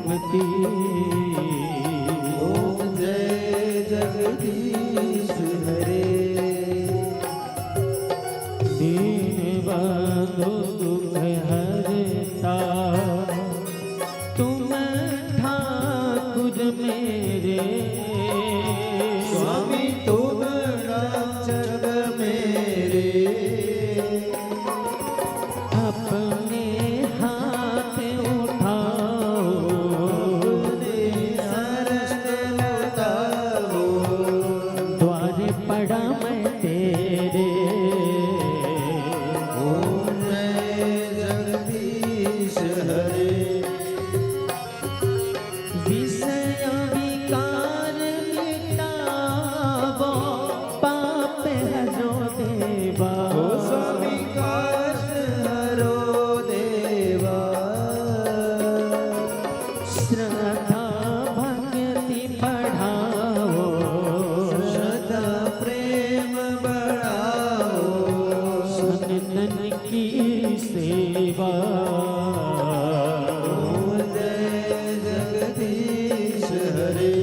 मुक्ति। ओम जय जगदीश हरे। दीन बंधु दुख हरता तुम ठाकुर मेरे। स्वामी तुम रक्षक मेरे। अपने हाथ उठाओ सरस्त लताओ। द्वार पड़ा मैं तेरे। ओम जय जगदीश हरे। विषय विकार मिटावो पाप हरो देवा। ओ स्वामी काश हरो देवा। श्रद्धा भक्ति बढ़ाओ श्रद्धा प्रेम बढ़ाओ। सनन की सेवा। ओम जय जगदीश हरे।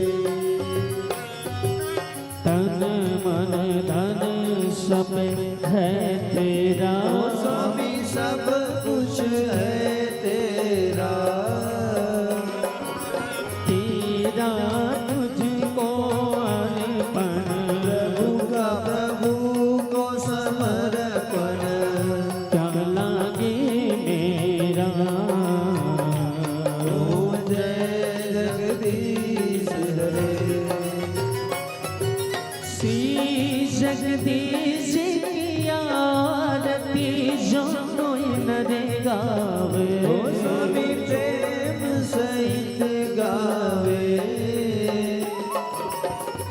तन मन धन सब है तेरा। ओ स्वामी सब कुछ है तेरा। तेरा तुझको अर्पण प्रभु का प्रभु को समर्पण। क्या लागे मेरा। ओम जय जगदीश हरे। श्री जगदीश की आरती जो कोई नर गावे। ओ स्वामी प्रेम सहित गावे।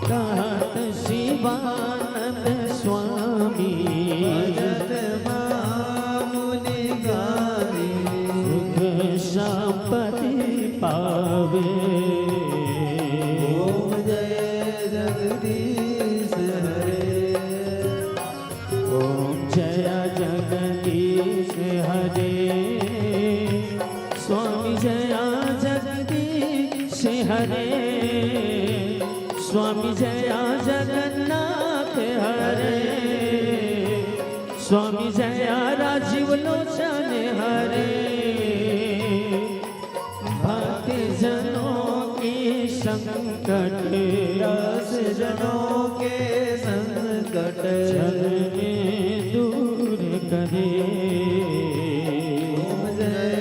कहत शिवानंद स्वामी भजत महामुनि गावे। सुख शांति पावे। ओम जय जगदीश हरे। ओम जय जगदीश हरे। स्वामी जय जगदीश हरे। स्वामी जय जगन्नाथ हरे। स्वामी जय राजीव लोचन हरे। भक्ति जनों की संकट दास जनों के संकट जग में दूर करे। ओम जय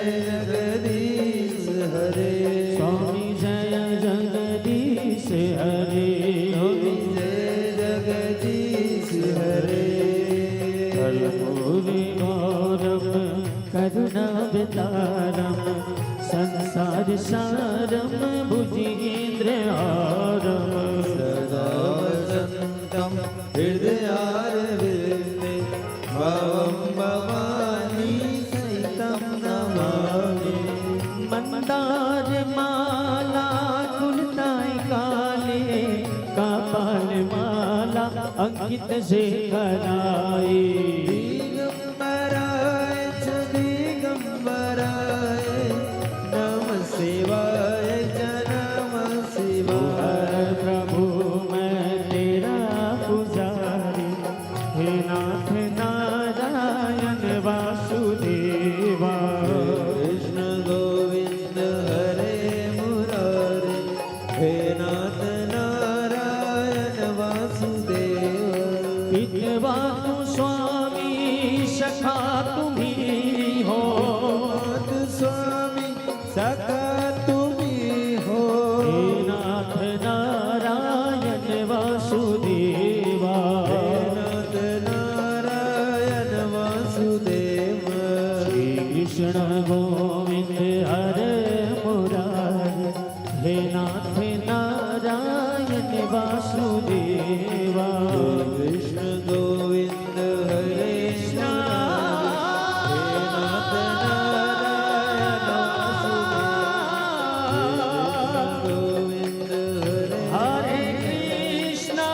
जगदीश हरे। स्वामी जय जगदीश हरे। स्वामी जय जगदीश हरे। कर्पूरी गौरव करुणावतारम संसार सारम भुजगेन्द्र हारम। सदा वसन्तं हृदयारविन्दे भवं भवानी सहितं नमामि। मंदार माला कुलताई काले कपाल माला अंकित से कराई। दिगंबराय च दिगंबराय नमः शिवाय च नमः शिवाय। प्रभु मैं तेरा पुजारी हे नाथ नारायण वासुदेवा। कृष्ण गोविंद हरे मुरारे। हे नाथ नारायण वासुदेव। विधवा तू स्वामी सखा तुम्ही हो। नाथ स्वामी सखा तुम्ही हो। हे नाथ नारायण वासुदेवा। हे नाथ नारायण वासुदेव। श्री कृष्ण गोविंद हरे मुरारे। हे नाथ नारायण वासुदेवा। कृष्ण गोविंद हरे मुरारे। हे नाथ नारायण वासुदेव। गोविंद हरे हरे कृष्णा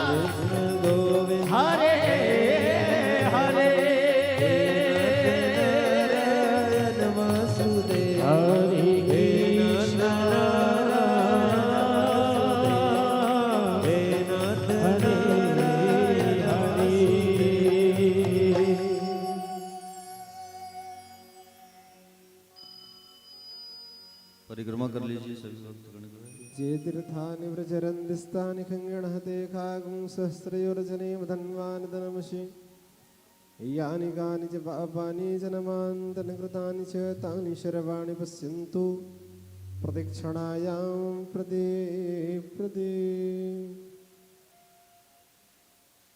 कृष्ण गोविंद हरे हरे ये तीर्थानि व्रजरन्दिस्तानि खङ्गणः ते खागुं सहस्रयोरजने धन्वानदनमसि यानि कानि च पापानि जन्मान्तरकृतानि च तानि शर्वाणि पश्यन्तु प्रदक्षिणायां प्रदे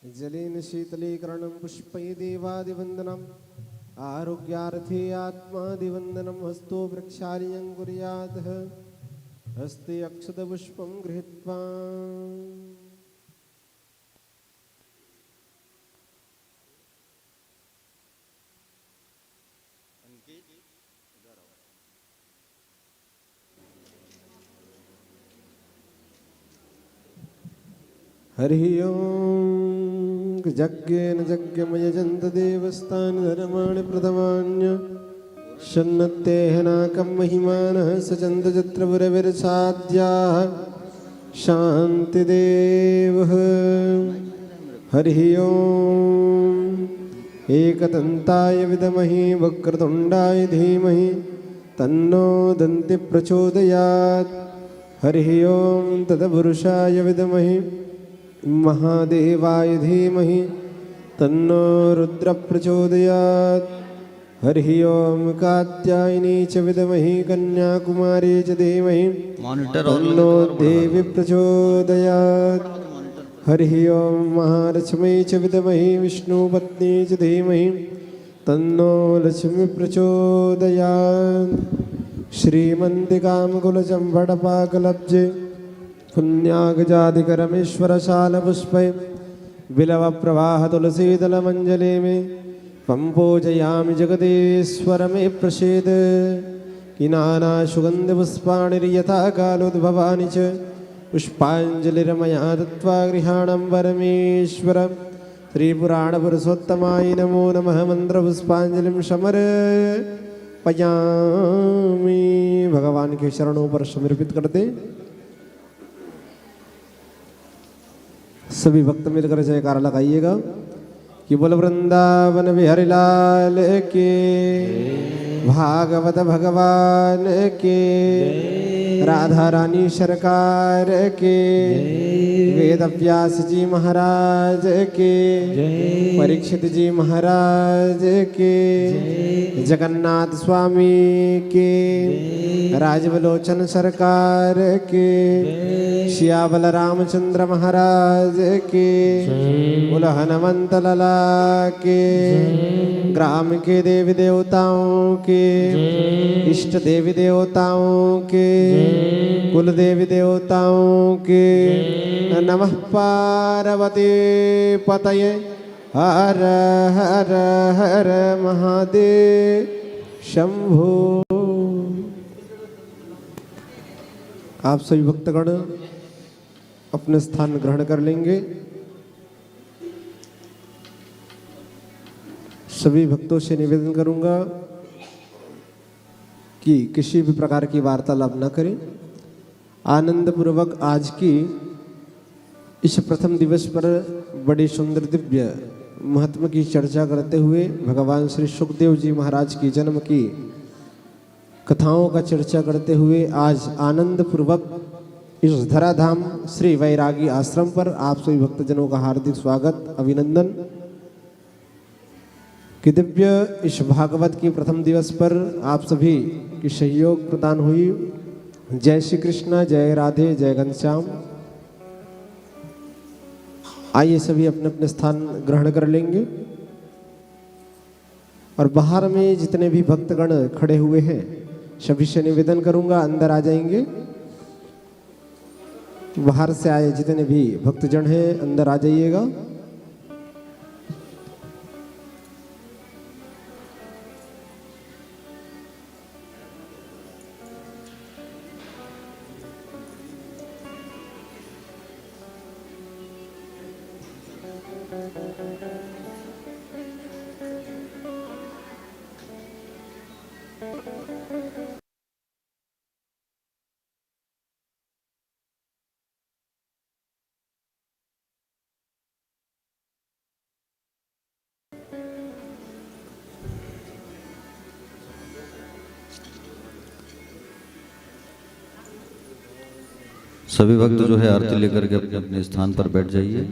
जलेन शीतलीकरणं पुष्पै देवादिवन्दनम् आरोग्यार्थे आत्मादिवन्दनं हस्तो प्रक्षाल्यं कुर्यात् हस्ते अक्षतपुष्पं गृहीत्वा हरि ओं यज्ञेन यज्ञमयजन्त देवस्तानि धर्माणि प्रथमान्य शन्नतेहनाकं महिमानः सचन्त चत्रपुरविरसाद्याः शान्तिदेवः हरि ओं एकदन्ताय विद्महे वक्रतुण्डाय धीमहि तन्नो दन्ति प्रचोदयात् हरि ओं तत्पुरुषाय विद्महे महादेवाय धीमहि तन्नो रुद्र प्रचोदयात् हरि ओं कात्यायनी च विद्महे कन्याकुमारी च धीमहि तन्नो देवी प्रचोदयात् हरि ओं महालक्ष्मी च विद्महे विष्णुपत्नी च धीमहि तन्नो लक्ष्मी प्रचोदयात् श्रीमन्दिकामकुलचम्बडपाकलब्जे पुण्यागजाधिकरमेश्वरशालपुष्पै बिलवप्रवाह तुलसीदलमञ्जले मे त्वं पूजयामि जगदीश्वर मे प्रसीद किनाना सुगन्धपुष्पाणिर्यथा कालोद्भवानि च पुष्पाञ्जलिर्मया दत्त्वा गृहाणं परमेश्वर श्रीपुराणपुरुषोत्तमाय नमो नमः मन्त्रपुष्पाञ्जलिं समर्पयामि। भगवान के चरणों पर समर्पित करते सभी भक्त मिलकर जयकारा लगाइएगा कि बोल वृंदावन बिहारी लाल के, भागवत भगवान के, राधा रानी सरकार के, वेद व्यास जी महाराज के, परीक्षित जी महाराज के, जगन्नाथ स्वामी के, राजबलोचन सरकार के, श्यावल रामचंद्र महाराज के, बोल हनुमंत लला के, ग्राम के देवी देवताओं के, इष्ट देवी देवताओं के, कुल देवी देवताओं के, नमः पार्वती पतये हर हर हर महादेव शंभो। आप सभी भक्तगण अपने स्थान ग्रहण कर लेंगे। सभी भक्तों से निवेदन करूंगा कि किसी भी प्रकार की वार्तालाप न करें। आनंद पूर्वक आज की इस प्रथम दिवस पर बड़ी सुंदर दिव्य महत्व की चर्चा करते हुए भगवान श्री सुखदेव जी महाराज की जन्म की कथाओं का चर्चा करते हुए आज आनंद पूर्वक इस धराधाम श्री वैरागी आश्रम पर आप सभी भक्तजनों का हार्दिक स्वागत अभिनंदन। कि दिव्य इस भागवत की प्रथम दिवस पर आप सभी की सहयोग प्रदान हुई। जय श्री कृष्ण, जय राधे, जय घनश्याम। आइए सभी अपने अपने स्थान ग्रहण कर लेंगे और बाहर में जितने भी भक्तगण खड़े हुए हैं सभी से निवेदन करूंगा अंदर आ जाएंगे। बाहर से आए जितने भी भक्तजन हैं अंदर आ जाइएगा। सभी भक्त जो है आरती लेकर के अपने अपने स्थान पर बैठ जाइए।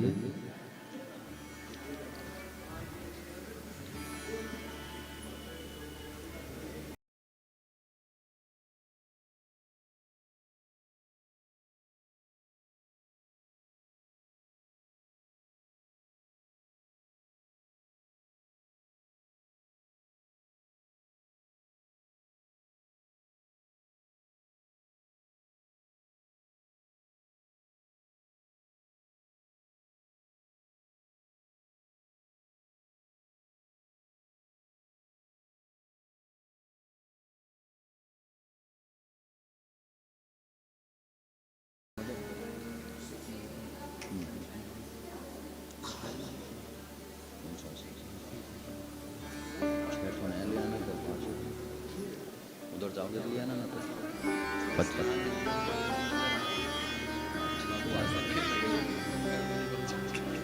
उधर जाओगे तो लिया ना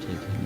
ठीक है।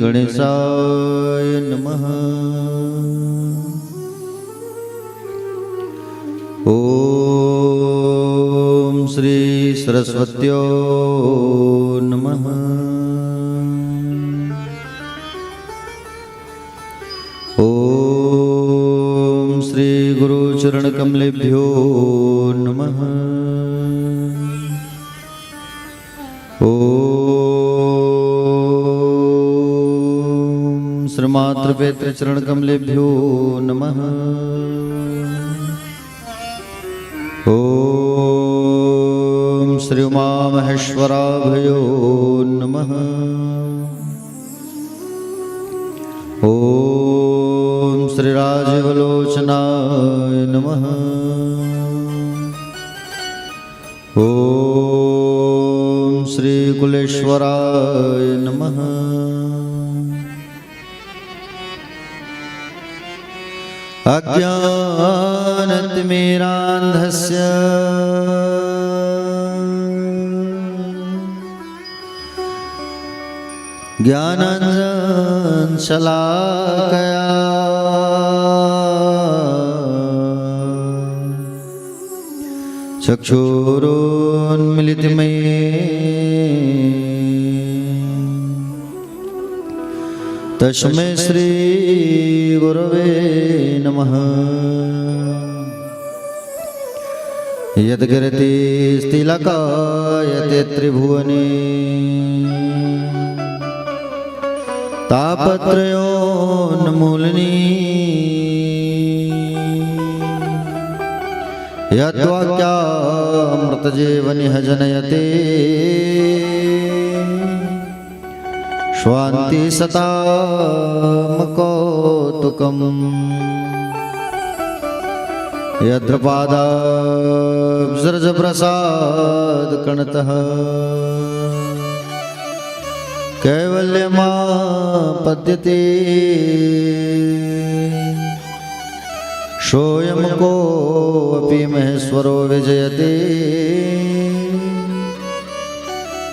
गणेशाय नमः। ओम श्री सरस्वत्यो नमः। ओम श्री गुरु चरण कमलेभ्यो नमः। श्रीमात्र पेत्र चरण कमलेभ्यो नमः। ओम श्री उमा महेश्वराभयो नमः। ओम श्री राजीवलोचनाय नमः। ओम श्री कुलेश्वराय नमः। अज्ञानतिमिरान्धस्य ज्ञानाञ्जनशलाकया चक्षुरुन्मीलितं तस्मै श्री गुरवे नमः। यद्गिरति स्थिलकायते त्रिभुवने तापत्रयोन्मूलनी यद्वाक्यामृतजीवनिह जनयते स्वान्ति सतामकौतुकम् यत्र पादाब्जप्रसादकणतः कैवल्यमापद्यते सोऽयं कोऽपि महेश्वरो विजयते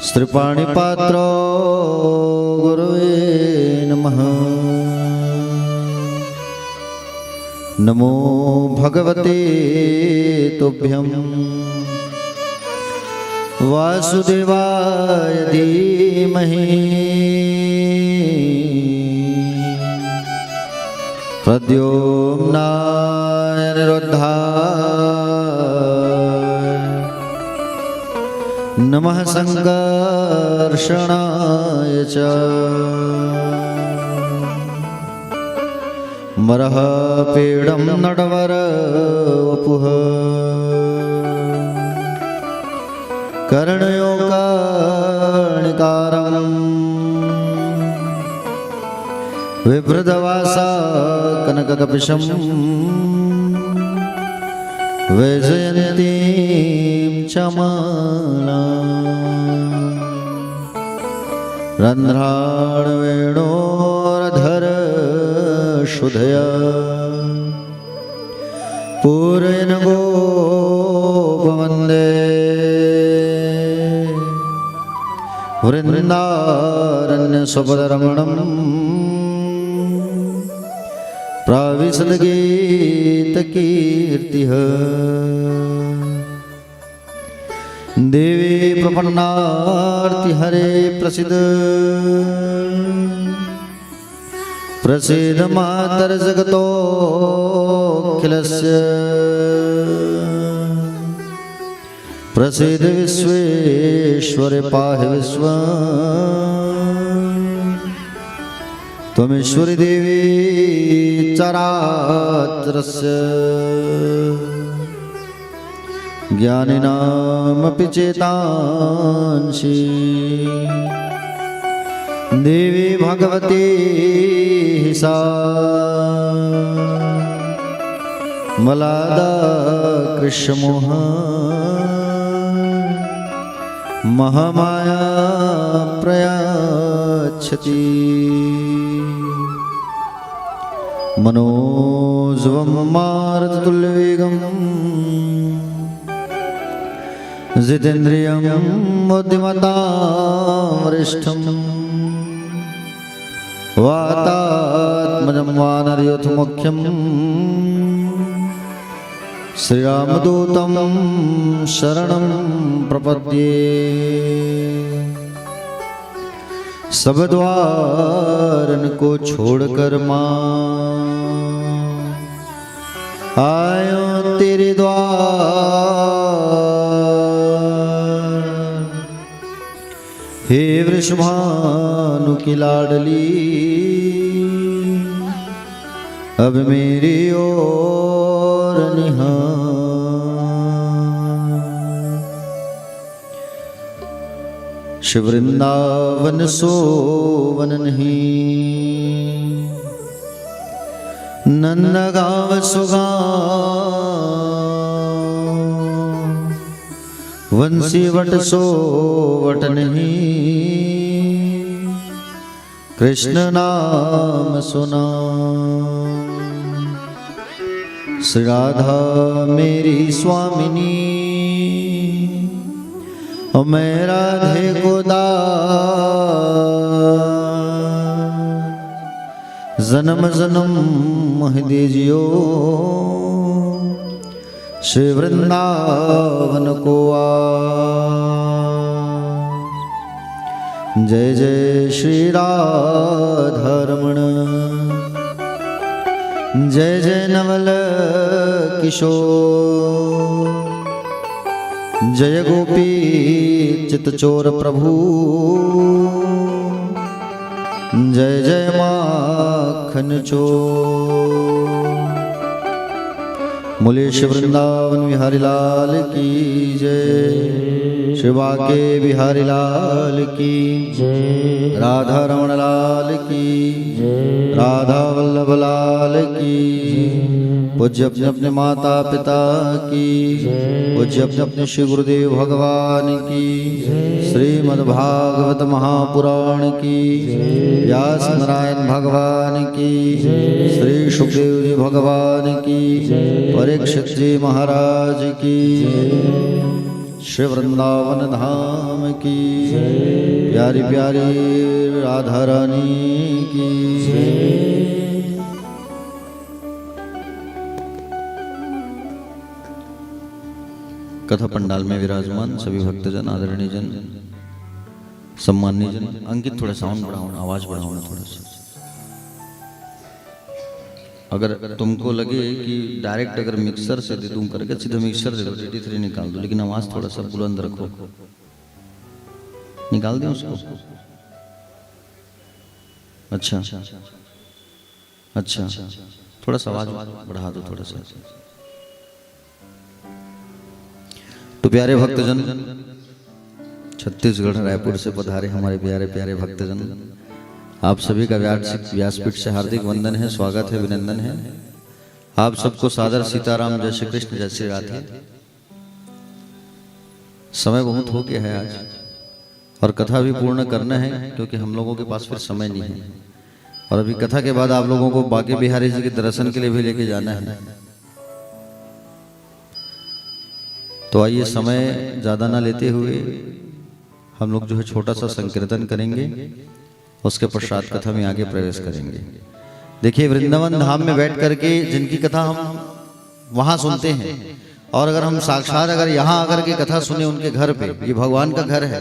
श्रीपाणिपात्रो गुरुवे नमः। नमो भगवते तुभ्यं वासुदेवाय धीमहि प्रद्युम्नाय अनिरुद्धाय नमः संकर्षणाय च मरः पीडं नटवर वपुः कर्णयोकाणिकारम् विभृतवासा कनककपिशं वैजयन्तीं च मालाम् रन्ध्राणवेणोरधर शुधया पूरयन् गोपवन्दे वृन्दारण्यसुपदरमणम् प्राविशद्गीतकीर्तिः देवी प्रपन्नार्तिहरे प्रसीद प्रसीद मातर्जगतोऽखिलस्य प्रसीद विश्वेश्वरे पाहि विश्वम् त्वमेश्वरी देवी चराचरस्य ज्ञानिनामपि चेतांसि देवी भगवती सा मलादा कृष्णमोह महामाया प्रयाच्छति मनोजवं मारुततुल्यवेगं जितेन्द्रियं बुद्धिमतां वरिष्ठं वातात्मजं वानरयूथमुख्यं श्रीरामदूतं शरणं प्रपद्ये सब द्वारन को छोड़कर माँ आयो तेरे द्वार हे वृषभानु की लाडली अब मेरी ओर निहार शिव वृंदावन सोवन नहीं नंद गाँव सुगांव वंशी वट सो वट नहीं कृष्ण नाम सुना श्री राधा मेरी स्वामिनी मैं राधे को जन्म जन्म मोह दीजियो श्री वृंदावन को जय जय श्री राधारमण जय जय नवल किशोर जय गोपी चितचोर प्रभु जय जय माखन चोर बोले श्री वृंदावन बिहारी लाल की जय शिवा के बिहारी लाल की जय राधा रमण लाल की जय राधा वल्लभ लाल की पूज्य अपने अपने माता पिता की पूज्य अपने अपने श्री गुरुदेव भगवान की श्रीमद्भागवत महापुराण की व्यास नारायण भगवान की श्री सुखदेव जी भगवान की परीक्षित जी महाराज की श्री वृंदावन धाम की प्यारी प्यारी राधा रानी की कथा पंडाल में विराजमान सभी भक्तजन आदरणीय जन सम्माननीय जन अंकित थोड़ा साउंड बढ़ाओ आवाज बढ़ाओ ना थोड़ा सा अगर तुमको लगे कि डायरेक्ट अगर मिक्सर से दे दूं करके सीधा मिक्सर से DT3 निकाल दो लेकिन आवाज थोड़ा सा बुलंद रखो निकाल दें उसको? अच्छा अच्छा, थोड़ा सा आवाज बढ़ा दो थोड़ा सा। तो प्यारे भक्तजन, छत्तीसगढ़ रायपुर से पधारे हमारे प्यारे प्यारे भक्तजन, आप सभी का व्यासपीठ से हार्दिक वंदन है, स्वागत है, अभिनंदन है। आप सबको सादर सीताराम, जय श्री कृष्ण, जय श्री राधे। समय बहुत हो गया है आज और कथा भी पूर्ण करना है, क्योंकि हम लोगों के पास फिर समय नहीं है। और अभी कथा के बाद आप लोगों को बांके बिहारी जी के दर्शन के लिए भी लेके जाना है। तो आइए समय ज़्यादा ना लेते हुए हम लोग जो है छोटा सा संकीर्तन करेंगे, उसके पश्चात कथा में आगे प्रवेश करेंगे। देखिए, वृंदावन धाम में बैठ करके जिनकी कथा हम वहाँ सुनते हैं, और अगर हम साक्षात अगर यहाँ आकर के कथा सुने उनके घर पे, ये भगवान का घर है,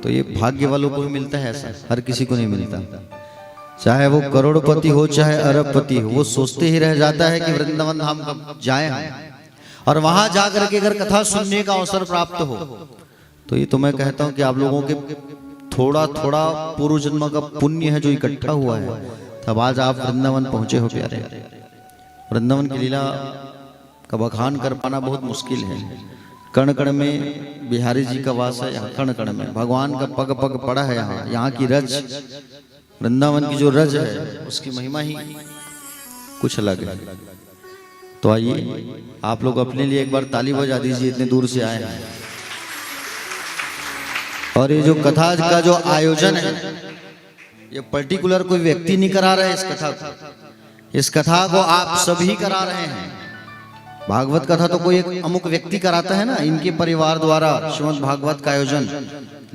तो ये भाग्य वालों को भी मिलता है, ऐसा हर किसी को नहीं मिलता। चाहे वो करोड़पति हो चाहे अरबपति हो, वो सोचते ही रह जाता है कि वृंदावन धाम कब जाए हम, और वहां जाकर के अगर कथा सुनने का अवसर प्राप्त हो, तो ये तो मैं कहता हूं कि आप लोगों के थोड़ा थोड़ा पूर्व जन्म का पुण्य है जो इकट्ठा हुआ है, तब आज आप वृंदावन पहुंचे हो प्यारे। वृंदावन की लीला का बखान कर पाना बहुत मुश्किल है। कण कण में बिहारी जी का वास है, यहाँ कण कण में भगवान का पग पग पड़ा है। यहाँ की रज, वृंदावन की जो रज है, उसकी महिमा ही कुछ अलग है। तो आइए आप लोग अपने लिए एक बार ताली बजा दीजिए, इतने दूर से आए हैं। और ये जो कथा का जो आयोजन है, ये पर्टिकुलर कोई व्यक्ति नहीं करा रहे इस कथा को, इस कथा को आप सभी करा रहे हैं। भागवत कथा तो कोई एक अमुक व्यक्ति कराता है ना, इनके परिवार द्वारा श्रीमद् भागवत का आयोजन,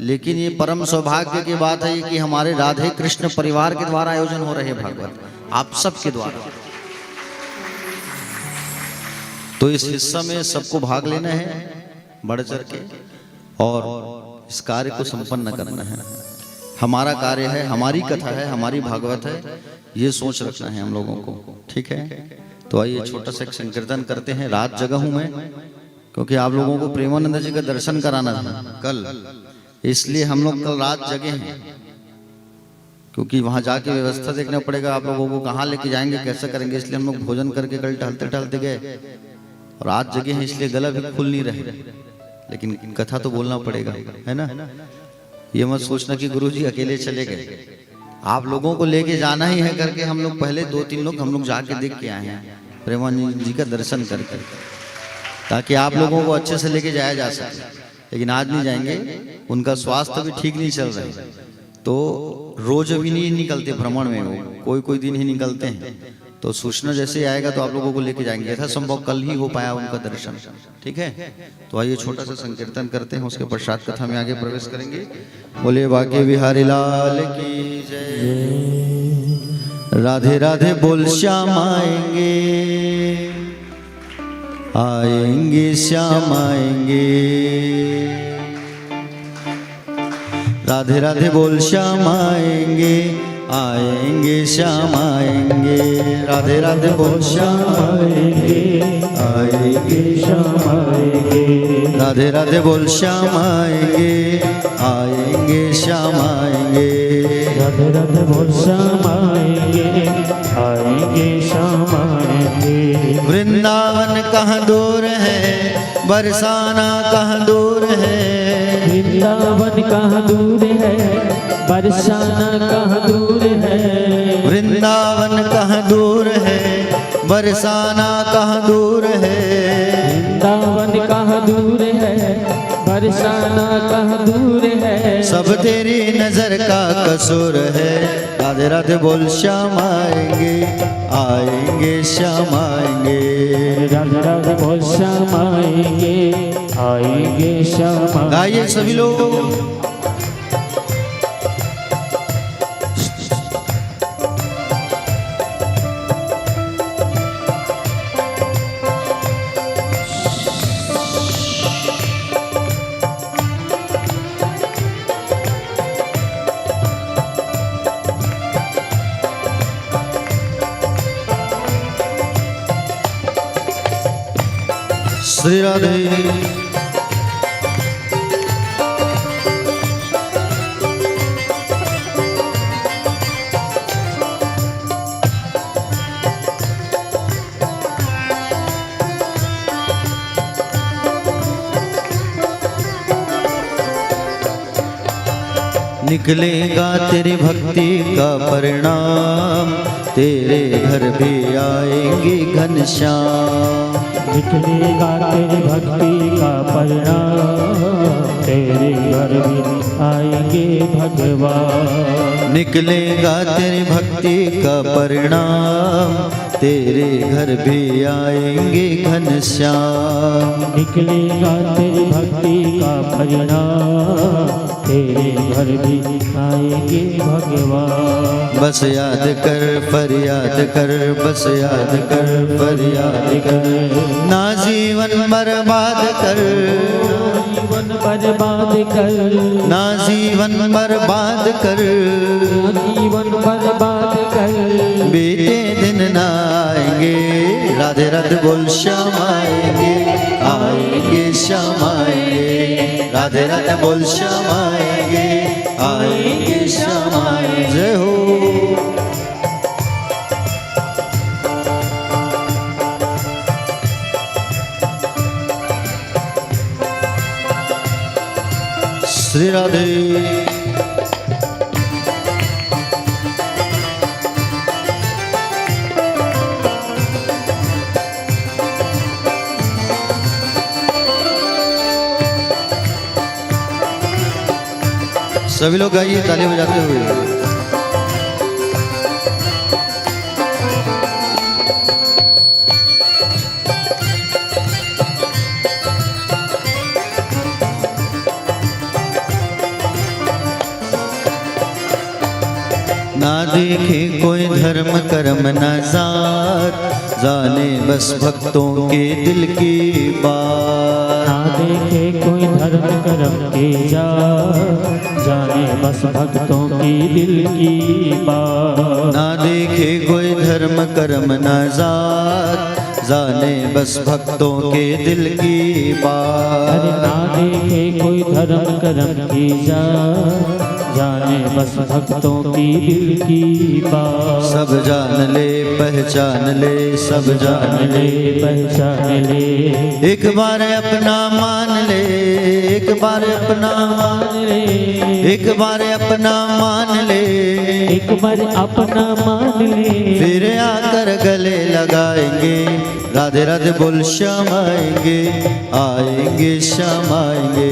लेकिन ये परम सौभाग्य की बात है कि हमारे राधे कृष्ण परिवार के द्वारा आयोजन हो रहे हैं भागवत, आप सबके द्वारा। तो इस हिस्सा में सबको भाग लेना है बढ़ चढ़ के, और इस कार्य को संपन्न करना है। हमारा कार्य है, हमारी कथा है, हमारी भागवत है, ये सोच रखना है हम लोगों को, ठीक है। तो आइए छोटा सा संकीर्तन करते हैं। रात जगह हूं मैं, क्योंकि आप लोगों को प्रेमानंद जी का दर्शन कराना था कल, इसलिए हम लोग कल रात जगे हैं, क्योंकि वहां जाके व्यवस्था देखना पड़ेगा, आप लोगों को कहाँ लेके जाएंगे, कैसे करेंगे, इसलिए हम लोग भोजन करके कल टहलते टहलते गए और रात जगे हैं, इसलिए गला भी खुल नहीं रहे, लेकिन कथा तो बोलना पड़ेगा, है ना। ये मत सोचना कि गुरुजी अकेले चले गए, आप लोगों को लेके जाना ही है करके हम लोग पहले 2-3 लोग हम लोग जाके देख के आए हैं प्रेमानंद जी का दर्शन करके, ताकि आप लोगों को अच्छे से लेके जाया जा सके। लेकिन आज नहीं जाएंगे, उनका स्वास्थ्य भी ठीक नहीं चल रहा है, तो रोज अभी नहीं निकलते भ्रमण में, वो कोई दिन ही निकलते हैं। तो सूचना जैसे आएगा तो आप लोगों को लेके जाएंगे, यथा संभव कल ही हो पाया उनका दर्शन, ठीक है। तो आइए छोटा सा संकीर्तन करते हैं, उसके पश्चात कथा में आगे प्रवेश करेंगे। बोले बांके बिहारी लाल की जय। राधे राधे बोल श्याम आएंगे, आएंगे श्याम आएंगे। राधे राधे बोल श्याम आएंगे, आएंगे श्याम आएंगे। राधे राधे बोल श्याम आएंगे, आएंगे श्याम आएंगे। राधे राधे बोल श्याम आएंगे, आएंगे श्याम आएंगे। राधे राधे बोल श्याम आएंगे, आएंगे श्याम आएंगे। वृंदावन कहाँ दूर है, बरसाना कहाँ दूर है। वृंदावन कहाँ दूर है, बरसाना कहाँ दूर है। वृंदावन कहाँ दूर है, बरसाना कहाँ दूर है। वृंदावन कहाँ दूर है, बरसाना कहाँ दूर है। सब तेरी नजर का कसूर है। राधे राधे बोल श्याम आएंगे, आएंगे श्याम आएंगे। राधे राधे बोल श्याम आएंगे, आएंगे श्याम। गाइए सभी लोग। श्री राधे। निकलेगा तेरी भक्ति का परिणाम, तेरे घर भी आएंगे घनश्याम। निकलेगा तेरी भक्ति का परिणाम, तेरे घर भी आएंगे भगवान। निकलेगा तेरी भक्ति का परिणाम, तेरे घर भी आएंगे घनश्याम। निकलेगा तेरी भक्ति का परिणाम, तेरे घर भी आएंगे भगवान। बस याद कर फरियाद कर, बस याद कर फरियाद कर, ना जीवन बर्बाद कर, जीवन बर्बाद कर, ना जीवन बर्बाद कर, जीवन बर्बाद कर। बीते दिन ना आएंगे, राधे राधे बोल श्याम आएंगे, आएंगे श्याम आएंगे, राधे राधे बोल श्याम आएंगे, आएंगे श्याम आएंगे। जय हो। श्री राधे। सभी लोग गाइए ताली बजाते हुए। ना देखे कोई धर्म कर्म न जात, जाने बस भक्तों के दिल की बात। ना देखे कोई धर्म कर्म की जात, जाने बस भक्तों की दिल की बात। ना देखे कोई धर्म कर्म न जात, जाने बस भक्तों के दिल की बात। अरे ना देखे कोई धर्म कर्म की जात, जाने बस भक्तों की दिल की बात। सब जान ले पहचान ले, सब जान ले पहचान ले, एक बार अपना मान ले, एक बार अपना मान ले, एक बार अपना मान ले, एक बार अपना मान ले, फिर आकर गले लगाएंगे, राधे राधे बोल श्याम आएंगे, आएंगे श्याम आएंगे,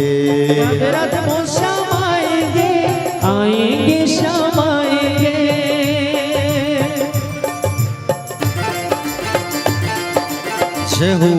राधे राधे बोल श्याम आएंगे, आएंगे श्याम आएंगे। जय हो।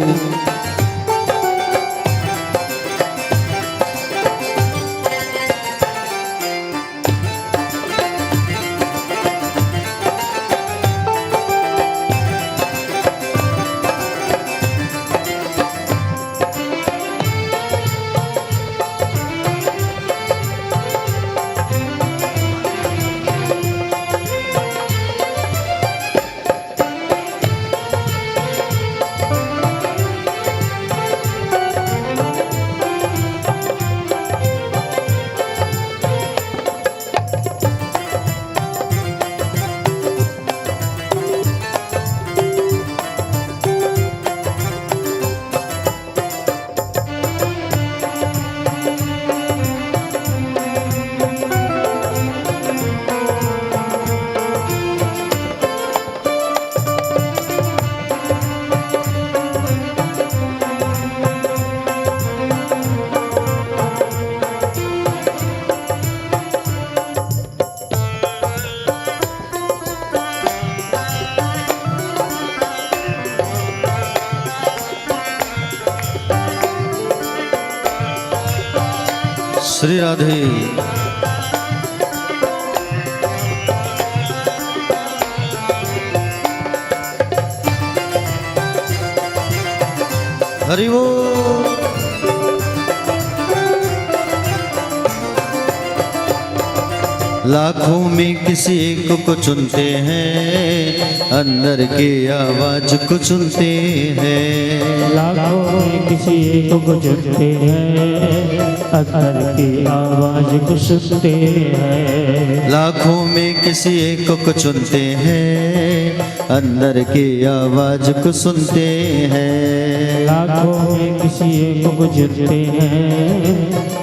श्री राधे। हरि बोल। लाखों में किसी एक को चुनते हैं, अंदर की आवाज को सुनते हैं। लाखों में किसी एक को चुनते हैं, अंदर की आवाज को सुनते हैं। लाखों में किसी एक को चुनते हैं, अंदर की आवाज को सुनते हैं। लाखों में किसी एक को चुनते हैं,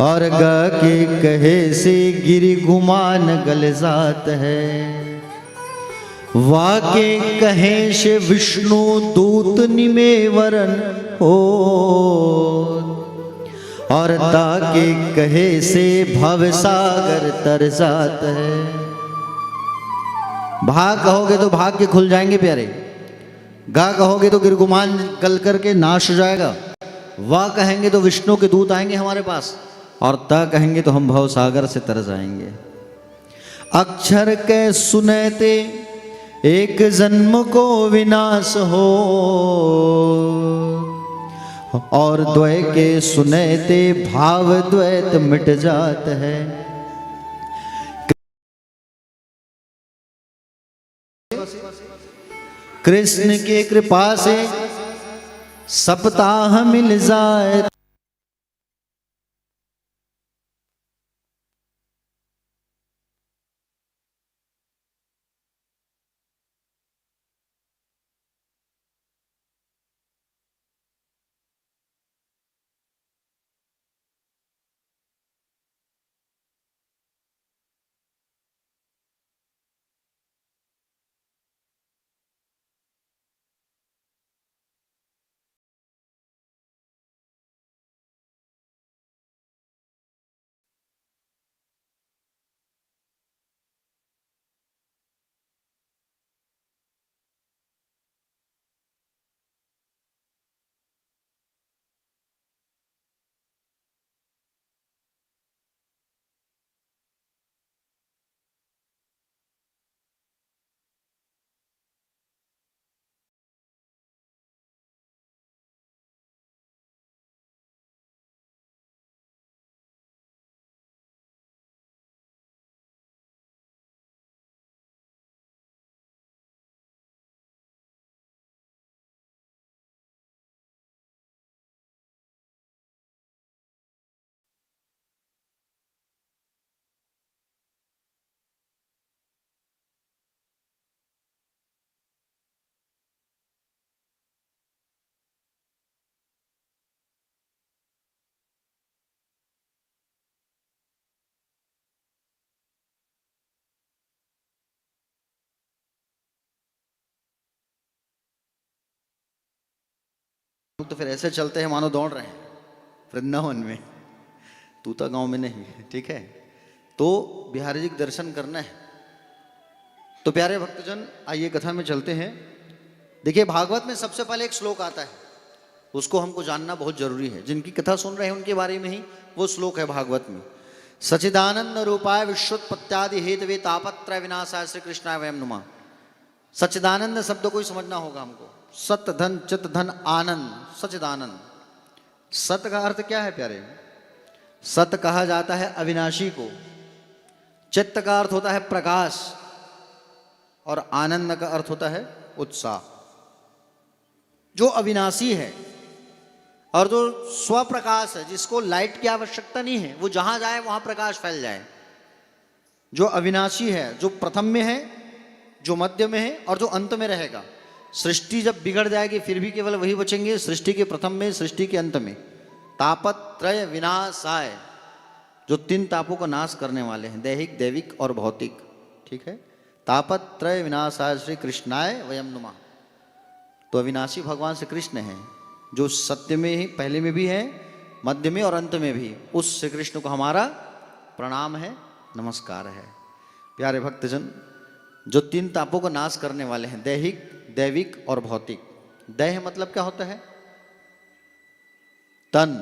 और ग के कहे से गिरि गुमान गल जात है। वा के कहे से विष्णु दूत निमेवरन हो, और ता के कहे से भव सागर तर जात है। भाग कहोगे तो भाग के खुल जाएंगे प्यारे, गा कहोगे तो गिरगुमान गल करके नाश हो जाएगा, वाह कहेंगे तो विष्णु के दूत आएंगे हमारे पास, और ता कहेंगे तो हम भव सागर से तर जाएंगे। अक्षर के सुनते एक जन्म को विनाश हो, और द्वय के सुनते भाव द्वैत मिट जात है। कृष्ण के कृपा से सप्ताह मिल जाए। तो फिर ऐसे चलते हैं मानो दौड़ रहे हैं वृंदावन में, तूता गांव में नहीं, ठीक है। तो बिहारी जी के दर्शन करना है। तो प्यारे भक्तजन आइए कथा में चलते हैं। देखिए भागवत में सबसे पहले एक श्लोक आता है, उसको हमको जानना बहुत जरूरी है। जिनकी कथा सुन रहे हैं उनके बारे में ही वो श्लोक है भागवत में। सच्चिदानंद रूपाय विश्वोत्पत्त्यादि हेतवे तापत्रय विनाशाय श्री कृष्णाय वयम नुमा। सच्चिदानंद शब्द को ही समझना होगा हमको। सत धन चित धन आनंद, सच्चिदानंद। सत का अर्थ क्या है प्यारे? सत कहा जाता है अविनाशी को, चित्त का अर्थ होता है प्रकाश, और आनंद का अर्थ होता है उत्साह। जो अविनाशी है और जो स्वप्रकाश है, जिसको लाइट की आवश्यकता नहीं है, वो जहां जाए वहां प्रकाश फैल जाए। जो अविनाशी है, जो प्रथम में है, जो मध्य में है और जो अंत में रहेगा। सृष्टि जब बिगड़ जाएगी फिर भी केवल वही बचेंगे, सृष्टि के प्रथम में, सृष्टि के अंत में। तापत्रय विनाशाय, जो तीन तापों का नाश करने वाले हैं, दैहिक, दैविक और भौतिक, ठीक है। तापत्रय विनाशाय श्री कृष्णाय वयम नुमा। तो अविनाशी भगवान श्री कृष्ण हैं, जो सत्य में ही पहले में भी है, मध्य में और अंत में भी। उस श्री कृष्ण को हमारा प्रणाम है, नमस्कार है। प्यारे भक्तजन, जो तीन तापों का नाश करने वाले हैं, दैहिक, दैविक और भौतिक। दैह मतलब क्या होता है? तन।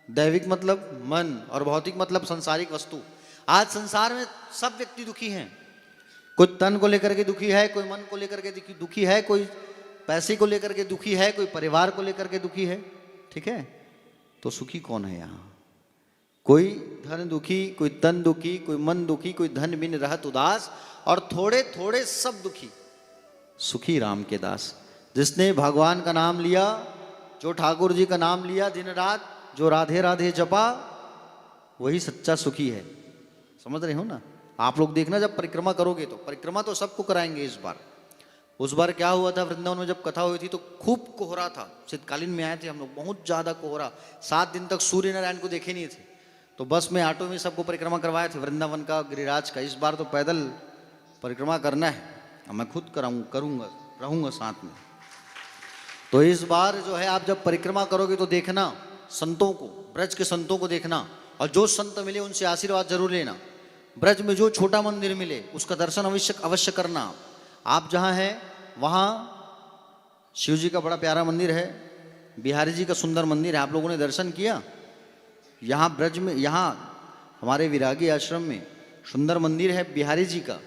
दैविक मतलब मन, और भौतिक मतलब सांसारिक वस्तु। आज संसार में सब व्यक्ति दुखी हैं। कोई तन को लेकर के दुखी है, कोई मन को लेकर के दुखी है, कोई पैसे को लेकर के दुखी है, कोई परिवार को लेकर के दुखी है, ठीक है। तो सुखी कौन है यहाँ? कोई धन दुखी, कोई तन दुखी, कोई मन दुखी, कोई धन बिन रहत उदास, और थोड़े थोड़े सब दुखी। सुखी राम के दास। जिसने भगवान का नाम लिया, जो ठाकुर जी का नाम लिया दिन रात, जो राधे राधे जपा, वही सच्चा सुखी है। समझ रहे हो ना? आप लोग देखना, जब परिक्रमा करोगे तो, परिक्रमा तो सबको कराएंगे इस बार। उस बार क्या हुआ था वृंदावन में, जब कथा हुई थी तो खूब कोहरा था। शीतकालीन में आए थे हम लोग, बहुत ज्यादा कोहरा। 7 दिन तक सूर्य नारायण को देखे नहीं थे। तो बस में ऑटो में सबको परिक्रमा करवाए थे वृंदावन का, गिरिराज का। इस बार तो पैदल परिक्रमा करना है और मैं खुद करूँगा, रहूँगा साथ में। तो इस बार जो है आप जब परिक्रमा करोगे तो देखना संतों को, ब्रज के संतों को देखना, और जो संत मिले उनसे आशीर्वाद जरूर लेना। ब्रज में जो छोटा मंदिर मिले उसका दर्शन अवश्य करना। आप जहाँ हैं वहाँ शिव जी का बड़ा प्यारा मंदिर है, बिहारी जी का सुंदर मंदिर है, आप लोगों ने दर्शन किया? यहाँ ब्रज में, यहाँ हमारे विरागी आश्रम में सुंदर मंदिर है बिहारी जी का।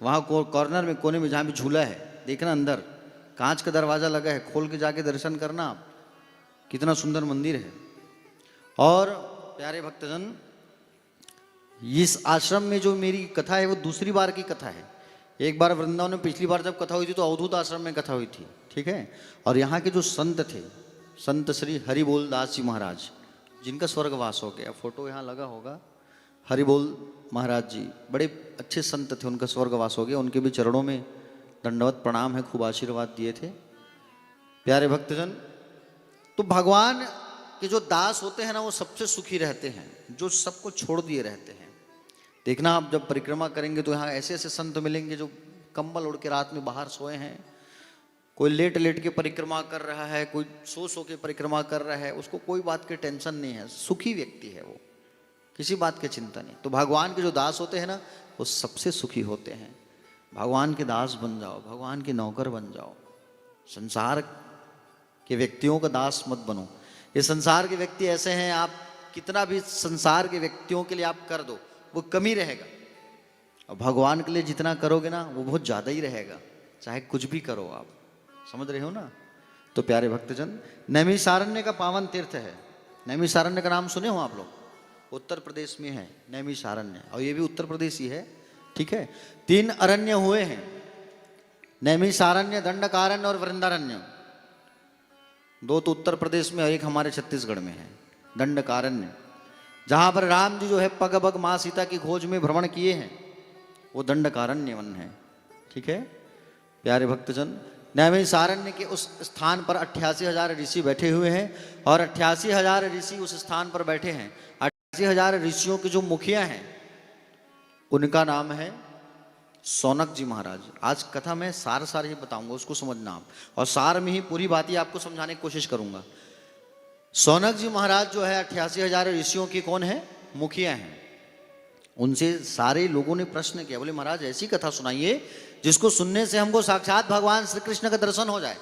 वहाँ कॉर्नर में कोने में जहाँ भी झूला है देखना, अंदर कांच का दरवाज़ा लगा है, खोल के जाके दर्शन करना आप, कितना सुंदर मंदिर है। और प्यारे भक्तजन, इस आश्रम में जो मेरी कथा है वो दूसरी बार की कथा है। एक बार वृंदावन में पिछली बार जब कथा हुई थी तो अवधूत आश्रम में कथा हुई थी, ठीक है। और यहाँ के जो संत थे, संत श्री हरिबोल दास जी महाराज, जिनका स्वर्गवास हो गया, फोटो यहाँ लगा होगा, हरिबोल महाराज जी बड़े अच्छे संत थे, उनका स्वर्गवास हो गया। उनके भी चरणों में दंडवत प्रणाम है, खूब आशीर्वाद दिए थे। प्यारे भक्तजन, तो भगवान के जो दास होते हैं ना वो सबसे सुखी रहते हैं, जो सबको छोड़ दिए रहते हैं। देखना आप जब परिक्रमा करेंगे तो यहाँ ऐसे ऐसे संत मिलेंगे जो कंबल उड़ के रात में बाहर सोए हैं, कोई लेट लेट के परिक्रमा कर रहा है, कोई सो के परिक्रमा कर रहा है, उसको कोई बात की टेंशन नहीं है, सुखी व्यक्ति है वो, किसी बात की चिंता नहीं। तो भगवान के जो दास होते हैं ना वो सबसे सुखी होते हैं। भगवान के दास बन जाओ, भगवान के नौकर बन जाओ, संसार के व्यक्तियों का दास मत बनो। ये संसार के व्यक्ति ऐसे हैं, आप कितना भी संसार के व्यक्तियों के लिए आप कर दो वो कम ही रहेगा, और भगवान के लिए जितना करोगे ना वो बहुत ज़्यादा ही रहेगा, चाहे कुछ भी करो आप, समझ रहे हो ना। तो प्यारे भक्तजन, नैमिषारण्य का पावन तीर्थ है। नैमिषारण्य का नाम सुने हो आप लोग? उत्तर प्रदेश में है नैमिषारण्य, और ये भी उत्तर प्रदेश ही है, ठीक है। 3 अरण्य हुए हैं, नैमिषारण्य, दंडकारण्य और वृंदारण्य। 2 तो उत्तर प्रदेश में और एक हमारे छत्तीसगढ़ में है, दंडकारण्य, जहाँ पर राम जी जो है पग पग माँ सीता की खोज में भ्रमण किए हैं, वो दंडकारण्य वन है, ठीक है। प्यारे भक्तजन, नैमिषारण्य के उस स्थान पर 88,000 ऋषि बैठे हुए हैं, और 88,000 ऋषि उस स्थान पर बैठे हैं। 88,000 ऋषियों के जो मुखिया हैं उनका नाम है सौनक जी महाराज। आज कथा में सार ही बताऊंगा, उसको समझना आप, और सार में ही पूरी बात ही आपको समझाने की कोशिश करूंगा। सौनक जी महाराज जो है 88,000 ऋषियों के कौन है? मुखिया हैं। उनसे सारे लोगों ने प्रश्न किया, बोले महाराज ऐसी कथा सुनाइए जिसको सुनने से हमको साक्षात भगवान श्री कृष्ण का दर्शन हो जाए,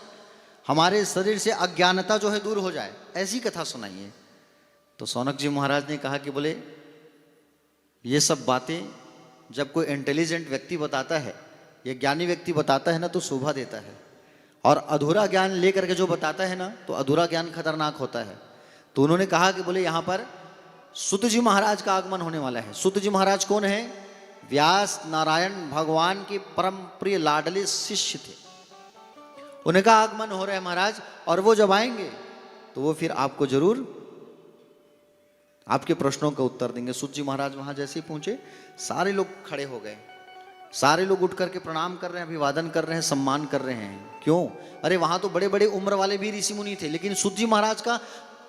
हमारे शरीर से अज्ञानता जो है दूर हो जाए, ऐसी कथा सुनाइए। तो सौनक जी महाराज ने कहा कि बोले ये सब बातें जब कोई इंटेलिजेंट व्यक्ति बताता है, ये ज्ञानी व्यक्ति बताता है ना, तो शोभा देता है, और अधूरा ज्ञान लेकर के जो बताता है ना, तो अधूरा ज्ञान खतरनाक होता है। तो उन्होंने कहा कि बोले यहाँ पर सुत जी महाराज का आगमन होने वाला है। सुत जी महाराज कौन है? व्यास नारायण भगवान के परम प्रिय लाडले शिष्य थे, उनका आगमन हो रहा है महाराज, और वो जब आएंगे तो वो फिर आपको जरूर आपके प्रश्नों का उत्तर देंगे। सुत जी महाराज वहां जैसे ही पहुंचे, सारे लोग खड़े हो गए, सारे लोग उठ करके प्रणाम कर रहे हैं, अभिवादन कर रहे हैं, सम्मान कर रहे हैं। क्यों? अरे वहां तो बड़े बड़े उम्र वाले भी ऋषि मुनि थे, लेकिन सुत जी महाराज का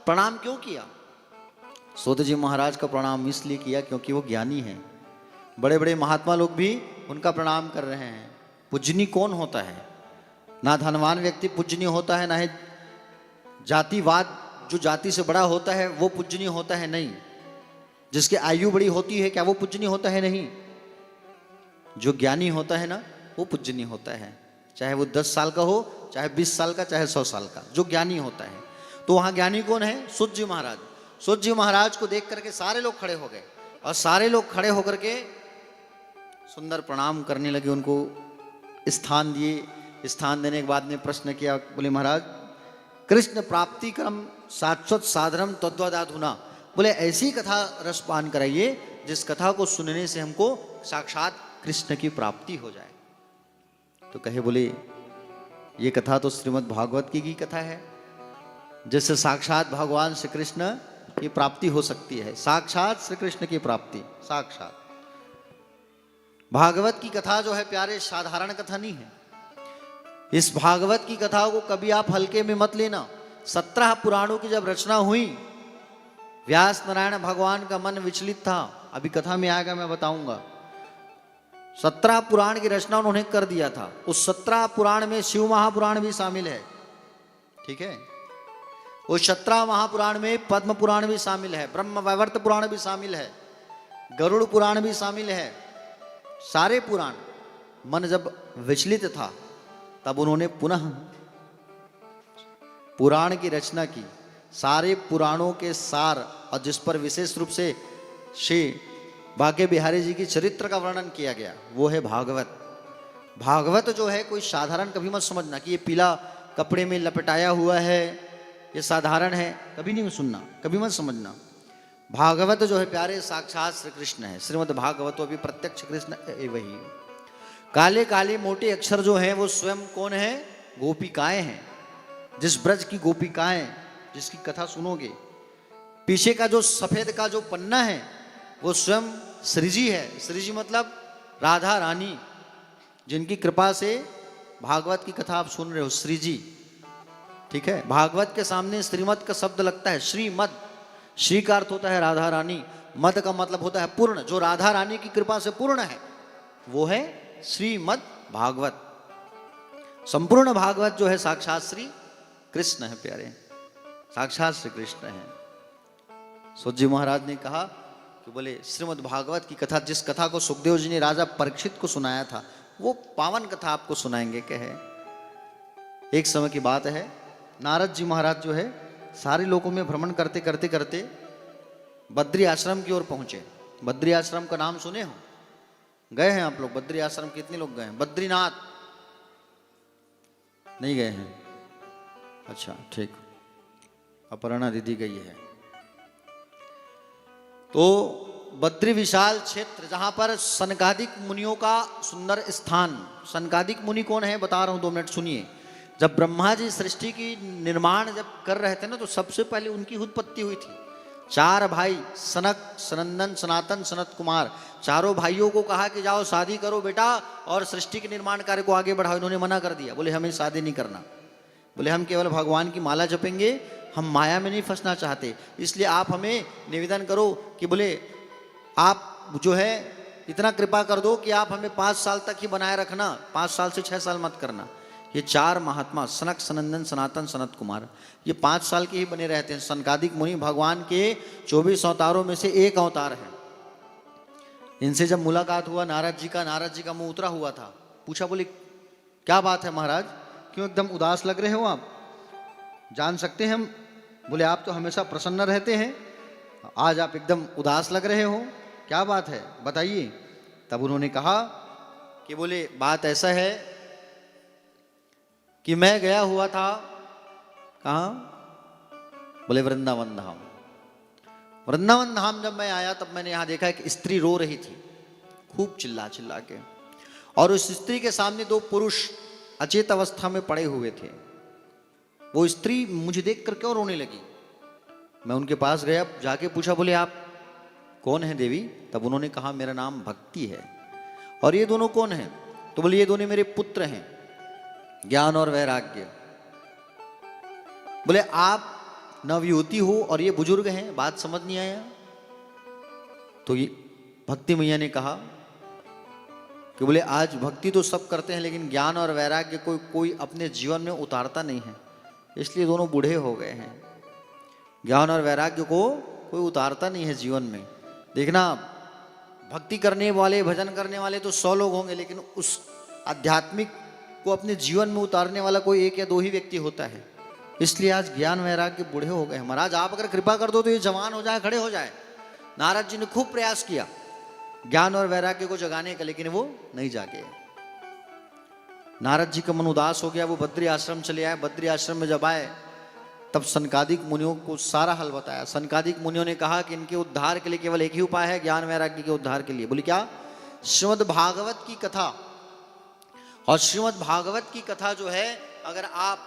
प्रणाम क्यों किया? सुत जी महाराज का प्रणाम इसलिए किया क्योंकि वो ज्ञानी हैं। बड़े बड़े महात्मा लोग भी उनका प्रणाम कर रहे हैं। पूजनी कौन होता है? ना धनवान व्यक्ति पूजनीय होता है, ना ही जातिवाद जो जाति से बड़ा होता है वो पूजनीय होता है, नहीं। जिसकी आयु बड़ी होती है क्या वो पूजनीय होता है? नहीं। जो ज्ञानी होता है ना वो पूजनीय होता है, चाहे वो 10 साल का हो, चाहे 20 साल का, चाहे 100 साल का, जो ज्ञानी होता है। तो वहाँ ज्ञानी कौन है? सुत जी महाराज। सुत जी महाराज को देख करके सारे लोग खड़े हो गए, और सारे लोग खड़े होकर के सुंदर प्रणाम करने लगे, उनको स्थान दिए। स्थान देने के बाद में प्रश्न किया, बोले महाराज कृष्ण प्राप्ति क्रम शाश्वत साधनम तद्वदाधुना, बोले ऐसी कथा रसपान कराइए जिस कथा को सुनने से हमको साक्षात कृष्ण की प्राप्ति हो जाए। तो कहे बोले ये कथा तो श्रीमद् भागवत की कथा है, जिससे साक्षात भगवान श्री कृष्ण की प्राप्ति हो सकती है, साक्षात श्री कृष्ण की प्राप्ति। साक्षात भागवत की कथा जो है प्यारे साधारण कथा नहीं है। इस भागवत की कथा को कभी आप हल्के में मत लेना। 17 पुराणों की जब रचना हुई, व्यास नारायण भगवान का मन विचलित था। अभी कथा में आएगा, मैं बताऊंगा। 17 पुराण की रचना उन्होंने कर दिया था। उस 17 पुराण में शिव महापुराण भी शामिल है, ठीक है। उस 17 महापुराण में पद्म पुराण भी शामिल है, ब्रह्म वैवर्त पुराण भी शामिल है, गरुड़ पुराण भी शामिल है, सारे पुराण। मन जब विचलित था तब उन्होंने पुनः पुराण की रचना की। सारे पुराणों के सार, और जिस पर विशेष रूप से श्री बांके बिहारी जी की चरित्र का वर्णन किया गया, वो है भागवत। भागवत जो है कोई साधारण, कभी मत समझना कि ये पीला कपड़े में लपेटाया हुआ है, ये साधारण है, कभी नहीं सुनना, कभी मत समझना। भागवत जो है प्यारे साक्षात श्री कृष्ण है। श्रीमद् भागवत अभी प्रत्यक्ष कृष्ण वही। काले काले मोटे अक्षर जो है वो स्वयं कौन है? गोपिकाएं हैं। जिस ब्रज की गोपिकाएं जिसकी कथा सुनोगे, पीछे का जो सफेद का जो पन्ना है वो स्वयं श्री जी है। श्री जी मतलब राधा रानी, जिनकी कृपा से भागवत की कथा आप सुन रहे हो, श्री जी, ठीक है। भागवत के सामने श्रीमद का शब्द लगता है। श्रीमद, श्री का अर्थ होता है राधा रानी, मद का मतलब होता है पूर्ण। जो राधा रानी की कृपा से पूर्ण है वो है श्रीमद भागवत। संपूर्ण भागवत जो है साक्षात श्री कृष्ण है प्यारे, साक्षात श्री कृष्ण है। सूत जी महाराज ने कहा कि बोले श्रीमद् भागवत की कथा, जिस कथा को सुखदेव जी ने राजा परीक्षित को सुनाया था, वो पावन कथा आपको सुनाएंगे। क्या है? एक समय की बात है, नारद जी महाराज जो है सारे लोगों में भ्रमण करते करते करते बद्री आश्रम की ओर पहुंचे। बद्री आश्रम का नाम सुने हो? गए हैं आप लोग बद्री आश्रम? कितने लोग गए हैं? बद्रीनाथ नहीं गए हैं? अच्छा ठीक, अपर्णा दीदी गई है। तो बद्री विशाल क्षेत्र, जहां पर सनकादिक मुनियों का सुंदर स्थान। सनकादिक मुनि कौन है बता रहा हूं, 2 मिनट सुनिए। जब ब्रह्मा जी सृष्टि की निर्माण जब कर रहे थे ना, तो सबसे पहले उनकी उत्पत्ति हुई थी। 4 भाई, सनक, सनंदन, सनातन, सनत कुमार, चारों भाइयों को कहा कि जाओ शादी करो बेटा और सृष्टि के निर्माण कार्य को आगे बढ़ाओ। इन्होंने मना कर दिया, बोले हमें शादी नहीं करना, बोले हम केवल भगवान की माला जपेंगे, हम माया में नहीं फंसना चाहते। इसलिए आप हमें निवेदन करो कि बोले आप जो है इतना कृपा कर दो कि आप हमें 5 साल तक ही बनाए रखना, 5 साल से 6 साल मत करना। ये 4 महात्मा, सनक, सनंदन, सनातन, सनत कुमार, ये 5 साल के ही बने रहते हैं। सनकादिक मुनि भगवान के 24 अवतारों में से एक अवतार है। इनसे जब मुलाकात हुआ नारद जी का मुंह उतरा हुआ था। पूछा, बोले क्या बात है महाराज, क्यों एकदम उदास लग रहे हो आप, जान सकते हैं हम? बोले आप तो हमेशा प्रसन्न रहते हैं, आज आप एकदम उदास लग रहे हो, क्या बात है बताइए। तब उन्होंने कहा कि बोले बात ऐसा है कि मैं गया हुआ था, कहाँ? बोले वृंदावन धाम। वृंदावन धाम जब मैं आया तब मैंने यहाँ देखा एक स्त्री रो रही थी, खूब चिल्ला चिल्ला के, और उस स्त्री के सामने 2 पुरुष अचेत अवस्था में पड़े हुए थे। वो स्त्री मुझे देखकर क्यों रोने लगी? मैं उनके पास गया, जाके पूछा, बोले आप कौन है देवी? तब उन्होंने कहा मेरा नाम भक्ति है। और ये दोनों कौन हैं? तो बोले ये दोनों मेरे पुत्र हैं, ज्ञान और वैराग्य। बोले आप नवयुवती हो और ये बुजुर्ग हैं, बात समझ नहीं आया? तो ये भक्ति मैया ने कहा कि बोले आज भक्ति तो सब करते हैं लेकिन ज्ञान और वैराग्य कोई अपने जीवन में उतारता नहीं है, इसलिए दोनों बूढ़े हो गए हैं। ज्ञान और वैराग्य को कोई उतारता नहीं है जीवन में। देखना, भक्ति करने वाले, भजन करने वाले तो 100 लोग होंगे, लेकिन उस आध्यात्मिक को अपने जीवन में उतारने वाला कोई 1 या 2 ही व्यक्ति होता है। इसलिए आज ज्ञान वैराग्य बूढ़े हो गए। महाराज आप अगर कृपा कर दो तो ये जवान हो जाए, खड़े हो जाए। नारद जी ने खूब प्रयास किया ज्ञान और वैराग्य को जगाने का, लेकिन वो नहीं जागे। नारद जी का मन उदास हो गया, वो बद्री आश्रम चले आए। बद्री आश्रम में जब आए तब सनकादिक मुनियों को सारा हल बताया। सनकादिक मुनियों ने कहा कि इनके उद्धार के लिए केवल एक ही उपाय है, ज्ञान वैराग्य के उद्धार के लिए। बोले क्या? श्रीमद् भागवत की कथा। और श्रीमद् भागवत की कथा जो है, अगर आप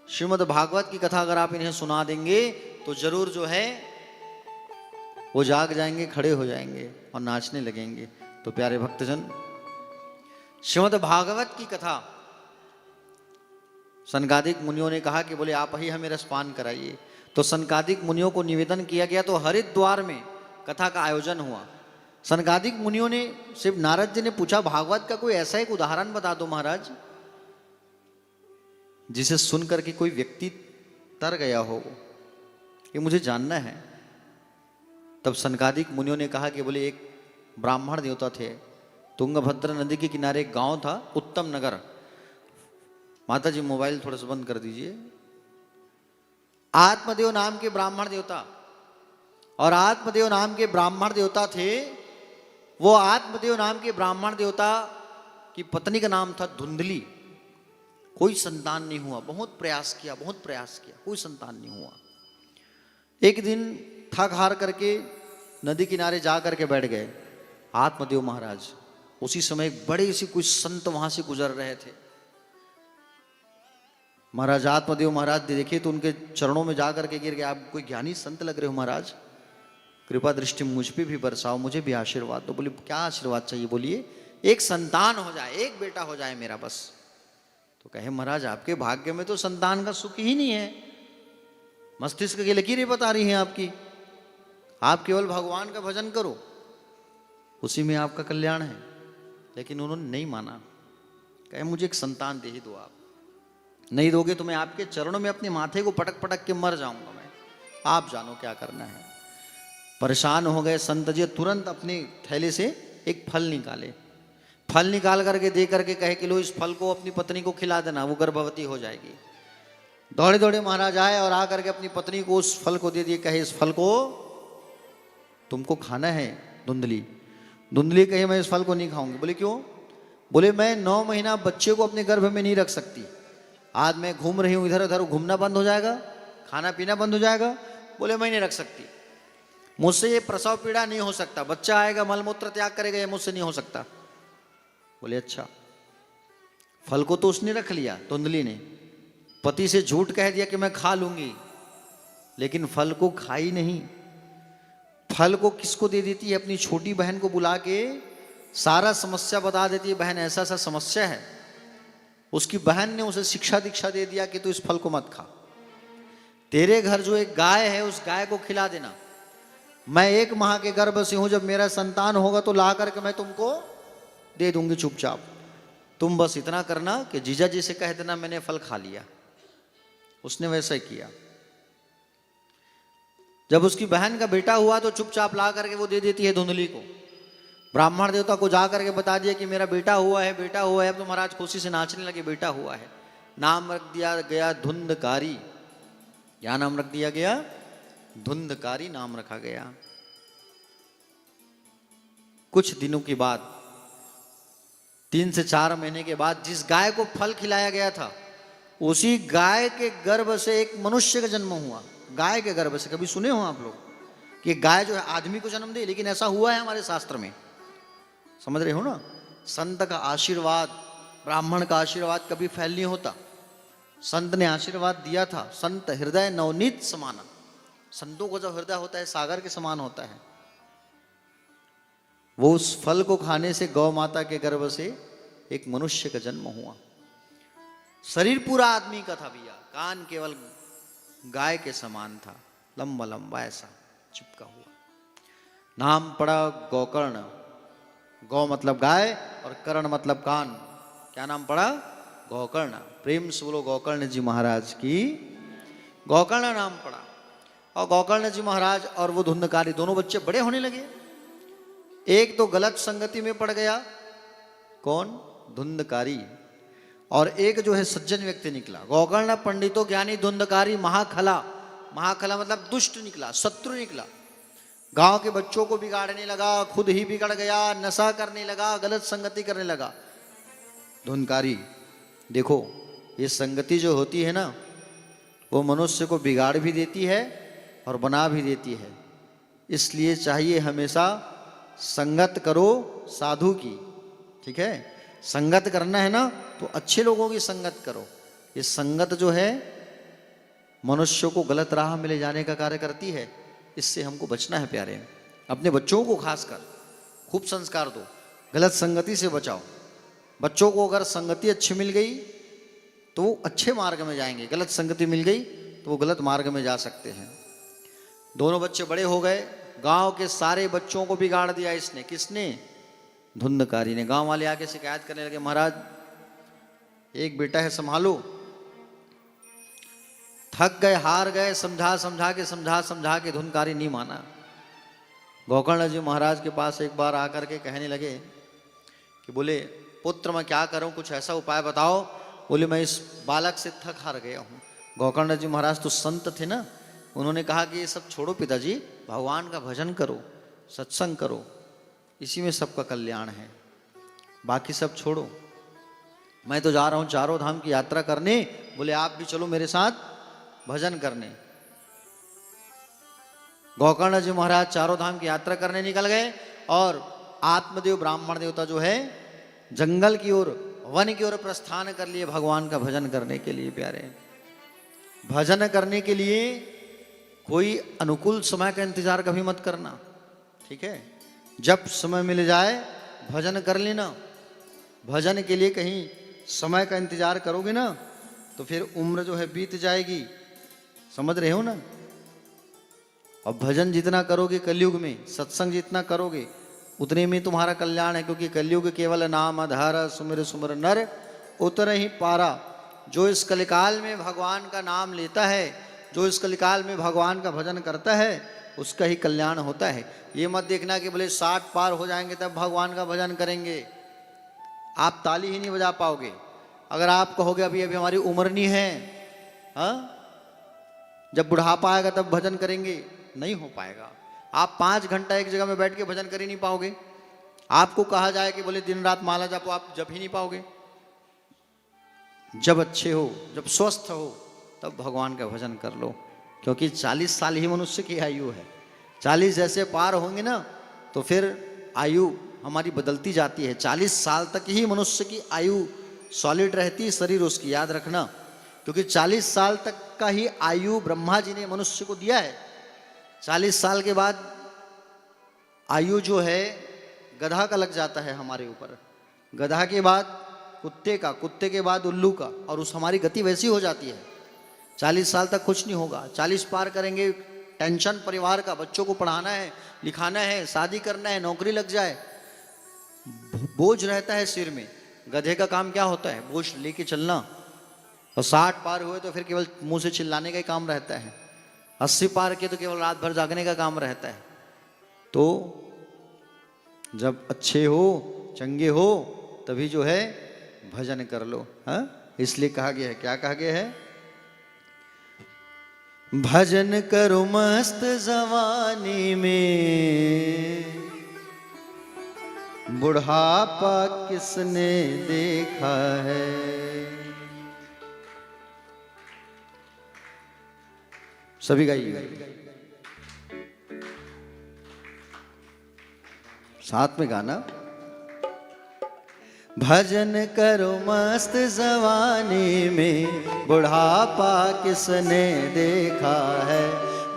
श्रीमद् भागवत की कथा अगर आप इन्हें सुना देंगे तो जरूर जो है वो जाग जाएंगे, खड़े हो जाएंगे और नाचने लगेंगे। तो प्यारे भक्तजन, श्रीमद् भागवत की कथा सनकादिक मुनियों ने कहा कि बोले आप ही हमें रसपान कराइए। तो सनकादिक मुनियों को निवेदन किया गया, तो हरिद्वार में कथा का आयोजन हुआ। सनकादिक मुनियों ने सिर्फ नारद जी ने पूछा, भागवत का कोई ऐसा एक उदाहरण बता दो महाराज जिसे सुन करके कोई व्यक्ति तर गया हो, ये मुझे जानना है। तब सनकादिक मुनियों ने कहा कि बोले एक ब्राह्मण देवता थे, तुंगभद्रा नदी के किनारे एक गांव था, उत्तम नगर। माता जी मोबाइल थोड़ा सा बंद कर दीजिए। आत्मदेव नाम के ब्राह्मण देवता, और आत्मदेव नाम के ब्राह्मण देवता थे। वो आत्मदेव नाम के ब्राह्मण देवता की पत्नी का नाम था धुंधली। कोई संतान नहीं हुआ, बहुत प्रयास किया, कोई संतान नहीं हुआ। एक दिन थक हार करके नदी किनारे जा करके बैठ गए आत्मदेव महाराज। उसी समय एक बड़े से कुछ संत वहां से गुजर रहे थे। महाराज आत्मदेव महाराज देखे तो उनके चरणों में जा करके गिर गए, आप कोई ज्ञानी संत लग रहे हो महाराज, कृपा दृष्टि मुझ पे भी बरसाओ, मुझे भी आशीर्वाद दो। बोले क्या आशीर्वाद चाहिए? बोलिए एक संतान हो जाए, एक बेटा हो जाए मेरा बस। तो कहे महाराज आपके भाग्य में तो संतान का सुख ही नहीं है, मस्तिष्क की लकीरें बता रही हैं आपकी, आप केवल भगवान का भजन करो, उसी में आपका कल्याण है। लेकिन उन्होंने नहीं माना, कहे मुझे एक संतान दे ही दो। आप नहीं दोगे तो मैं आपके चरणों में अपने माथे को पटक पटक के मर जाऊंगा मैं, आप जानो क्या करना है। परेशान हो गए संत जी, तुरंत अपने थैले से एक फल निकाले, फल निकाल करके दे करके कहे कि लो इस फल को अपनी पत्नी को खिला देना, वो गर्भवती हो जाएगी। दौड़े दौड़े महाराज आए और आकर के अपनी पत्नी को उस फल को दे दिए, कहे इस फल को तुमको खाना है। धुंधली कहे मैं इस फल को नहीं खाऊंगी। बोले क्यों? बोले मैं 9 महीना बच्चे को अपने गर्भ में नहीं रख सकती, आज मैं घूम रही हूं इधर उधर, घूमना बंद हो जाएगा, खाना पीना बंद हो जाएगा। बोले मैं नहीं रख सकती, मुझसे ये प्रसव पीड़ा नहीं हो सकता, बच्चा आएगा मलमूत्र त्याग करेगा, ये मुझसे नहीं हो सकता। बोले अच्छा। फल को तो उसने रख लिया, धुंधली ने पति से झूठ कह दिया कि मैं खा लूंगी, लेकिन फल को खाई नहीं। फल को किसको दे देती है? अपनी छोटी बहन को बुला के सारा समस्या बता देती है, बहन ऐसा ऐसा समस्या है। उसकी बहन ने उसे शिक्षा दीक्षा दे दिया कि तू इस फल को मत खा, तेरे घर जो एक गाय है उस गाय को खिला देना, मैं 1 माह के गर्भ से हूं, जब मेरा संतान होगा तो ला करके मैं तुमको दे दूंगी चुपचाप, तुम बस इतना करना कि जीजा जी से कह देना मैंने फल खा लिया। उसने वैसा ही किया। जब उसकी बहन का बेटा हुआ तो चुपचाप ला करके वो दे देती है धुंधली को। ब्राह्मण देवता को जा करके बता दिया कि मेरा बेटा हुआ है, बेटा हुआ है। अब तो महाराज खुशी से नाचने लगे, बेटा हुआ है। नाम रख दिया गया धुंधकारी। क्या नाम रख दिया गया? धुंधकारी नाम रखा गया। कुछ दिनों के बाद, 3 से 4 महीने के बाद, जिस गाय को फल खिलाया गया था उसी गाय के गर्भ से एक मनुष्य का जन्म हुआ। गाय के गर्भ से, कभी सुने हो आप लोग कि गाय जो है आदमी को जन्म दे? लेकिन ऐसा हुआ है हमारे शास्त्र में, समझ रहे हो ना। संत का आशीर्वाद, ब्राह्मण का आशीर्वाद कभी फैल नहीं होता। संत ने आशीर्वाद दिया था। संत हृदय नवनीत समाना, संतों को जब हृदय होता है सागर के समान होता है। वो उस फल को खाने से गौ माता के गर्भ से एक मनुष्य का जन्म हुआ। शरीर पूरा आदमी का था भैया, कान केवल गाय के समान था, लंबा लंबा ऐसा चिपका हुआ। नाम पड़ा गोकर्ण। गौ मतलब गाय और कर्ण मतलब कान। क्या नाम पड़ा? गोकर्ण। प्रेम से बोलो गोकर्ण जी महाराज की। गोकर्ण नाम पड़ा। और गोकर्ण जी महाराज और वो धुंधकारी दोनों बच्चे बड़े होने लगे। एक तो गलत संगति में पड़ गया, कौन? धुंधकारी। और एक जो है सज्जन व्यक्ति निकला। गोकर्ण पंडितों ज्ञानी, धुंधकारी महाखला। महाखला मतलब दुष्ट निकला, शत्रु निकला। गांव के बच्चों को बिगाड़ने लगा, खुद ही बिगड़ गया, नशा करने लगा, गलत संगति करने लगा। धुंधकारी। देखो ये संगति जो होती है ना, वो मनुष्य को बिगाड़ भी देती है और बना भी देती है। इसलिए चाहिए हमेशा संगत करो साधु की, ठीक है। संगत करना है ना तो अच्छे लोगों की संगत करो। ये संगत जो है मनुष्य को गलत राह में ले जाने का कार्य करती है। इससे हमको बचना है प्यारे। अपने बच्चों को खासकर खूब संस्कार दो, गलत संगति से बचाओ। बच्चों को अगर संगति अच्छी मिल गई तो वो अच्छे मार्ग में जाएंगे, गलत संगति मिल गई तो तो वो गलत मार्ग में जा सकते हैं। दोनों बच्चे बड़े हो गए, गांव के सारे बच्चों को बिगाड़ दिया इसने। किसने? धुंधकारी ने। गांव वाले आके शिकायत करने लगे, महाराज एक बेटा है, संभालो। थक गए, हार गए, समझा समझा के धुंधकारी नहीं माना। गोकर्ण जी महाराज के पास एक बार आकर के कहने लगे कि बोले पुत्र मैं क्या करूं, कुछ ऐसा उपाय बताओ। बोले मैं इस बालक से थक हार गया हूं। गोकर्ण जी महाराज तो संत थे ना, उन्होंने कहा कि ये सब छोड़ो पिताजी, भगवान का भजन करो, सत्संग करो, इसी में सबका कल्याण है, बाकी सब छोड़ो। मैं तो जा रहा हूं चारों धाम की यात्रा करने, बोले आप भी चलो मेरे साथ भजन करने। गोकर्ण जी महाराज चारों धाम की यात्रा करने निकल गए और आत्मदेव ब्राह्मण देवता जो है जंगल की ओर, वन की ओर प्रस्थान कर लिए भगवान का भजन करने के लिए। प्यारे, भजन करने के लिए कोई अनुकूल समय का इंतजार कभी मत करना, ठीक है? जब समय मिल जाए भजन कर लेना। भजन के लिए कहीं समय का इंतजार करोगे ना तो फिर उम्र जो है बीत जाएगी, समझ रहे हो ना? और भजन जितना करोगे कलयुग में, सत्संग जितना करोगे उतने में तुम्हारा कल्याण है, क्योंकि कलयुग केवल नाम आधार, सुमिर सुमिर नर उतर ही पारा। जो इस कलिकाल में भगवान का नाम लेता है, जो इस कलिकाल में भगवान का भजन करता है, उसका ही कल्याण होता है। ये मत देखना कि बोले 60 पार हो जाएंगे तब भगवान का भजन करेंगे, आप ताली ही नहीं बजा पाओगे। अगर आप कहोगे अभी अभी हमारी उम्र नहीं है, हाँ, जब बुढ़ापा आएगा तब भजन करेंगे, नहीं हो पाएगा। आप 5 घंटा एक जगह में बैठ के भजन कर ही नहीं पाओगे। आपको कहा जाए कि बोले दिन रात माला जपो, आप जप ही नहीं पाओगे। जब अच्छे हो, जब स्वस्थ हो, तब भगवान का भजन कर लो, क्योंकि 40 साल ही मनुष्य की आयु है। 40 जैसे पार होंगे ना तो फिर आयु हमारी बदलती जाती है। 40 साल तक ही मनुष्य की आयु सॉलिड रहती है, शरीर उसकी, याद रखना, क्योंकि 40 साल तक का ही आयु ब्रह्मा जी ने मनुष्य को दिया है। 40 साल के बाद आयु जो है गधा का लग जाता है हमारे ऊपर, गधा के बाद कुत्ते का, कुत्ते के बाद उल्लू का, और उस हमारी गति वैसी हो जाती है। 40 साल तक कुछ नहीं होगा। 40 पार करेंगे, टेंशन परिवार का, बच्चों को पढ़ाना है, लिखाना है, शादी करना है, नौकरी लग जाए, बोझ रहता है सिर में। गधे का काम क्या होता है? बोझ लेके चलना। और 60 पार हुए तो फिर केवल मुंह से चिल्लाने का ही काम रहता है। 80 पार के तो केवल रात भर जागने का काम रहता है। तो जब अच्छे हो, चंगे हो, तभी जो है भजन कर लो। हाँ, इसलिए कहा गया है, क्या कहा गया है? भजन करो मस्त जवानी में, बुढ़ापा किसने देखा है। सभी गाइए, साथ में गाना। भजन करो मस्त जवानी में, बुढ़ापा किसने देखा है।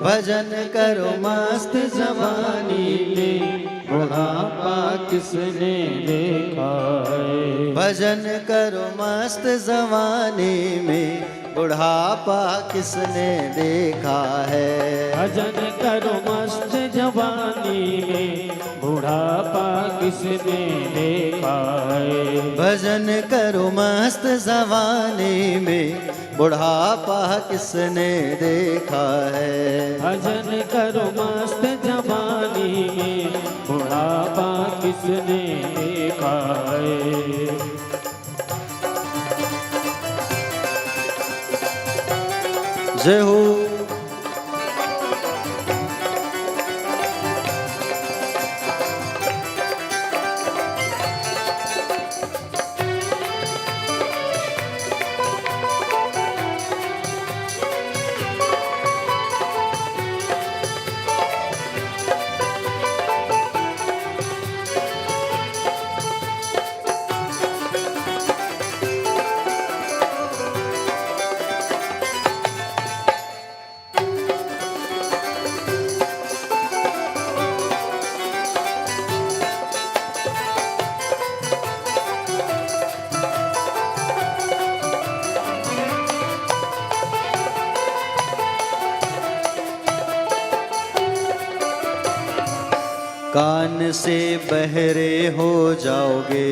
भजन करो मस्त जवानी में, बुढ़ापा किसने देखा है। भजन करो मस्त जवानी में, बुढ़ापा किसने देखा है। भजन करो मस्त जवानी में, बुढ़ापा किसने देखा है। भजन करो मस्त जवानी में, बुढ़ापा किसने देखा है। भजन करो मस्त जवानी में, बुढ़ापा किसने देखा है। जय हो। कान से बहरे हो जाओगे,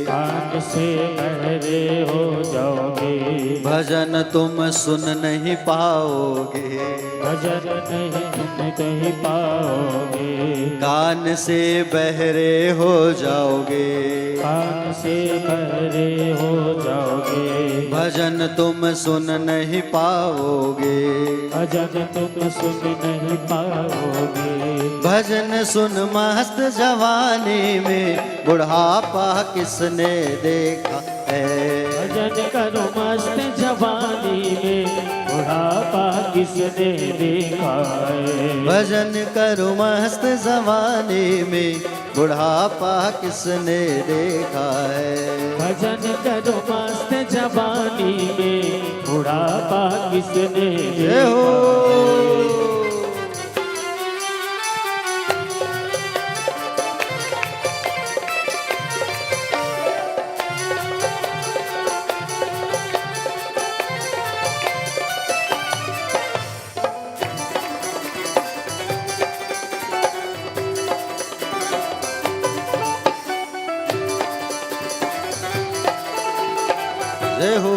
कान से बहरे हो जाओगे, भजन तुम सुन नहीं पाओगे, भजन नहीं सुन कहीं पाओगे। कान से बहरे हो जाओगे, कान से बहरे हो जाओगे, भजन तुम सुन नहीं पाओगे, भजन तुम सुन नहीं पाओगे। भजन सुन मस्त जवानी में बुढ़ापा किसने देखा है, भजन करो मस्त जवानी में बुढ़ापा किसने देखा है। भजन करो मस्त जवानी में बुढ़ापा किसने देखा है, भजन करो मस्त जवानी में बुढ़ापा किसने जय देखा हो। जय हो।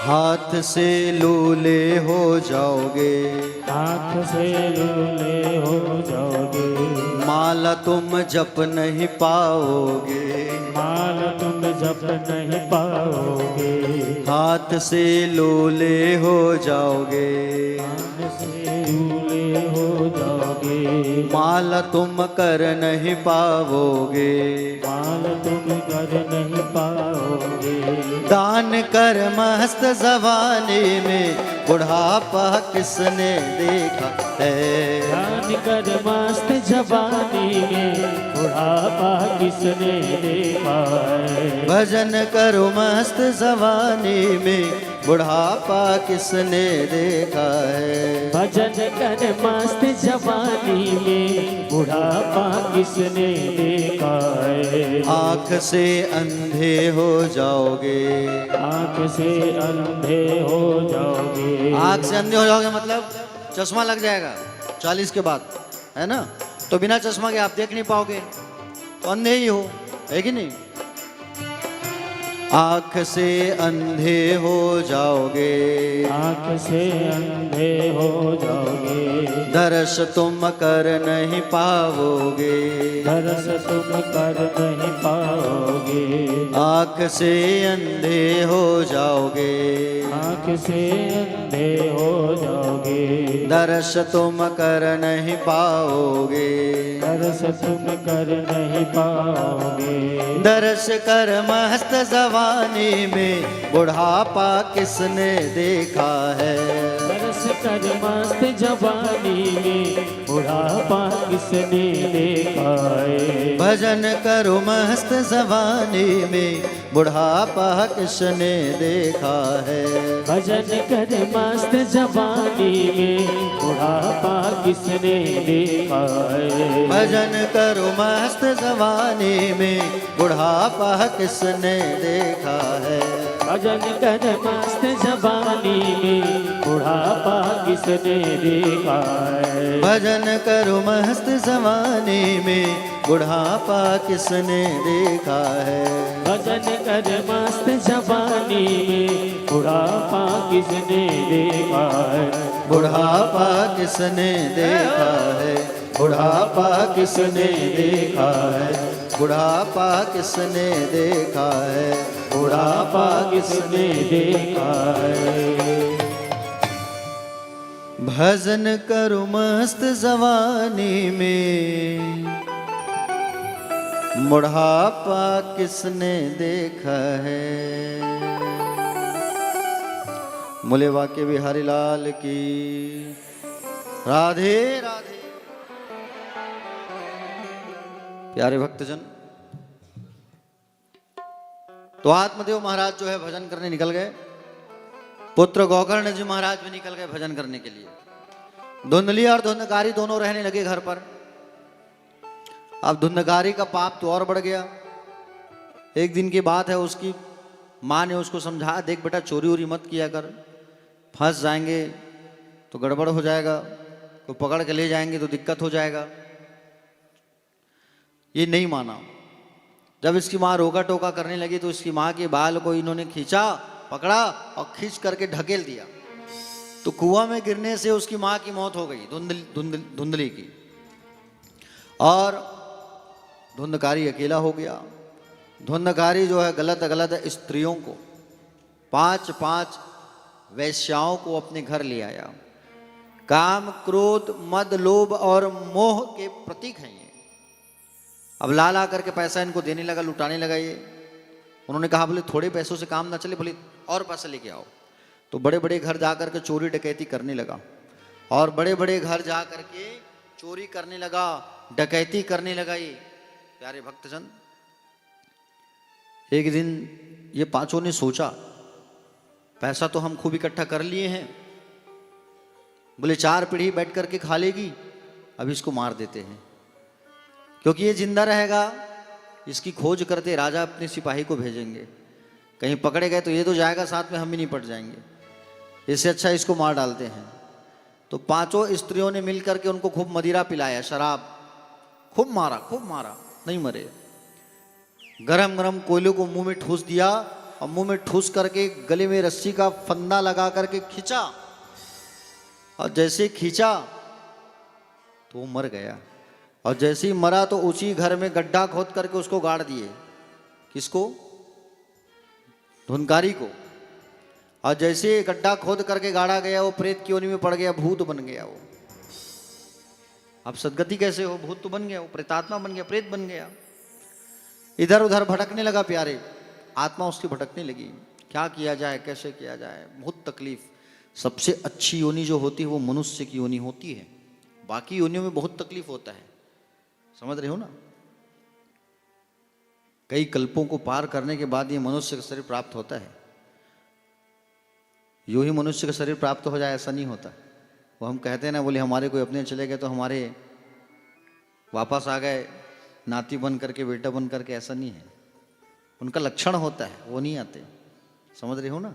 हाथ से लूले हो जाओगे, हाथ से लूले हो जाओगे, माला तुम जप नहीं पाओगे, माल तुम जप नहीं पाओगे। हाथ से लूले हो जाओगे, हाथ से लूले हो जाओगे, माला तुम कर नहीं पाओगे, माल तुम कर नहीं पाओगे। दान कर मस्त जवानी में बुढ़ापा किसने देखा है, दान कर मस्त जवानी में बुढ़ापा किसने देखा है। भजन करो मस्त जवानी में बुढ़ापा किसने देखा है, भजन कर मस्त जवानी में बुढ़ापा किसने देखा है। आँख से अंधे हो जाओगे, आँख से अंधे हो जाओगे, आँख से अंधे हो जाओगे मतलब चश्मा लग जाएगा 40 के बाद, है ना, तो बिना चश्मा के आप देख नहीं पाओगे, तो अंधे ही हो, है कि नहीं। आँख से अंधे हो जाओगे, आँख से अंधे हो जाओगे, दर्श तुम कर नहीं पाओगे, दर्श तुम कर नहीं पाओगे। आँख से अंधे हो जाओगे, आँख से अंधे हो जाओगे, दर्श तुम कर नहीं पाओगे, दर्श तुम कर नहीं पाओगे। दर्श कर मस्त जवानी में बुढ़ापा किसने देखा है, दर्श कर मस्त जवानी में बुढ़ापा किसने देखा है। भजन करो मस्त जवानी में बुढ़ापा किसने देखा है, भजन कर मस्त जवानी में बुढ़ापा किसने देखा है। भजन करो मस्त जवानी में बुढ़ापा किसने देखा है, भजन कर मस्त जवानी में बुढ़ापा किसने देखा है। भजन करो मस्त मस्त जमाने में बुढ़ापा किसने देखा है। भजन कर मस्त जवानी में बुढ़ापा किसने देखा है। बुढ़ापा किसने देखा है। बुढ़ापा किसने देखा है। बुढ़ापा किसने देखा है। बुढ़ापा किसने देखा है। भजन करो मस्त जवानी में बुढ़ापा किसने देखा है। बोले वाक्य बिहारी लाल की राधे राधे। प्यारे भक्तजन, तो आत्मदेव महाराज जो है भजन करने निकल गए। पुत्र गोकर्ण जी महाराज भी निकल गए भजन करने के लिए। धुंधली और धुंधकारी दोनों रहने लगे घर पर। अब धुंधकारी का पाप तो और बढ़ गया। एक दिन की बात है, उसकी माँ ने उसको समझाया, देख बेटा चोरी वोरी मत किया कर, फंस जाएंगे तो गड़बड़ हो जाएगा, तो पकड़ के ले जाएंगे तो दिक्कत हो जाएगा। ये नहीं माना। जब इसकी माँ रोका टोका करने लगी तो इसकी माँ के बाल को इन्होंने खींचा, पकड़ा और खींच करके ढकेल दिया। तो कुआं में गिरने से उसकी माँ की मौत हो गई, धुंधली की। और धुंधकारी अकेला हो गया। धुंधकारी जो है गलत स्त्रियों को 5 वैश्याओं को अपने घर ले आया। काम, क्रोध, मद, लोभ और मोह के प्रतीक हैं ये। अब ला करके पैसा इनको देने लगा, लुटाने लगा ये। उन्होंने कहा बोले थोड़े पैसों से काम ना चले, बोले और पैसे लेके आओ। तो बड़े बड़े घर जा करके चोरी डकैती करने लगा। और बड़े बड़े घर जा करके चोरी करने लगा, डकैती करने लगा ये। प्यारे भक्तजन, एक दिन ये पांचों ने सोचा, पैसा तो हम खूब इकट्ठा कर लिए हैं, बोले 4 पीढ़ी बैठ करके खा लेगी, अब इसको मार देते हैं। क्योंकि ये जिंदा रहेगा, इसकी खोज करते राजा अपने सिपाही को भेजेंगे, कहीं पकड़े गए तो ये तो जाएगा, साथ में हम भी निपट जाएंगे। इससे अच्छा इसको मार डालते हैं। तो 5 स्त्रियों ने मिलकर के उनको खूब मदिरा पिलाया, शराब, खूब मारा, नहीं मरे। गरम गरम कोयले को मुंह में ठूस दिया और मुंह में ठूस करके गले में रस्सी का फंदा लगा करके खींचा। और जैसे खींचा तो वो मर गया। और जैसे ही मरा तो उसी घर में गड्ढा खोद करके उसको गाड़ दिए। किसको? धुंधकारी को। और जैसे गड्ढा खोद करके गाड़ा गया, वो प्रेत की योनि में पड़ गया, भूत बन गया वो। अब सदगति कैसे हो? भूत तो बन गया, वो प्रेतात्मा बन गया, प्रेत बन गया। इधर उधर भटकने लगा प्यारे, आत्मा उसकी भटकने लगी। क्या किया जाए, कैसे किया जाए, बहुत तकलीफ। सबसे अच्छी योनि जो होती है वो मनुष्य की योनि होती है। बाकी योनियों में बहुत तकलीफ होता है, समझ रहे हो ना। कई कल्पों को पार करने के बाद ये मनुष्य का शरीर प्राप्त होता है। यूं ही मनुष्य का शरीर प्राप्त हो जाए ऐसा नहीं होता। वो हम कहते हैं ना, बोले हमारे कोई अपने चले गए तो हमारे वापस आ गए नाती बन करके, बेटा बन करके, ऐसा नहीं है। उनका लक्षण होता है, वो नहीं आते, समझ रहे हो ना।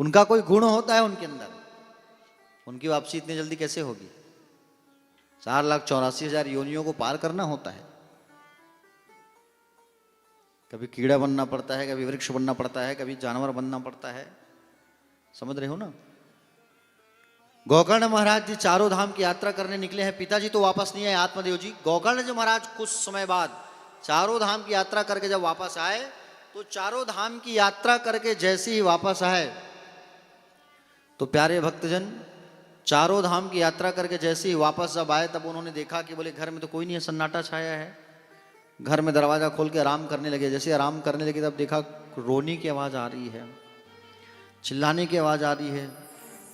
उनका कोई गुण होता है उनके अंदर, उनकी वापसी इतनी जल्दी कैसे होगी। 4,84,000 योनियों को पार करना होता है। कभी कीड़ा बनना पड़ता है, कभी वृक्ष बनना पड़ता है, कभी जानवर बनना पड़ता है, समझ रहे हो ना। गोकर्ण महाराज जी चारों धाम की यात्रा करने निकले हैं। पिताजी तो वापस नहीं आए आत्मदेव जी। गोकर्ण जी महाराज कुछ समय बाद चारों धाम की यात्रा करके जब वापस आए, तो चारों धाम की यात्रा करके जैसे ही वापस आए, तो प्यारे भक्तजन, चारों धाम की यात्रा करके जैसे ही वापस जब आए, तब उन्होंने देखा कि बोले घर में तो कोई नहीं है, सन्नाटा छाया है। घर में दरवाजा खोल के आराम करने लगे। जैसे आराम करने लगे तब देखा रोने की आवाज आ रही है, चिल्लाने की आवाज आ रही है।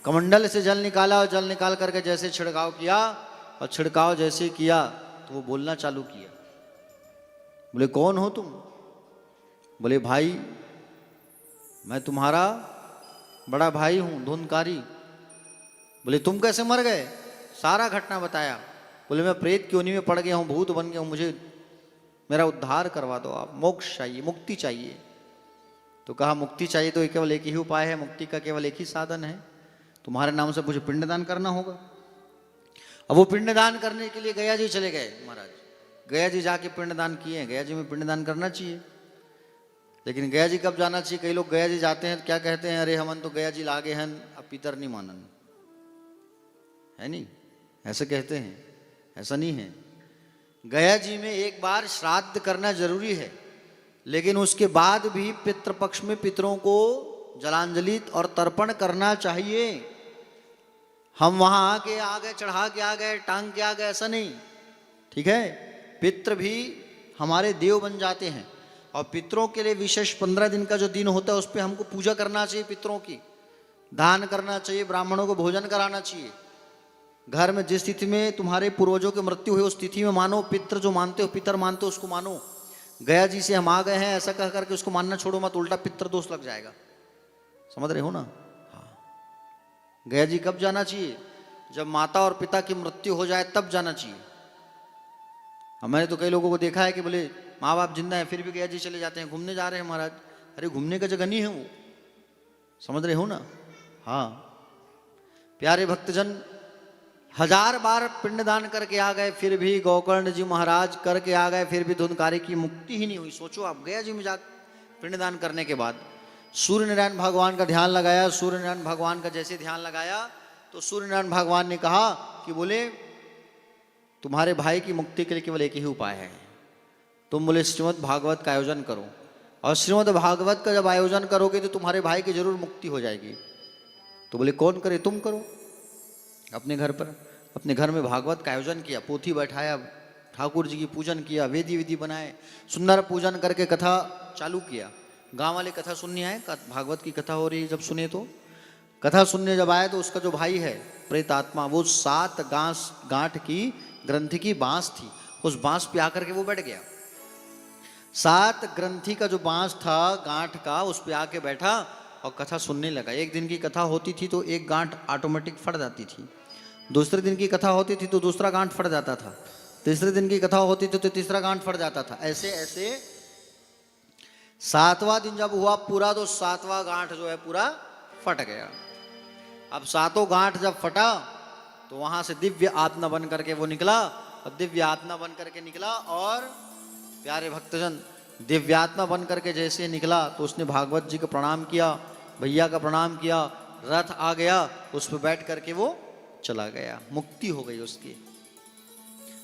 कमंडल से जल निकाला और जल निकाल करके जैसे छिड़काव किया, और छिड़काव जैसे किया तो वो बोलना चालू किया। बोले कौन हो तुम? बोले भाई, मैं तुम्हारा बड़ा भाई हूं, धुंधकारी। बोले तुम कैसे मर गए? सारा घटना बताया। बोले मैं प्रेत की योनि में पड़ गया हूं, भूत बन गया हूं, मुझे मेरा उद्धार करवा दो आप, मोक्ष चाहिए, मुक्ति चाहिए। तो कहा मुक्ति चाहिए तो केवल एक ही उपाय है, मुक्ति का केवल एक ही साधन है, तुम्हारे नाम से मुझे पिंडदान करना होगा। अब वो पिंडदान करने के लिए गया जी चले गए महाराज, गया जी जाके पिंडदान किए, गया जी में पिंडदान करना चाहिए, लेकिन गया जी कब जाना चाहिए? कई लोग गया जी जाते हैं क्या कहते हैं, अरे हमन तो गया जी लागे हैं अब पितर नहीं मानन, है नहीं, ऐसे कहते हैं। ऐसा नहीं है, गया जी में एक बार श्राद्ध करना जरूरी है, लेकिन उसके बाद भी पितृपक्ष में पितरों को जलांजलि और तर्पण करना चाहिए। हम वहां आके आ गए, चढ़ा के आ गए, टांग के आ गए, ऐसा नहीं, ठीक है। पितृ भी हमारे देव बन जाते हैं, और पितरों के लिए विशेष 15 दिन का जो दिन होता है उस पर हमको पूजा करना चाहिए, पितरों की दान करना चाहिए, ब्राह्मणों को भोजन कराना चाहिए। घर में जिस तिथि में तुम्हारे पूर्वजों की मृत्यु हुई उस तिथि में मानो, पितृ जो मानते हो, पितर मानते हो, उसको मानो। गया जी से हम आ गए हैं ऐसा कह करके उसको मानना छोड़ो मत, उल्टा पितृ दोष लग जाएगा, समझ रहे हो ना। हाँ, गया जी कब जाना चाहिए? जब माता और पिता की मृत्यु हो जाए तब जाना चाहिए। मैंने तो कई लोगों को देखा है कि बोले माँ बाप जिंदा है फिर भी गया जी चले जाते हैं, घूमने जा रहे हैं महाराज। अरे घूमने का जगह नहीं है वो, समझ रहे हो ना। हाँ, प्यारे भक्तजन 1000 बार पिंडदान करके आ गए फिर भी, गोकर्ण जी महाराज करके आ गए फिर भी धुंधकारी की मुक्ति ही नहीं हुई। सोचो आप, गया जी में जा पिंडदान करने के बाद सूर्य नारायण भगवान का ध्यान लगाया, सूर्य नारायण भगवान का जैसे ध्यान लगाया तो सूर्य नारायण भगवान ने कहा कि बोले तुम्हारे भाई की मुक्ति के लिए केवल एक ही उपाय है, तुम बोले श्रीमद् भागवत का आयोजन करो, और श्रीमद् भागवत का जब आयोजन करोगे तो तुम्हारे भाई की जरूर मुक्ति हो जाएगी। तो बोले कौन करे? तुम करो। अपने घर पर, अपने घर में भागवत का आयोजन किया, पोथी बैठाया, ठाकुर जी की पूजन किया, वेदी विधि बनाए, सुंदर पूजन करके कथा चालू किया। गांव वाले कथा सुनने आए, भागवत की कथा हो रही, जब सुने तो कथा सुनने जब आए तो उसका जो भाई है प्रेत आत्मा, वो 7 गांठ की ग्रंथि की बांस थी, उस बांस पे आकर के वो बैठ गया। 7 ग्रंथि का जो बांस था गांठ का, उस पे आके बैठा और कथा सुनने लगा। एक दिन की कथा होती थी तो एक गांठ ऑटोमेटिक फट जाती थी, दूसरे दिन की कथा होती थी तो दूसरा गांठ फट जाता था, तीसरे दिन की कथा होती थी तो तीसरा गांठ फट जाता था। ऐसे ऐसे 7वां दिन जब हुआ पूरा तो 7वां गांठ जो है पूरा फट गया। अब 7 गांठ जब फटा तो वहां से दिव्य आत्मा बन करके वो निकला, और दिव्य आत्मा बन करके निकला, और प्यारे भक्तजन दिव्यात्मा बन करके जैसे निकला तो उसने भागवत जी को प्रणाम किया, भैया का प्रणाम किया, रथ आ गया, उस पर बैठ करके वो चला गया, मुक्ति हो गई उसकी।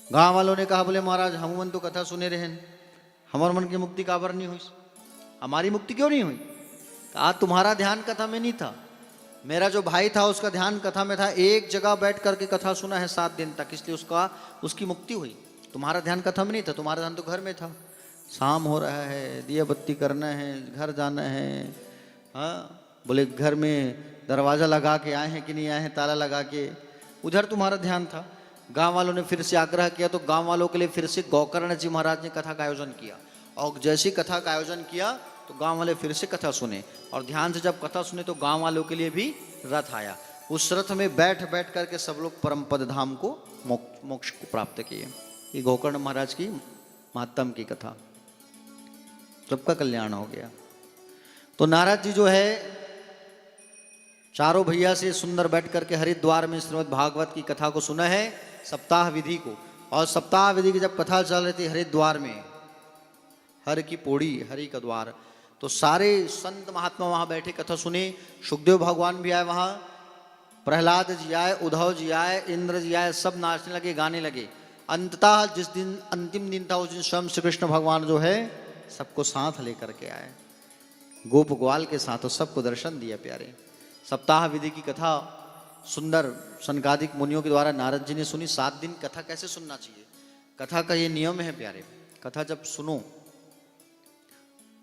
गांव वालों ने कहा बोले महाराज हम मन तो कथा सुने रहे, हमारे मन की मुक्ति काबर नहीं हुई, हमारी मुक्ति क्यों नहीं हुई? आज तुम्हारा ध्यान कथा में नहीं था, मेरा जो भाई था उसका ध्यान कथा में था, एक जगह बैठ करके कथा सुना है 7 दिन तक, इसलिए उसकी मुक्ति हुई। तुम्हारा ध्यान कथा में नहीं था, तुम्हारा ध्यान तो घर में था। शाम हो रहा है, दिया बत्ती करना है, घर जाना है। हाँ, बोले घर में दरवाज़ा लगा के आए हैं कि नहीं आए हैं, ताला लगा के, उधर तुम्हारा ध्यान था। गांव वालों ने फिर से आग्रह किया तो गांव वालों के लिए फिर से गोकर्ण जी महाराज ने कथा का आयोजन किया, और जैसी कथा का आयोजन किया तो गांव वाले फिर से कथा सुने, और ध्यान से जब कथा सुने तो गांव वालों के लिए भी रथ आया। उस रथ में बैठ बैठ करके सब लोग परम पद धाम को, मोक्ष को प्राप्त किए। ये गोकर्ण महाराज की महात्म की कथा, सबका कल्याण हो गया। तो नारद जी जो है चारों भैया से सुंदर बैठ करके हरिद्वार में श्रीमद् भागवत की कथा को सुना है, सप्ताह विधि को। और सप्ताह विधि की जब कथा चल रही थी हरिद्वार में, हर की पौड़ी, हरि का द्वार, तो सारे संत महात्मा वहां बैठे कथा सुने। सुखदेव भगवान भी आए वहां, प्रहलाद जी आए, उद्धव जी आए, इंद्र जी आए, सब नाचने लगे, गाने लगे। अंततः जिस दिन अंतिम दिन था उस दिन स्वयं श्री कृष्ण भगवान जो है सबको साथ लेकर के आए, गोप ग्वाल के साथ, और सबको दर्शन दिया प्यारे। सप्ताह विधि की कथा सुंदर सनकादिक मुनियों के द्वारा नारद जी ने सुनी। 7 दिन कथा कैसे सुनना चाहिए, कथा का ये नियम है प्यारे। कथा जब सुनो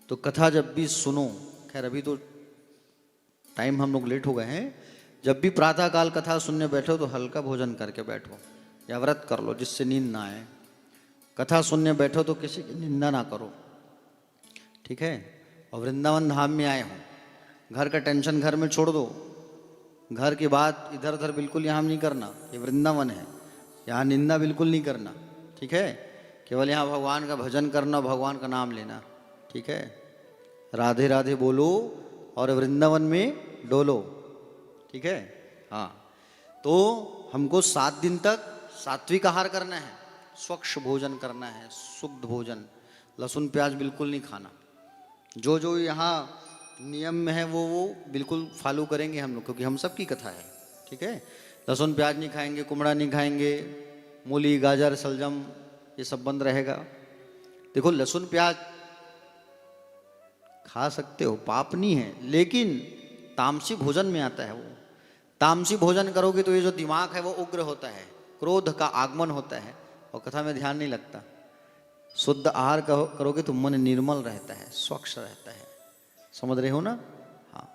तो कथा जब भी सुनो, खैर अभी तो टाइम हम लोग लेट हो गए हैं, जब भी प्रातः काल कथा सुनने बैठो तो हल्का भोजन करके बैठो, या व्रत कर लो जिससे नींद ना आए। कथा सुनने बैठो तो किसी की निंदा ना करो, ठीक है। और वृंदावन धाम में आए हो, घर का टेंशन घर में छोड़ दो, घर की बात इधर उधर बिल्कुल यहाँ नहीं करना, ये वृंदावन है, यहाँ निंदा बिल्कुल नहीं करना, ठीक है। केवल यहाँ भगवान का भजन करना, भगवान का नाम लेना, ठीक है। राधे राधे बोलो और वृंदावन में डोलो, ठीक है। हाँ, तो हमको 7 दिन तक सात्विक आहार करना है, स्वच्छ भोजन करना है, शुद्ध भोजन, लहसुन प्याज बिल्कुल नहीं खाना। जो जो यहाँ नियम में है वो बिल्कुल फॉलो करेंगे हम लोग, क्योंकि हम सब की कथा है, ठीक है। लहसुन प्याज नहीं खाएंगे, कुमड़ा नहीं खाएंगे, मूली गाजर सलजम ये सब बंद रहेगा। देखो लहसुन प्याज खा सकते हो, पाप नहीं है, लेकिन तामसी भोजन में आता है वो। तामसी भोजन करोगे तो ये जो दिमाग है वो उग्र होता है, क्रोध का आगमन होता है और कथा में ध्यान नहीं लगता। शुद्ध आहार करोगे तो मन निर्मल रहता है, स्वच्छ रहता है। समझ रहे हो ना? हाँ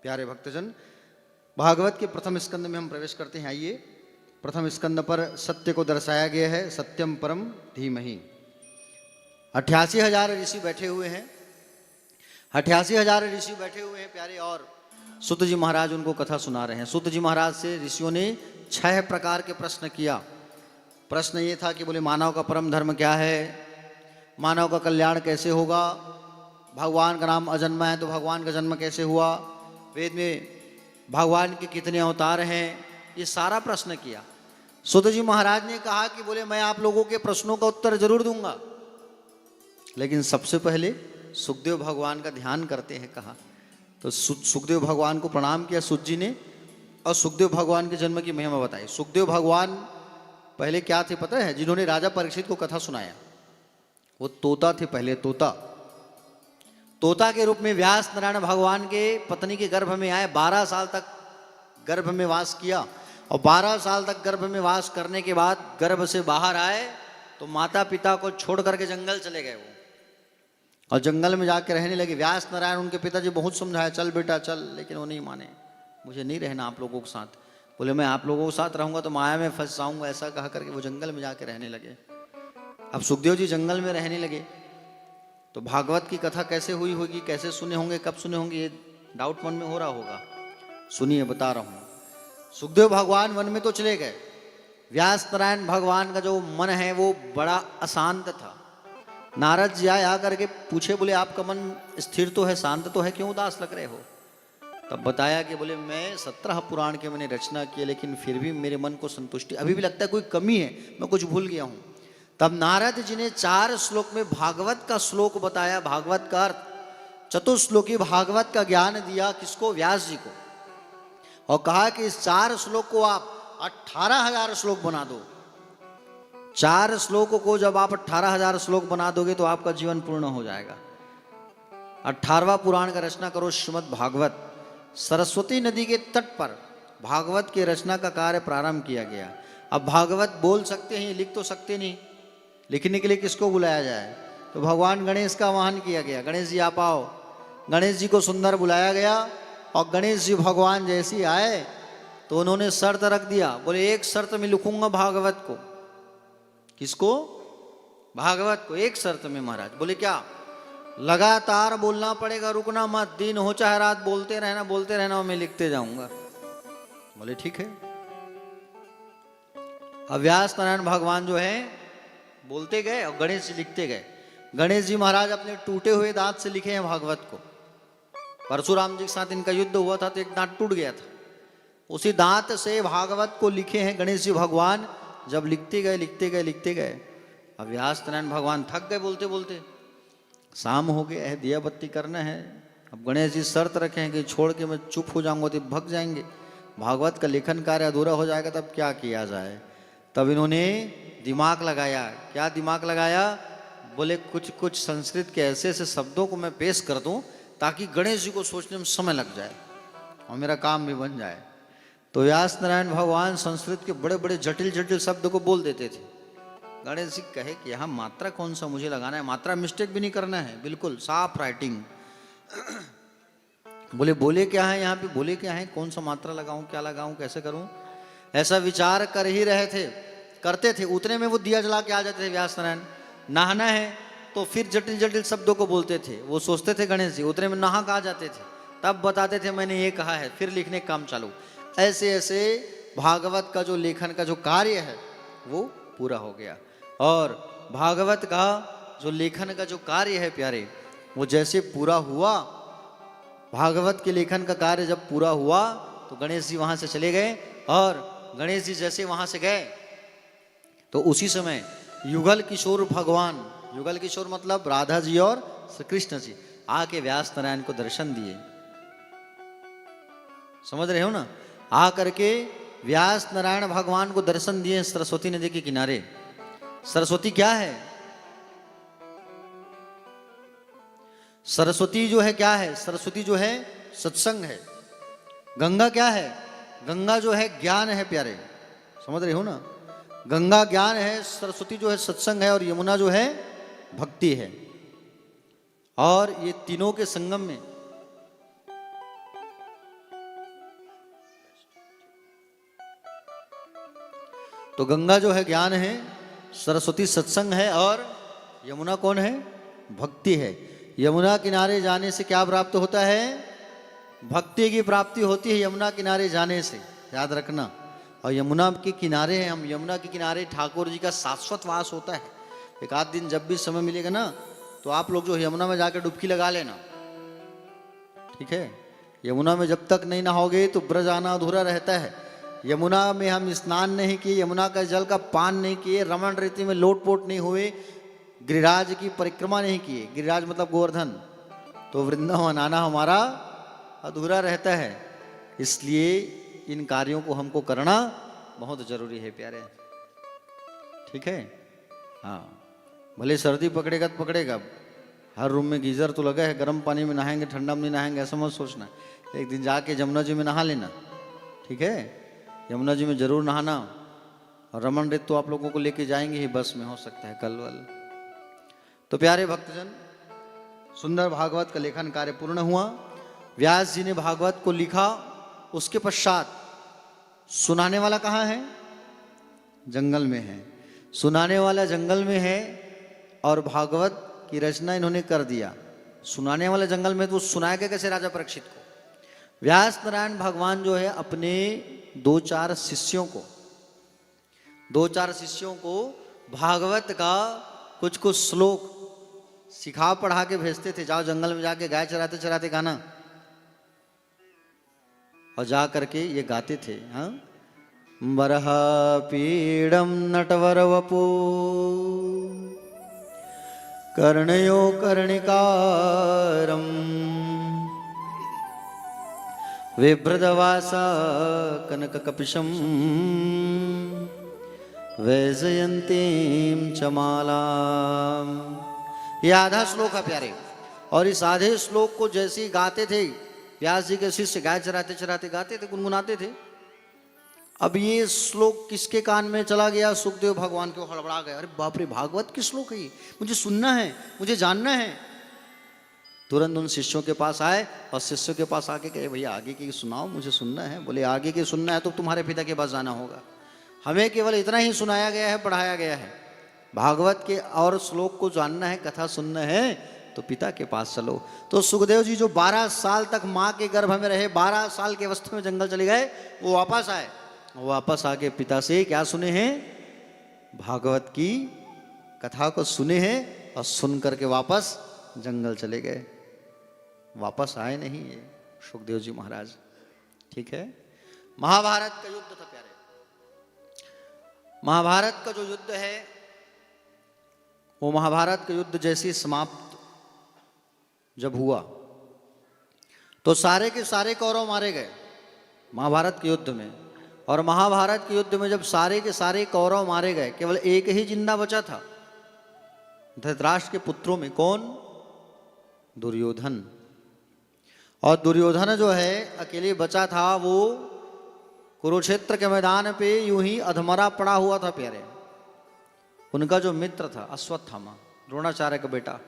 प्यारे भक्तजन, भागवत के प्रथम स्कंद में हम प्रवेश करते हैं। आइए, प्रथम स्कंद पर सत्य को दर्शाया गया है, सत्यम परम धीमहि। 88,000 ऋषि बैठे हुए हैं, 88,000 ऋषि बैठे हुए हैं प्यारे, और सूत जी महाराज उनको कथा सुना रहे हैं। सूत जी महाराज से ऋषियों ने 6 प्रकार के प्रश्न किया। प्रश्न ये था कि बोले मानव का परम धर्म क्या है, मानव का कल्याण कैसे होगा, भगवान का नाम अजन्मा है तो भगवान का जन्म कैसे हुआ, वेद में भगवान के कितने अवतार हैं, ये सारा प्रश्न किया। सूत जी महाराज ने कहा कि बोले मैं आप लोगों के प्रश्नों का उत्तर जरूर दूंगा, लेकिन सबसे पहले सुखदेव भगवान का ध्यान करते हैं। कहा तो सुखदेव भगवान को प्रणाम किया सूत जी ने, और सुखदेव भगवान के जन्म की महिमा बताई। सुखदेव भगवान पहले क्या थे पता है? जिन्होंने राजा परीक्षित को कथा सुनाया वो तोता थे। पहले तोता के रूप में व्यास नारायण भगवान के पत्नी के गर्भ में आए, 12 साल तक गर्भ में वास किया, और 12 साल तक गर्भ में वास करने के बाद गर्भ से बाहर आए तो माता पिता को छोड़ करके जंगल चले गए वो, और जंगल में जाके रहने लगे। व्यास नारायण उनके पिताजी बहुत समझाया, चल बेटा चल, लेकिन वो नहीं माने, मुझे नहीं रहना आप लोगों के साथ। बोले मैं आप लोगों के साथ रहूंगा तो माया में फंस जाऊंगा, ऐसा कहा करके वो जंगल में जाके रहने लगे। अब सुखदेव जी जंगल में रहने लगे तो भागवत की कथा कैसे हुई होगी, कैसे सुने होंगे, कब सुने होंगे, ये डाउट मन में हो रहा होगा। सुनिए बता रहा हूं। सुखदेव भगवान वन में तो चले गए, व्यास नारायण भगवान का जो मन है वो बड़ा अशांत था। नारद जी आए आकर के पूछे, बोले आपका मन स्थिर तो है, शांत तो है, क्यों उदास लग रहे हो? तब बताया कि बोले मैं 17 पुराण के मैंने रचना किए, लेकिन फिर भी मेरे मन को संतुष्टि अभी भी लगता है, कोई कमी है, मैं कुछ भूल गया हूं। तब नारद जी ने 4 श्लोक में भागवत का श्लोक बताया, भागवत का अर्थ, चतुश्लोकी भागवत का ज्ञान दिया। किसको? व्यास जी को। और कहा कि इस 4 श्लोक को आप 18,000 श्लोक बना दो। 4 श्लोक को जब आप 18,000 श्लोक बना दोगे तो आपका जीवन पूर्ण हो जाएगा। 18वां पुराण का रचना करो, श्रीमद् भागवत। सरस्वती नदी के तट पर भागवत की रचना का कार्य प्रारंभ किया गया। अब भागवत बोल सकते हैं, लिख तो सकते नहीं, लिखने के लिए किसको बुलाया जाए? तो भगवान गणेश का आह्वान किया गया, गणेश जी आप आओ। गणेश जी को सुंदर बुलाया गया, और गणेश जी भगवान जैसे ही आए तो उन्होंने शर्त रख दिया, बोले एक शर्त में लिखूंगा भागवत को। किसको? भागवत को। एक शर्त में महाराज। बोले क्या? लगातार बोलना पड़ेगा, रुकना मत, दिन हो चाहे रात, बोलते रहना, मैं लिखते जाऊंगा। बोले ठीक है। अब व्यास नारायण भगवान जो है बोलते गए और गणेश जी लिखते गए। गणेश जी महाराज अपने टूटे हुए दांत से लिखे हैं भागवत को। परशुराम जी के साथ इनका युद्ध हुआ था तो एक दांत टूट गया था, उसी दांत से भागवत को लिखे हैं गणेश जी भगवान। जब लिखते गए, अब व्यास नारायण भगवान थक गए बोलते बोलते, शाम हो गया है, दिया बत्ती करना है। अब गणेश जी शर्त रखे हैं कि छोड़ के मैं चुप हो जाऊंगा तो भग जाएंगे, भागवत का लेखन कार्य अधूरा हो जाएगा, तब क्या किया जाए। तब इन्होंने दिमाग लगाया। क्या दिमाग लगाया? बोले कुछ कुछ संस्कृत के ऐसे ऐसे शब्दों को मैं पेश कर दूं ताकि गणेश जी को सोचने में समय लग जाए और मेरा काम भी बन जाए। तो व्यास नारायण भगवान संस्कृत के बड़े बड़े जटिल जटिल शब्द को बोल देते थे। गणेश जी कहे कि यहाँ मात्रा कौन सा मुझे लगाना है, मात्रा मिस्टेक भी नहीं करना है, बिल्कुल साफ राइटिंग। बोले क्या है यहाँ पे, बोले क्या है, कौन सा मात्रा लगाऊं, क्या लगाऊं, कैसे करूं, ऐसा विचार कर ही रहे थे, करते थे। उतने में वो दिया जला के आ जाते थे व्यास नारायण। नहाना है तो फिर जटिल जटिल शब्दों को बोलते थे, वो सोचते थे गणेश जी, उतने में नहा के आ जाते थे, तब बताते थे मैंने ये कहा है, फिर लिखने का काम चालू। ऐसे ऐसे भागवत का जो लेखन का जो कार्य है वो पूरा हो गया। और भागवत का जो लेखन का जो कार्य है प्यारे, वो जैसे पूरा हुआ, भागवत के लेखन का कार्य जब पूरा हुआ तो गणेश जी वहां से चले गए। और गणेश जी जैसे वहां से गए तो उसी समय युगल किशोर भगवान, युगल किशोर मतलब राधा जी और श्री कृष्ण जी, आके व्यास नारायण को दर्शन दिए। समझ रहे हो ना? आ करके व्यास नारायण भगवान को दर्शन दिए सरस्वती नदी के किनारे। सरस्वती क्या है? सरस्वती जो है क्या है? सरस्वती जो है सत्संग है। गंगा क्या है? गंगा जो है ज्ञान है प्यारे, समझ रहे हो ना? गंगा ज्ञान है, सरस्वती जो है सत्संग है, और यमुना जो है भक्ति है। और ये तीनों के संगम में तो गंगा जो है ज्ञान है, सरस्वती सत्संग है, और यमुना कौन है? भक्ति है। यमुना किनारे जाने से क्या प्राप्त होता है? भक्ति की प्राप्ति होती है यमुना किनारे जाने से, याद रखना। और यमुना के किनारे हैं हम, यमुना के किनारे ठाकुर जी का शाश्वत वास होता है। एक आध दिन जब भी समय मिलेगा ना, तो आप लोग जो यमुना में जाकर डुबकी लगा लेना, ठीक है? यमुना में जब तक नहीं नहाओगे तो ब्रज आना अधूरा रहता है। यमुना में हम स्नान नहीं किए, यमुना का जल का पान नहीं किए, रमण रीति में लोटपोट नहीं हुए, गिरिराज की परिक्रमा नहीं किए, गिरिराज मतलब गोवर्धन, तो वृंदावन आना हमारा अधूरा रहता है। इसलिए इन कार्यों को हमको करना बहुत जरूरी है प्यारे, ठीक है? हाँ, भले सर्दी पकड़ेगा तो पकड़ेगा, हर रूम में गीजर तो लगा है, गर्म पानी में नहाएंगे, ठंडा में नहीं नहाएंगे ऐसा मत सोचना। एक दिन जाके यमुना जी में नहा लेना, ठीक है? यमुना जी में जरूर नहाना। और रमन रेत तो आप लोगों को लेके जाएंगे ही बस में, हो सकता है कल वल। तो प्यारे भक्तजन, सुंदर भागवत का लेखन कार्य पूर्ण हुआ। व्यास जी ने भागवत को लिखा, उसके पश्चात सुनाने वाला कहाँ है? जंगल में है। सुनाने वाला जंगल में है और भागवत की रचना इन्होंने कर दिया। सुनाने वाला जंगल में, तो सुनाएगा कैसे राजा परीक्षित को? व्यास नारायण भगवान जो है अपने दो चार शिष्यों को भागवत का कुछ कुछ श्लोक सिखा पढ़ा के भेजते थे। जाओ जंगल में जाके गाय चराते चराते गाना, और जा करके ये गाते थे। हाँ, बरह पीड़म नटवर वपो कर्णयो कर्णिकारम विभ्रदवासा कनक कपिशम वैजयंतीम चमालाम। ये आधा श्लोक है प्यारे, और इस आधे श्लोक को जैसे ही गाते थे व्यास जी के शिष्य, गाय चराते चराते गाते थे, गुनगुनाते थे। अब ये श्लोक किसके कान में चला गया? सुखदेव भगवान को हड़बड़ा गया, अरे बाप रे, भागवत की श्लोक है ये, मुझे सुनना है, मुझे जानना है। तुरंत उन शिष्यों के पास आए और शिष्यों के पास आके कहे, भैया आगे की सुनाओ, मुझे सुनना है। बोले आगे की सुनना है तो तुम्हारे पिता के पास जाना होगा, हमें केवल इतना ही सुनाया गया है, पढ़ाया गया है। भागवत के और श्लोक को जानना है, कथा सुनना है तो पिता के पास चलो। तो सुखदेव जी जो 12 साल तक माँ के गर्भ में रहे, 12 साल के अवस्था में जंगल चले गए, वो वापस आए। वापस आके पिता से क्या सुने हैं? भागवत की कथा को सुने हैं, और सुन करके वापस जंगल चले गए। वापस आए नहीं ये सुखदेव जी महाराज, ठीक है? महाभारत का युद्ध था प्यारे। महाभारत का जो युद्ध है, वो महाभारत का युद्ध जैसे समाप्त जब हुआ, तो सारे के सारे कौरव मारे गए महाभारत के युद्ध में। और महाभारत के युद्ध में जब सारे के सारे कौरव मारे गए, केवल एक ही जिंदा बचा था धृतराष्ट्र के पुत्रों में। कौन? दुर्योधन। और दुर्योधन जो है अकेले बचा था, वो कुरुक्षेत्र के मैदान पे यूं ही अधमरा पड़ा हुआ था प्यारे। उनका जो मित्र था अश्वत्थामा, द्रोणाचार्य का बेटा,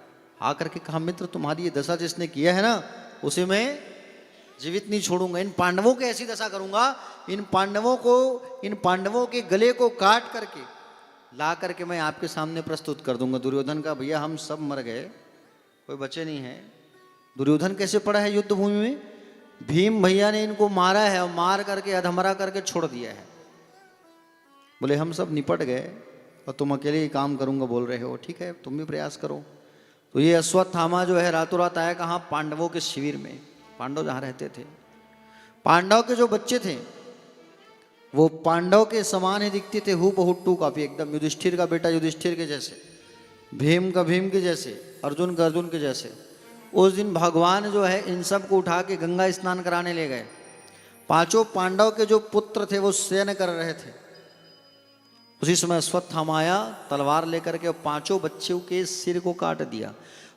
आकर के कहा, मित्र तुम्हारी ये दशा जिसने किया है ना, उसे मैं जीवित नहीं छोड़ूंगा, इन पांडवों की ऐसी दशा करूंगा, इन पांडवों के गले को काट करके ला करके मैं आपके सामने प्रस्तुत कर दूंगा। दुर्योधन का, भैया हम सब मर गए, कोई बचे नहीं है। दुर्योधन कैसे पड़ा है युद्ध भूमि में? भीम भैया ने इनको मारा है, और मार करके अधमरा करके छोड़ दिया है। बोले हम सब निपट गए और तुम अकेले ही काम करूंगा बोल रहे हो, ठीक है तुम भी प्रयास करो। तो ये अश्वत्थामा जो है रातों रात आया कहाँ? पांडवों के शिविर में, पांडव जहाँ रहते थे। पांडव के जो बच्चे थे वो पांडव के समान ही दिखते थे, हूबहू टू कॉपी एकदम। युधिष्ठिर का बेटा युधिष्ठिर के जैसे, भीम का भीम के जैसे, अर्जुन का अर्जुन के जैसे। उस दिन भगवान जो है इन सब को उठा के गंगा स्नान कराने ले गए। पांचों पांडव के जो पुत्र थे वो शयन कर रहे थे। उसी समय अश्वत्थामा आया तलवार लेकर के, पांचों बच्चों के सिर को काट दिया।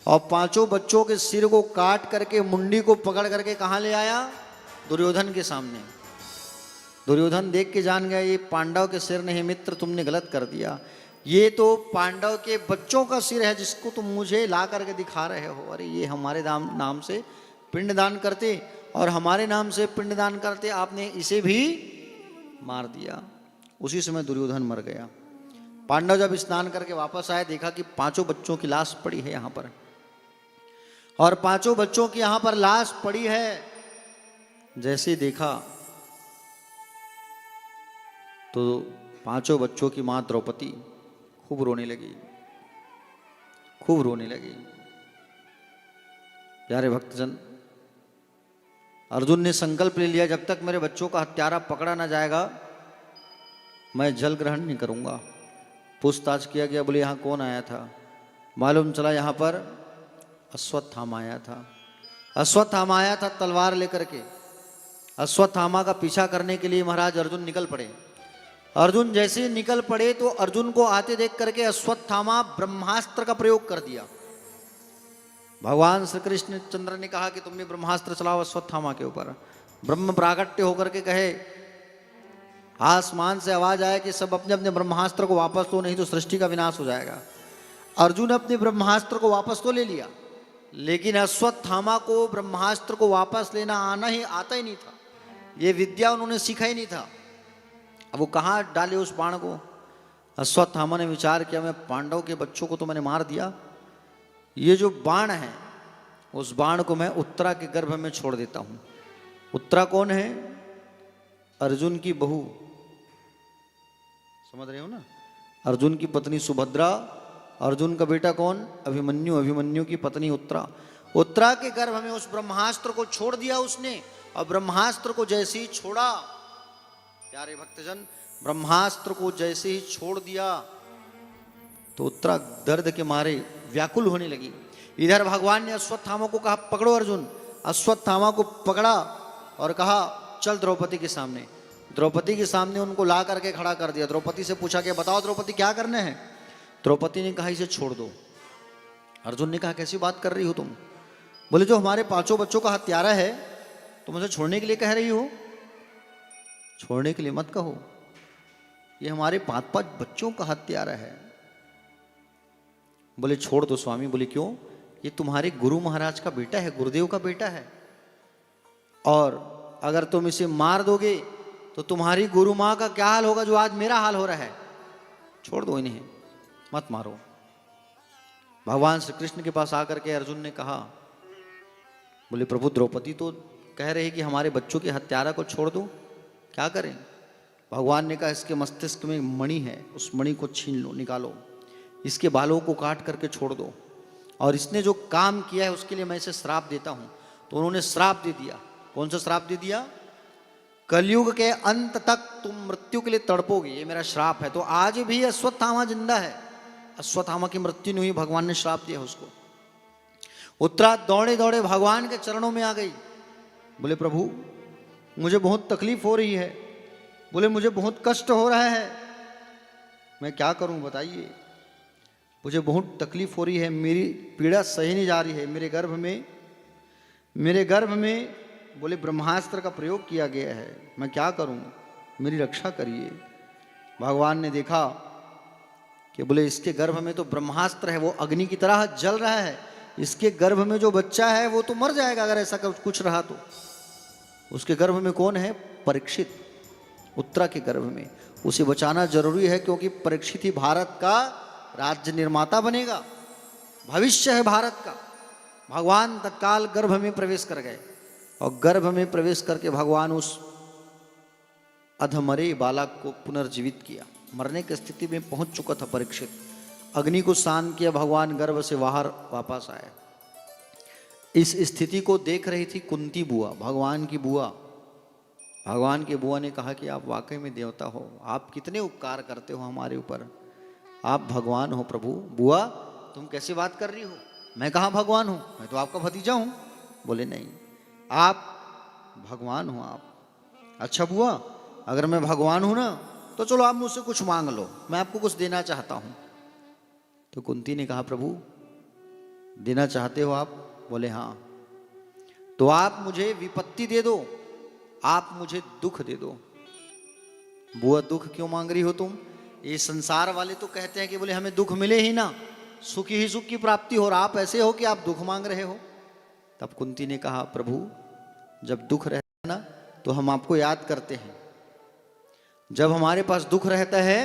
और पांचों बच्चों के सिर को काट करके मुंडी को पकड़ करके कहाँ ले आया? दुर्योधन के सामने। दुर्योधन देख के जान गया ये पांडव के सिर नहीं मित्र, तुमने गलत कर दिया। ये तो पांडव के बच्चों का सिर है जिसको तुम मुझे ला करके दिखा रहे हो। अरे ये हमारे नाम से पिंडदान करते और हमारे नाम से पिंडदान करते, आपने इसे भी मार दिया। उसी समय दुर्योधन मर गया। पांडव जब स्नान करके वापस आए, देखा कि पांचों बच्चों की लाश पड़ी है यहाँ पर, और पांचों बच्चों की यहाँ पर लाश पड़ी है। जैसे ही देखा तो पांचों बच्चों की मां द्रौपदी खूब रोने लगी, खूब रोने लगी। प्यारे भक्तजन, अर्जुन ने संकल्प ले लिया जब तक मेरे बच्चों का हत्यारा पकड़ा ना जाएगा मैं जल ग्रहण नहीं करूंगा। पूछताछ किया गया, बोले यहाँ कौन आया था? मालूम चला यहाँ पर अश्वत्थामा आया था। अश्वत्थामा आया था तलवार लेकर के। अश्वत्थामा का पीछा करने के लिए महाराज अर्जुन निकल पड़े। अर्जुन जैसे ही निकल पड़े तो अर्जुन को आते देख करके अश्वत्थामा ब्रह्मास्त्र का प्रयोग कर दिया। भगवान श्री कृष्ण चंद्र ने कहा कि तुमने ब्रह्मास्त्र चलाओ अश्वत्थामा के ऊपर। ब्रह्म प्राकट्य होकर के कहे, आसमान से आवाज आए कि सब अपने अपने ब्रह्मास्त्र को वापस लो, नहीं तो सृष्टि का विनाश हो जाएगा। अर्जुन अपने ब्रह्मास्त्र को वापस तो ले लिया, लेकिन अश्वत्थामा को ब्रह्मास्त्र को वापस लेना आता ही नहीं था। ये विद्या उन्होंने सीखा ही नहीं था। अब वो कहाँ डाले उस बाण को? अश्वत्थामा ने विचार किया, मैं पांडव के बच्चों को तो मैंने मार दिया, ये जो बाण है उस बाण को मैं उत्तरा के गर्भ में छोड़ देता हूं। उत्तरा कौन है? अर्जुन की बहू, समझ रहे हो ना? अर्जुन की पत्नी सुभद्रा, अर्जुन का बेटा कौन? अभिमन्यु, अभिमन्यु की पत्नी उत्तरा। उत्तरा के गर्भ में उस ब्रह्मास्त्र को छोड़ दिया उसने। और ब्रह्मास्त्र को जैसे ही छोड़ा, प्यारे भक्तजन, ब्रह्मास्त्र को जैसे ही छोड़ दिया तो उत्तरा दर्द के मारे व्याकुल होने लगी। इधर भगवान ने अश्वत्थामा को कहा, पकड़ो अर्जुन। अश्वत्थामा को पकड़ा और कहा, चल द्रौपदी के सामने। द्रौपदी के सामने उनको ला करके खड़ा कर दिया। द्रौपदी से पूछा कि बताओ द्रौपदी क्या करने हैं? द्रौपदी ने कहा, इसे छोड़ दो। अर्जुन ने कहा, कैसी बात कर रही हो तुम? बोले, जो हमारे पांचों बच्चों का हत्यारा है तुम उसे छोड़ने के लिए कह रही हो? छोड़ने के लिए मत कहो, ये हमारे 5 बच्चों का हत्यारा है। बोले, छोड़ दो स्वामी। बोले, क्यों? ये तुम्हारे गुरु महाराज का बेटा है, गुरुदेव का बेटा है, और अगर तुम इसे मार दोगे तो तुम्हारी गुरु माँ का क्या हाल होगा जो आज मेरा हाल हो रहा है। छोड़ दो इन्हें, मत मारो। भगवान श्री कृष्ण के पास आकर के अर्जुन ने कहा, बोले, प्रभु द्रौपदी तो कह रहे कि हमारे बच्चों के हत्यारा को छोड़ दो, क्या करें? भगवान ने कहा, इसके मस्तिष्क में मणि है, उस मणि को छीन लो, निकालो, इसके बालों को काट करके छोड़ दो, और इसने जो काम किया है उसके लिए मैं इसे श्राप देता हूं। तो उन्होंने श्राप दे दिया। कौन सा श्राप दे दिया? कलयुग के अंत तक तुम मृत्यु के लिए तड़पोगे, ये मेरा श्राप है। तो आज भी अश्वत्थामा जिंदा है, अश्वत्थामा की मृत्यु नहीं हुई, भगवान ने श्राप दिया उसको। उत्तरा दौड़े दौड़े भगवान के चरणों में आ गई। बोले, प्रभु मुझे बहुत तकलीफ हो रही है। बोले, मुझे बहुत कष्ट हो रहा है, मैं क्या करूं बताइए। मुझे बहुत तकलीफ हो रही है, मेरी पीड़ा सही नहीं जा रही है। मेरे गर्भ में बोले ब्रह्मास्त्र का प्रयोग किया गया है, मैं क्या करूं, मेरी रक्षा करिए। भगवान ने देखा कि बोले, इसके गर्भ में तो ब्रह्मास्त्र है, वो अग्नि की तरह जल रहा है, इसके गर्भ में जो बच्चा है वो तो मर जाएगा अगर ऐसा कुछ रहा तो। उसके गर्भ में कौन है? परीक्षित, उत्तरा के गर्भ में। उसे बचाना जरूरी है, क्योंकि परीक्षित ही भारत का राज्य निर्माता बनेगा, भविष्य है भारत का। भगवान तत्काल गर्भ में प्रवेश कर गए, और गर्भ में प्रवेश करके भगवान उस अधमरे बालक को पुनर्जीवित किया। मरने की स्थिति में पहुंच चुका था परीक्षित। अग्नि को शांत किया, भगवान गर्भ से बाहर वापस आए। इस स्थिति को देख रही थी कुंती बुआ, भगवान की बुआ। भगवान की बुआ ने कहा कि आप वाकई में देवता हो, आप कितने उपकार करते हो हमारे ऊपर, आप भगवान हो प्रभु। बुआ तुम कैसे बात कर रही हो, मैं कहाँ भगवान हूँ, मैं तो आपका भतीजा हूँ। बोले नहीं, आप भगवान हो आप। अच्छा बुआ, अगर मैं भगवान हूं ना तो चलो आप मुझसे कुछ मांग लो, मैं आपको कुछ देना चाहता हूं। तो कुंती ने कहा प्रभु देना चाहते हो आप? बोले हाँ। तो आप मुझे विपत्ति दे दो, आप मुझे दुख दे दो। बुआ दुख क्यों मांग रही हो तुम? ये संसार वाले तो कहते हैं कि बोले हमें दुख मिले ही ना, सुख ही सुख की प्राप्ति हो, और आप ऐसे हो कि आप दुख मांग रहे हो। तब कुंती ने कहा प्रभु जब दुख रहता है ना तो हम आपको याद करते हैं, जब हमारे पास दुख रहता है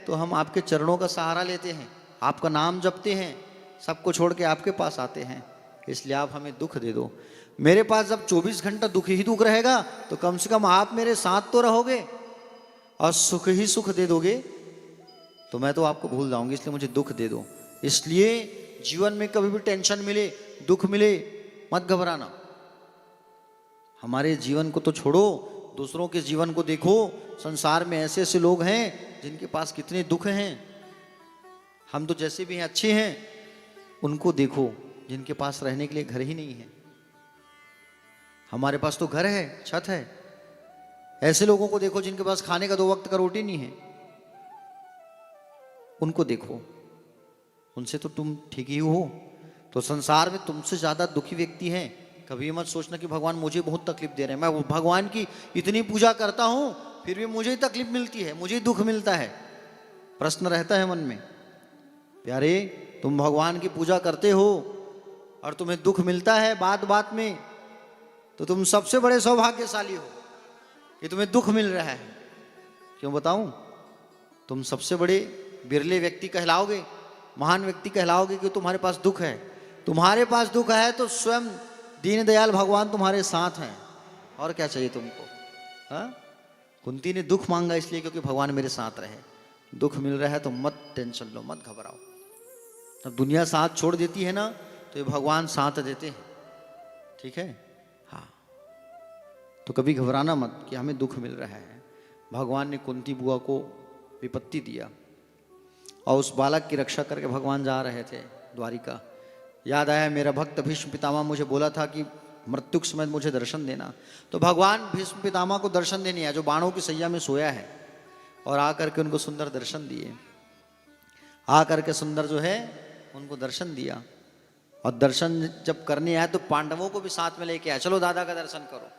तो हम आपके चरणों का सहारा लेते हैं, आपका नाम जपते हैं, सबको छोड़ के आपके पास आते हैं, इसलिए आप हमें दुख दे दो। मेरे पास जब 24 घंटा दुख ही दुख रहेगा तो कम से कम आप मेरे साथ तो रहोगे, और सुख ही सुख दे दोगे तो मैं तो आपको भूल जाऊंगी, इसलिए मुझे दुख दे दो। इसलिए जीवन में कभी भी टेंशन मिले, दुख मिले, मत घबराना। हमारे जीवन को तो छोड़ो, दूसरों के जीवन को देखो। संसार में ऐसे ऐसे लोग हैं जिनके पास कितने दुख हैं। हम तो जैसे भी हैं अच्छे हैं, उनको देखो जिनके पास रहने के लिए घर ही नहीं है। हमारे पास तो घर है, छत है। ऐसे लोगों को देखो जिनके पास खाने का 2 वक्त का रोटी नहीं है, उनको देखो, उनसे तो तुम ठीक ही हो। तो संसार में तुमसे ज्यादा दुखी व्यक्ति हैं। कभी मत सोचना कि भगवान मुझे बहुत तकलीफ दे रहे हैं, मैं भगवान की इतनी पूजा करता हूं फिर भी मुझे ही तकलीफ मिलती है, मुझे ही दुख मिलता है। प्रश्न रहता है मन में। प्यारे तुम भगवान की पूजा करते हो और तुम्हें दुख मिलता है बात बात में, तो तुम सबसे बड़े सौभाग्यशाली हो कि तुम्हें दुख मिल रहा है। क्यों बताऊं? तुम सबसे बड़े बिरले व्यक्ति कहलाओगे, महान व्यक्ति कहलाओगे कि तुम्हारे पास दुख है। तुम्हारे पास दुख है तो स्वयं दीनदयाल भगवान तुम्हारे साथ हैं, और क्या चाहिए तुमको? हाँ, कुंती ने दुख मांगा इसलिए क्योंकि भगवान मेरे साथ रहे। दुख मिल रहा है तो मत टेंशन लो, मत घबराओ। जब दुनिया साथ छोड़ देती है ना तो ये भगवान साथ देते हैं, ठीक है? हाँ, तो कभी घबराना मत कि हमें दुख मिल रहा है। भगवान ने कुंती बुआ को विपत्ति दिया और उस बालक की रक्षा करके भगवान जा रहे थे द्वारिका। याद आया मेरा भक्त भीष्म पितामह मुझे बोला था कि मृत्यु के समय मुझे दर्शन देना। तो भगवान भीष्म पितामह को दर्शन देने आया जो बाणों की सैया में सोया है, और आकर के उनको सुंदर दर्शन दिए। आकर के सुंदर जो है उनको दर्शन दिया, और दर्शन जब करने आए तो पांडवों को भी साथ में लेके आए, चलो दादा का दर्शन करो।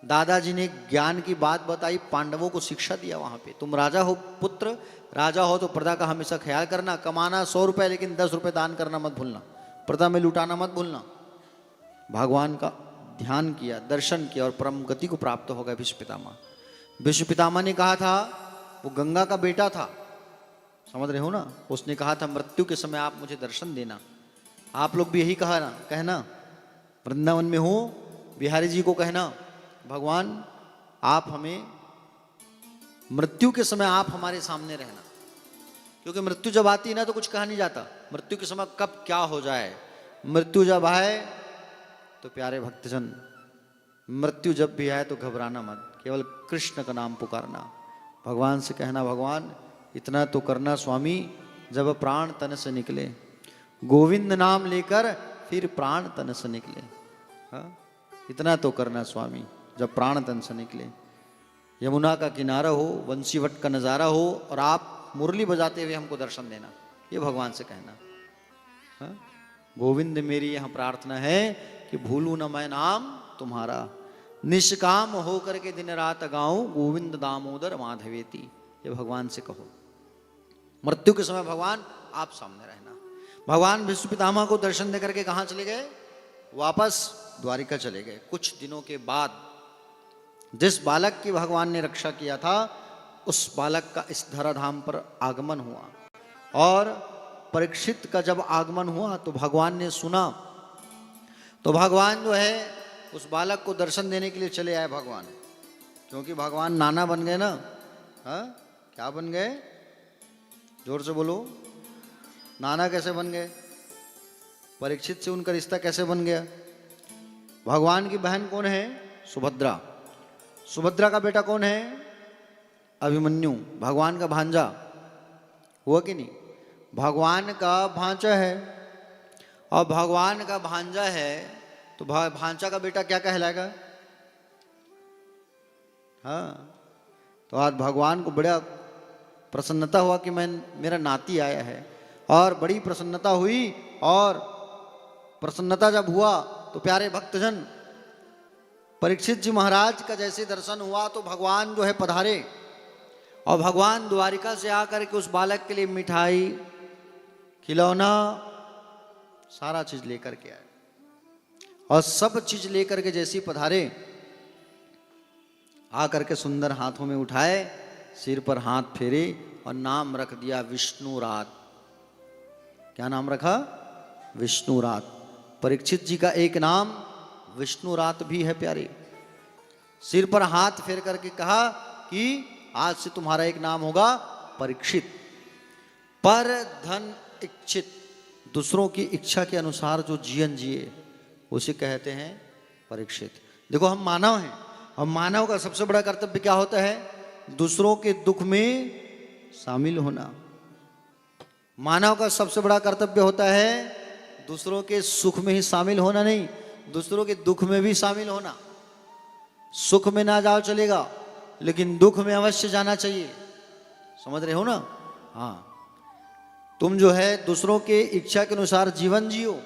दादाजी ने ज्ञान की बात बताई, पांडवों को शिक्षा दिया वहां पे, तुम राजा हो पुत्र, राजा हो तो प्रजा का हमेशा ख्याल करना, कमाना 100 रुपए लेकिन 10 रुपए दान करना मत भूलना, प्रजा में लुटाना मत भूलना। भगवान का ध्यान किया, दर्शन किया, और परम गति को प्राप्त हो गया भीष्म पितामह। भीष्म पितामह ने कहा था, वो गंगा का बेटा था, समझ रहे हो ना, उसने कहा था मृत्यु के समय आप मुझे दर्शन देना। आप लोग भी यही कहना वृंदावन में हो, बिहारी जी को कहना भगवान आप हमें मृत्यु के समय आप हमारे सामने रहना, क्योंकि मृत्यु जब आती है ना तो कुछ कहा नहीं जाता। मृत्यु के समय कब क्या हो जाए, मृत्यु जब आए तो प्यारे भक्तजन, मृत्यु जब भी आए तो घबराना मत, केवल कृष्ण का नाम पुकारना, भगवान से कहना भगवान इतना तो करना स्वामी जब प्राण तन से निकले, गोविंद नाम लेकर फिर प्राण तन से निकले। हाँ, इतना तो करना स्वामी जब प्राण तन से निकले। यमुना का किनारा हो, वंशीवट का नज़ारा हो, और आप मुरली बजाते हुए हमको दर्शन देना, ये भगवान से कहना। हाँ? गोविंद मेरी यहाँ प्रार्थना है कि भूलूं न मैं नाम तुम्हारा, निष्काम होकर के दिन रात गाऊं गोविंद दामोदर माधवेती, ये भगवान से कहो। मृत्यु के समय भगवान आप सामने रहना। भगवान भीष्म पितामह को दर्शन देकर के कहाँ चले गए? वापस द्वारिका चले गए। कुछ दिनों के बाद जिस बालक की भगवान ने रक्षा किया था उस बालक का इस धराधाम पर आगमन हुआ, और परीक्षित का जब आगमन हुआ तो भगवान ने सुना, तो भगवान जो है उस बालक को दर्शन देने के लिए चले आए भगवान, क्योंकि भगवान नाना बन गए ना। हाँ, क्या बन गए? जोर से बोलो। नाना कैसे बन गए? परीक्षित से उनका रिश्ता कैसे बन गया? भगवान की बहन कौन है? सुभद्रा। सुभद्रा का बेटा कौन है? अभिमन्यु, भगवान का भांजा हुआ कि नहीं? भगवान का भांजा है, और भगवान का भांजा है तो भांजा का बेटा क्या कहलाएगा? हाँ, तो आज भगवान को बड़ा प्रसन्नता हुआ कि मेरा नाती आया है, और बड़ी प्रसन्नता हुई। और प्रसन्नता जब हुआ तो प्यारे भक्तजन, परीक्षित जी महाराज का जैसे दर्शन हुआ तो भगवान जो है पधारे, और भगवान द्वारिका से आकर के उस बालक के लिए मिठाई, खिलौना, सारा चीज लेकर के आए। और सब चीज लेकर के जैसे पधारे, आकर के सुंदर हाथों में उठाए, सिर पर हाथ फेरे और नाम रख दिया विष्णुरात। क्या नाम रखा? विष्णुरात। परीक्षित जी का एक नाम विष्णुरात भी है प्यारे। सिर पर हाथ फेर करके कहा कि आज से तुम्हारा एक नाम होगा परीक्षित। पर धन इच्छित, दूसरों की इच्छा के अनुसार जो जीवन जिए उसे कहते हैं परीक्षित। देखो हम मानव हैं, और मानव का सबसे बड़ा कर्तव्य क्या होता है? दूसरों के दुख में शामिल होना। मानव का सबसे बड़ा कर्तव्य होता है दूसरों के सुख में ही शामिल होना नहीं, दूसरों के दुख में भी शामिल होना। सुख में ना जाओ चलेगा, लेकिन दुख में अवश्य जाना चाहिए। समझ रहे हो ना? हाँ, तुम जो है दूसरों के इच्छा के अनुसार जीवन जियो।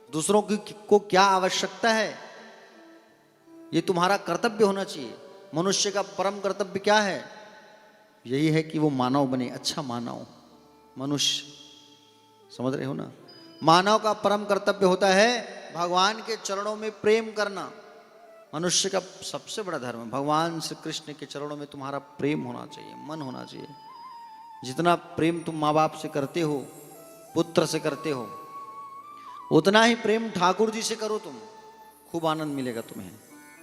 दूसरों को क्या आवश्यकता है ये तुम्हारा कर्तव्य होना चाहिए। मनुष्य का परम कर्तव्य क्या है? यही है कि वो मानव बने, अच्छा मानव, मनुष्य। समझ रहे हो ना? मानव का परम कर्तव्य होता है भगवान के चरणों में प्रेम करना। मनुष्य का सबसे बड़ा धर्म है भगवान श्री कृष्ण के चरणों में तुम्हारा प्रेम होना चाहिए, मन होना चाहिए। जितना प्रेम तुम माँ बाप से करते हो, पुत्र से करते हो, उतना ही प्रेम ठाकुर जी से करो तुम, खूब आनंद मिलेगा तुम्हें।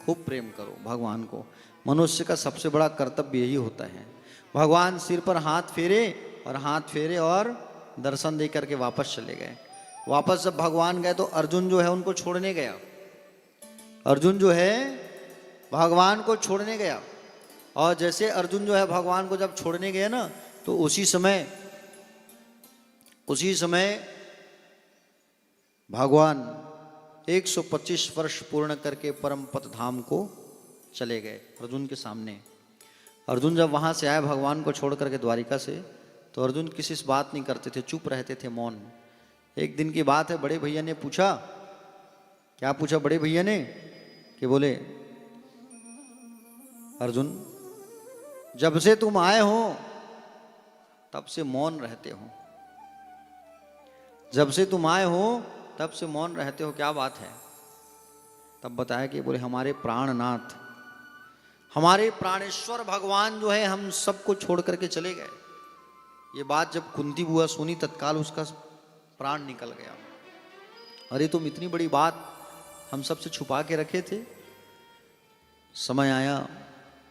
खूब प्रेम करो भगवान को। मनुष्य का सबसे बड़ा कर्तव्य यही होता है। भगवान सिर पर हाथ फेरे और दर्शन दे करके वापस चले गए। वापस जब भगवान गए तो अर्जुन जो है उनको छोड़ने गया। अर्जुन जो है भगवान को छोड़ने गया, और जैसे अर्जुन जो है भगवान को जब छोड़ने गया ना, तो उसी समय भगवान 125 वर्ष पूर्ण करके परम पद धाम को चले गए अर्जुन के सामने। अर्जुन जब वहां से आए भगवान को छोड़ करके द्वारिका से, तो अर्जुन किसी से बात नहीं करते थे, चुप रहते थे, मौन। एक दिन की बात है, बड़े भैया ने पूछा, क्या पूछा बड़े भैया ने? कि बोले अर्जुन, जब से तुम आए हो तब से मौन रहते हो। जब से तुम आए हो तब से मौन रहते हो, क्या बात है? तब बताया कि बोले हमारे प्राणनाथ, हमारे प्राणेश्वर भगवान जो है हम सबको छोड़ करके चले गए। ये बात जब कुंती बुआ सुनी, तत्काल उसका प्राण निकल गया। अरे तुम इतनी बड़ी बात हम सबसे छुपा के रखे थे। समय आया,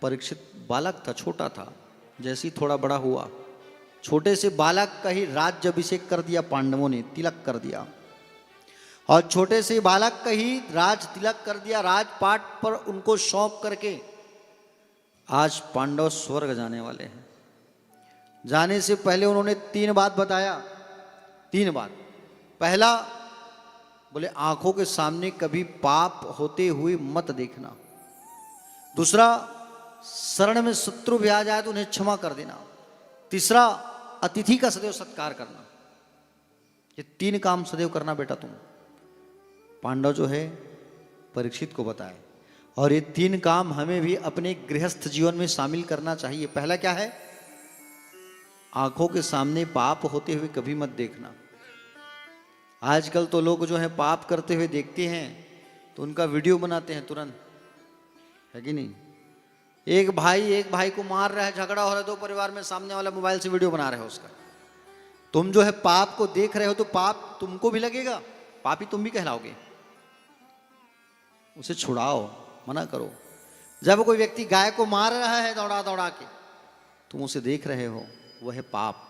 परीक्षित बालक था, छोटा था, जैसे ही थोड़ा बड़ा हुआ, छोटे से बालक का ही राज्य अभिषेक कर दिया पांडवों ने, तिलक कर दिया। और छोटे से बालक का ही राज तिलक कर दिया, राजपाट पर उनको सौंप करके आज पांडव स्वर्ग जाने वाले हैं। जाने से पहले उन्होंने 3 बात बताया। 3 बात। पहला, बोले आंखों के सामने कभी पाप होते हुए मत देखना। दूसरा, शरण में शत्रु भी आ जाए तो उन्हें क्षमा कर देना। तीसरा, अतिथि का सदैव सत्कार करना। ये 3 काम सदैव करना बेटा तुम। पांडव जो है परीक्षित को बताए, और ये 3 काम हमें भी अपने गृहस्थ जीवन में शामिल करना चाहिए। पहला क्या है? आंखों के सामने पाप होते हुए कभी मत देखना। आजकल तो लोग जो है पाप करते हुए देखते हैं तो उनका वीडियो बनाते हैं तुरंत, है कि नहीं? एक भाई को मार रहा है, झगड़ा हो रहा है, 2 परिवार में, सामने वाला मोबाइल से वीडियो बना रहा है उसका। तुम जो है पाप को देख रहे हो तो पाप तुमको भी लगेगा, पापी तुम भी कहलाओगे। उसे छुड़ाओ, मना करो। जब कोई व्यक्ति गाय को मार रहा है दौड़ा दौड़ा के, तुम उसे देख रहे हो, वह है पाप,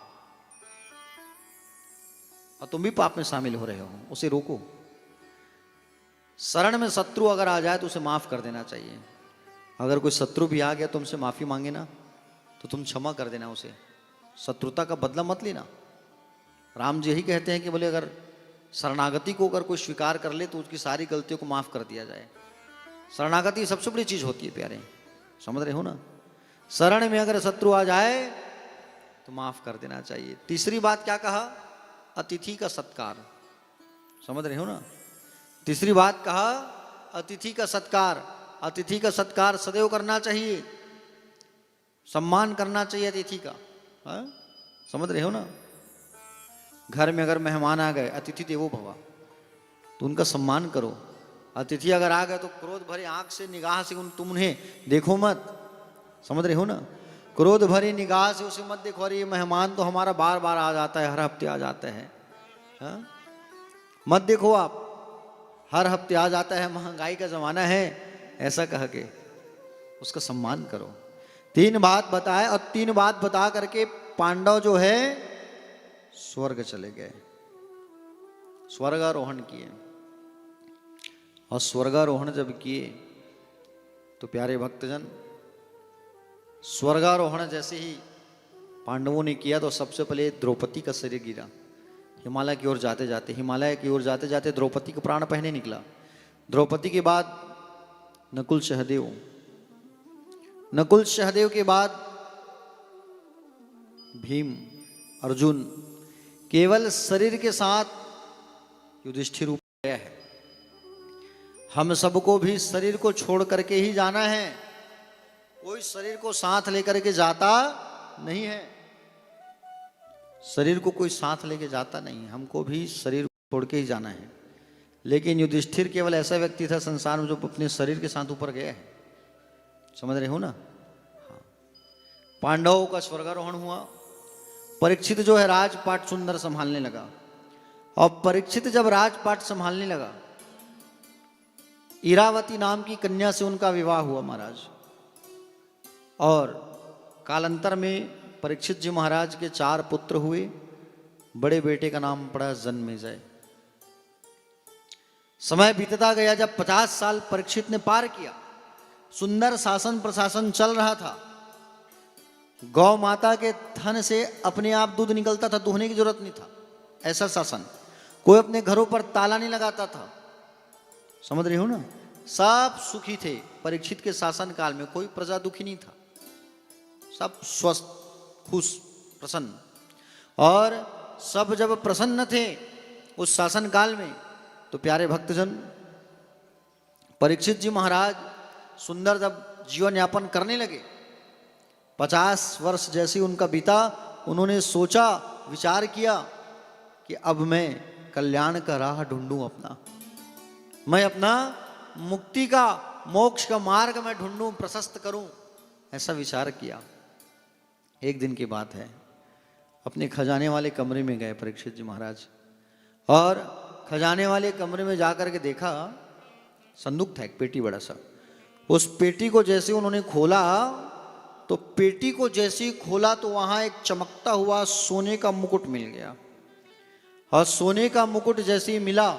और तुम भी पाप में शामिल हो रहे हो, उसे रोको। शरण में शत्रु अगर आ जाए तो उसे माफ कर देना चाहिए। अगर कोई शत्रु भी आ गया तुमसे माफी मांगे ना तो तुम क्षमा कर देना उसे, शत्रुता का बदला मत लेना। राम जी यही कहते हैं कि बोले अगर शरणागति को अगर कोई स्वीकार कर ले तो उसकी सारी गलतियों को माफ कर दिया जाए। शरणागति सबसे बड़ी चीज होती है प्यारे, समझ रहे हो ना। शरण में अगर शत्रु आ जाए तो माफ कर देना चाहिए। तीसरी बात क्या कहा? अतिथि का सत्कार, समझ रहे हो ना। तीसरी बात कहा अतिथि का सत्कार। अतिथि का सत्कार सदैव करना चाहिए, सम्मान करना चाहिए अतिथि का, हाँ? समझ रहे हो ना। घर में अगर मेहमान आ गए, अतिथि देवो भव, तो उनका सम्मान करो। अतिथि अगर आ गए तो क्रोध भरी आंख से निगाह से तुम उन्हें देखो मत, समझ रहे हो ना। क्रोध भरी निगाह से उसे मत देखो, अरे ये मेहमान तो हमारा बार बार आ जाता है, हर हफ्ते आ जाता है, हाँ? मत देखो आप, हर हफ्ते आ जाता है, महंगाई का जमाना है, ऐसा कह के उसका सम्मान करो। तीन बात बताए और तीन बात बता करके पांडव जो है स्वर्ग चले गए, स्वर्गारोहण किए। और स्वर्गारोहण जब किए तो प्यारे भक्तजन, स्वर्गारोहण जैसे ही पांडवों ने किया तो सबसे पहले द्रौपदी का शरीर गिरा। हिमालय की ओर जाते जाते, हिमालय की ओर जाते जाते द्रौपदी का प्राण पहले निकला। द्रौपदी के बाद नकुल सहदेव, नकुल सहदेव के बाद भीम, अर्जुन, केवल शरीर के साथ युधिष्ठिर ऊपर गया है। हम सबको भी शरीर को छोड़ करके ही जाना है, कोई शरीर को साथ लेकर के जाता नहीं है। शरीर को कोई साथ लेके जाता नहीं, हमको भी शरीर को छोड़ के ही जाना है। लेकिन युधिष्ठिर केवल ऐसा व्यक्ति था संसार में जो अपने शरीर के साथ ऊपर गया है, समझ रहे हो ना। हाँ। पांडवों का स्वर्गारोहण हुआ। परीक्षित जो है राजपाट सुंदर संभालने लगा। और परीक्षित जब राजपाट संभालने लगा, इरावती नाम की कन्या से उनका विवाह हुआ महाराज। और कालांतर में परीक्षित जी महाराज के 4 पुत्र हुए। बड़े बेटे का नाम पड़ा जन्मेजय। समय बीतता गया, जब 50 साल परीक्षित ने पार किया, सुंदर शासन प्रशासन चल रहा था। गौ माता के थन से अपने आप दूध निकलता था, दुहने की जरूरत नहीं था, ऐसा शासन। कोई अपने घरों पर ताला नहीं लगाता था, समझ रहे हो ना। सब सुखी थे परीक्षित के शासन काल में, कोई प्रजा दुखी नहीं था, सब स्वस्थ, खुश, प्रसन्न। और सब जब प्रसन्न थे उस शासन काल में, तो प्यारे भक्तजन, परीक्षित जी महाराज सुंदर जब जीवन यापन करने लगे, 50 वर्ष जैसे उनका बीता, उन्होंने सोचा, विचार किया कि अब मैं कल्याण का राह ढूंढूं अपना, मैं अपना मुक्ति का, मोक्ष का मार्ग मैं ढूंढूं, प्रशस्त करूं, ऐसा विचार किया। एक दिन की बात है, अपने खजाने वाले कमरे में गए परीक्षित जी महाराज। और खजाने वाले कमरे में जाकर के देखा, संदूक था एक, पेटी बड़ा सा। उस पेटी को जैसे उन्होंने खोला, तो पेटी को जैसे ही खोला तो वहां एक चमकता हुआ सोने का मुकुट मिल गया। और सोने का मुकुट जैसे ही मिला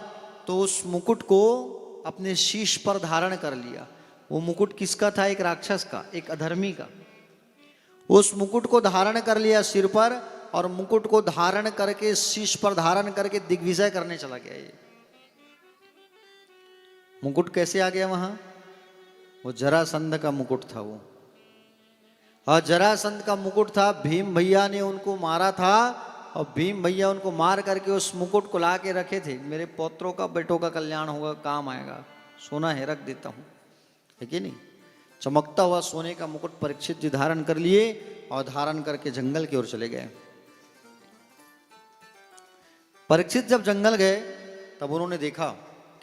तो उस मुकुट को अपने शीश पर धारण कर लिया। वो मुकुट किसका था? एक राक्षस का, एक अधर्मी का। उस मुकुट को धारण कर लिया सिर पर, और मुकुट को धारण करके शीश पर धारण करके दिग्विजय करने चला गया। ये मुकुट कैसे आ गया वहां? वो जरासंध का मुकुट था वो। और जरासंध का मुकुट था, भीम भैया ने उनको मारा था, और भीम भैया उनको मार करके उस मुकुट को ला के रखे थे। मेरे पौत्रों का, बेटों का कल्याण होगा, काम आएगा, सोना है रख देता हूं, है कि नहीं। चमकता हुआ सोने का मुकुट परीक्षित जी धारण कर लिए और धारण करके जंगल की ओर चले गए। परीक्षित जब जंगल गए तब उन्होंने देखा,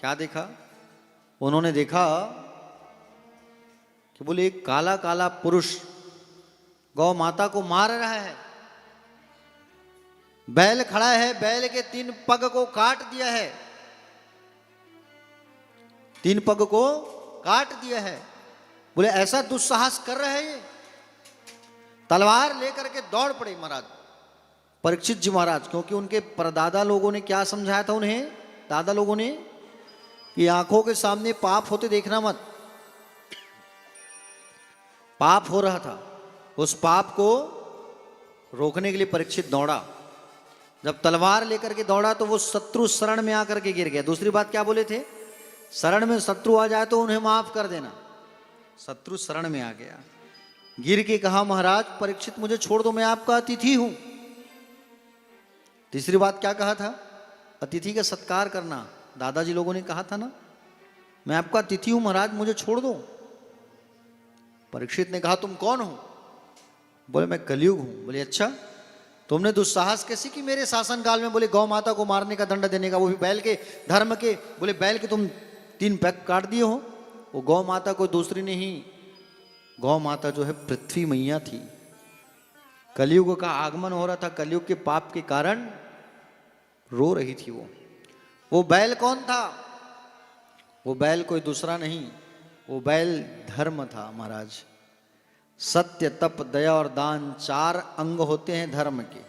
क्या देखा? उन्होंने देखा कि बोले एक काला काला पुरुष गौ माता को मार रहा है। बैल खड़ा है, बैल के 3 पग को काट दिया है, 3 पग को काट दिया है। बोले ऐसा दुस्साहस कर रहे हैं ये। तलवार लेकर के दौड़ पड़े महाराज परीक्षित जी महाराज, क्योंकि उनके परदादा लोगों ने क्या समझाया था उन्हें, दादा लोगों ने, कि आंखों के सामने पाप होते देखना मत। पाप हो रहा था, उस पाप को रोकने के लिए परीक्षित दौड़ा। जब तलवार लेकर के दौड़ा तो वो शत्रु शरण में आकर के गिर गया। दूसरी बात क्या बोले थे? शरण में शत्रु आ जाए तो उन्हें माफ कर देना। शत्रु शरण में आ गया, गिर के कहा महाराज परीक्षित मुझे छोड़ दो, मैं आपका अतिथि हूं। तीसरी बात क्या कहा था? अतिथि का सत्कार करना। दादाजी लोगों ने कहा था ना, मैं आपका अतिथि हूं महाराज, मुझे छोड़ दो। परीक्षित ने कहा तुम कौन हो? बोले मैं कलयुग हूं। बोले अच्छा, तुमने दुस्साहस कैसे की मेरे शासन काल में? बोले गौ माता को मारने का दंड देने का, वो भी बैल के धर्म के। बोले बैल के तुम 3 पैक काट दिए हो। वो गौ माता कोई दूसरी नहीं, गौ माता जो है पृथ्वी मैया थी। कलयुग का आगमन हो रहा था, कलयुग के पाप के कारण रो रही थी वो बैल कौन था? वो बैल कोई दूसरा नहीं, वो बैल धर्म था महाराज। सत्य, तप, दया और दान 4 अंग होते हैं धर्म के।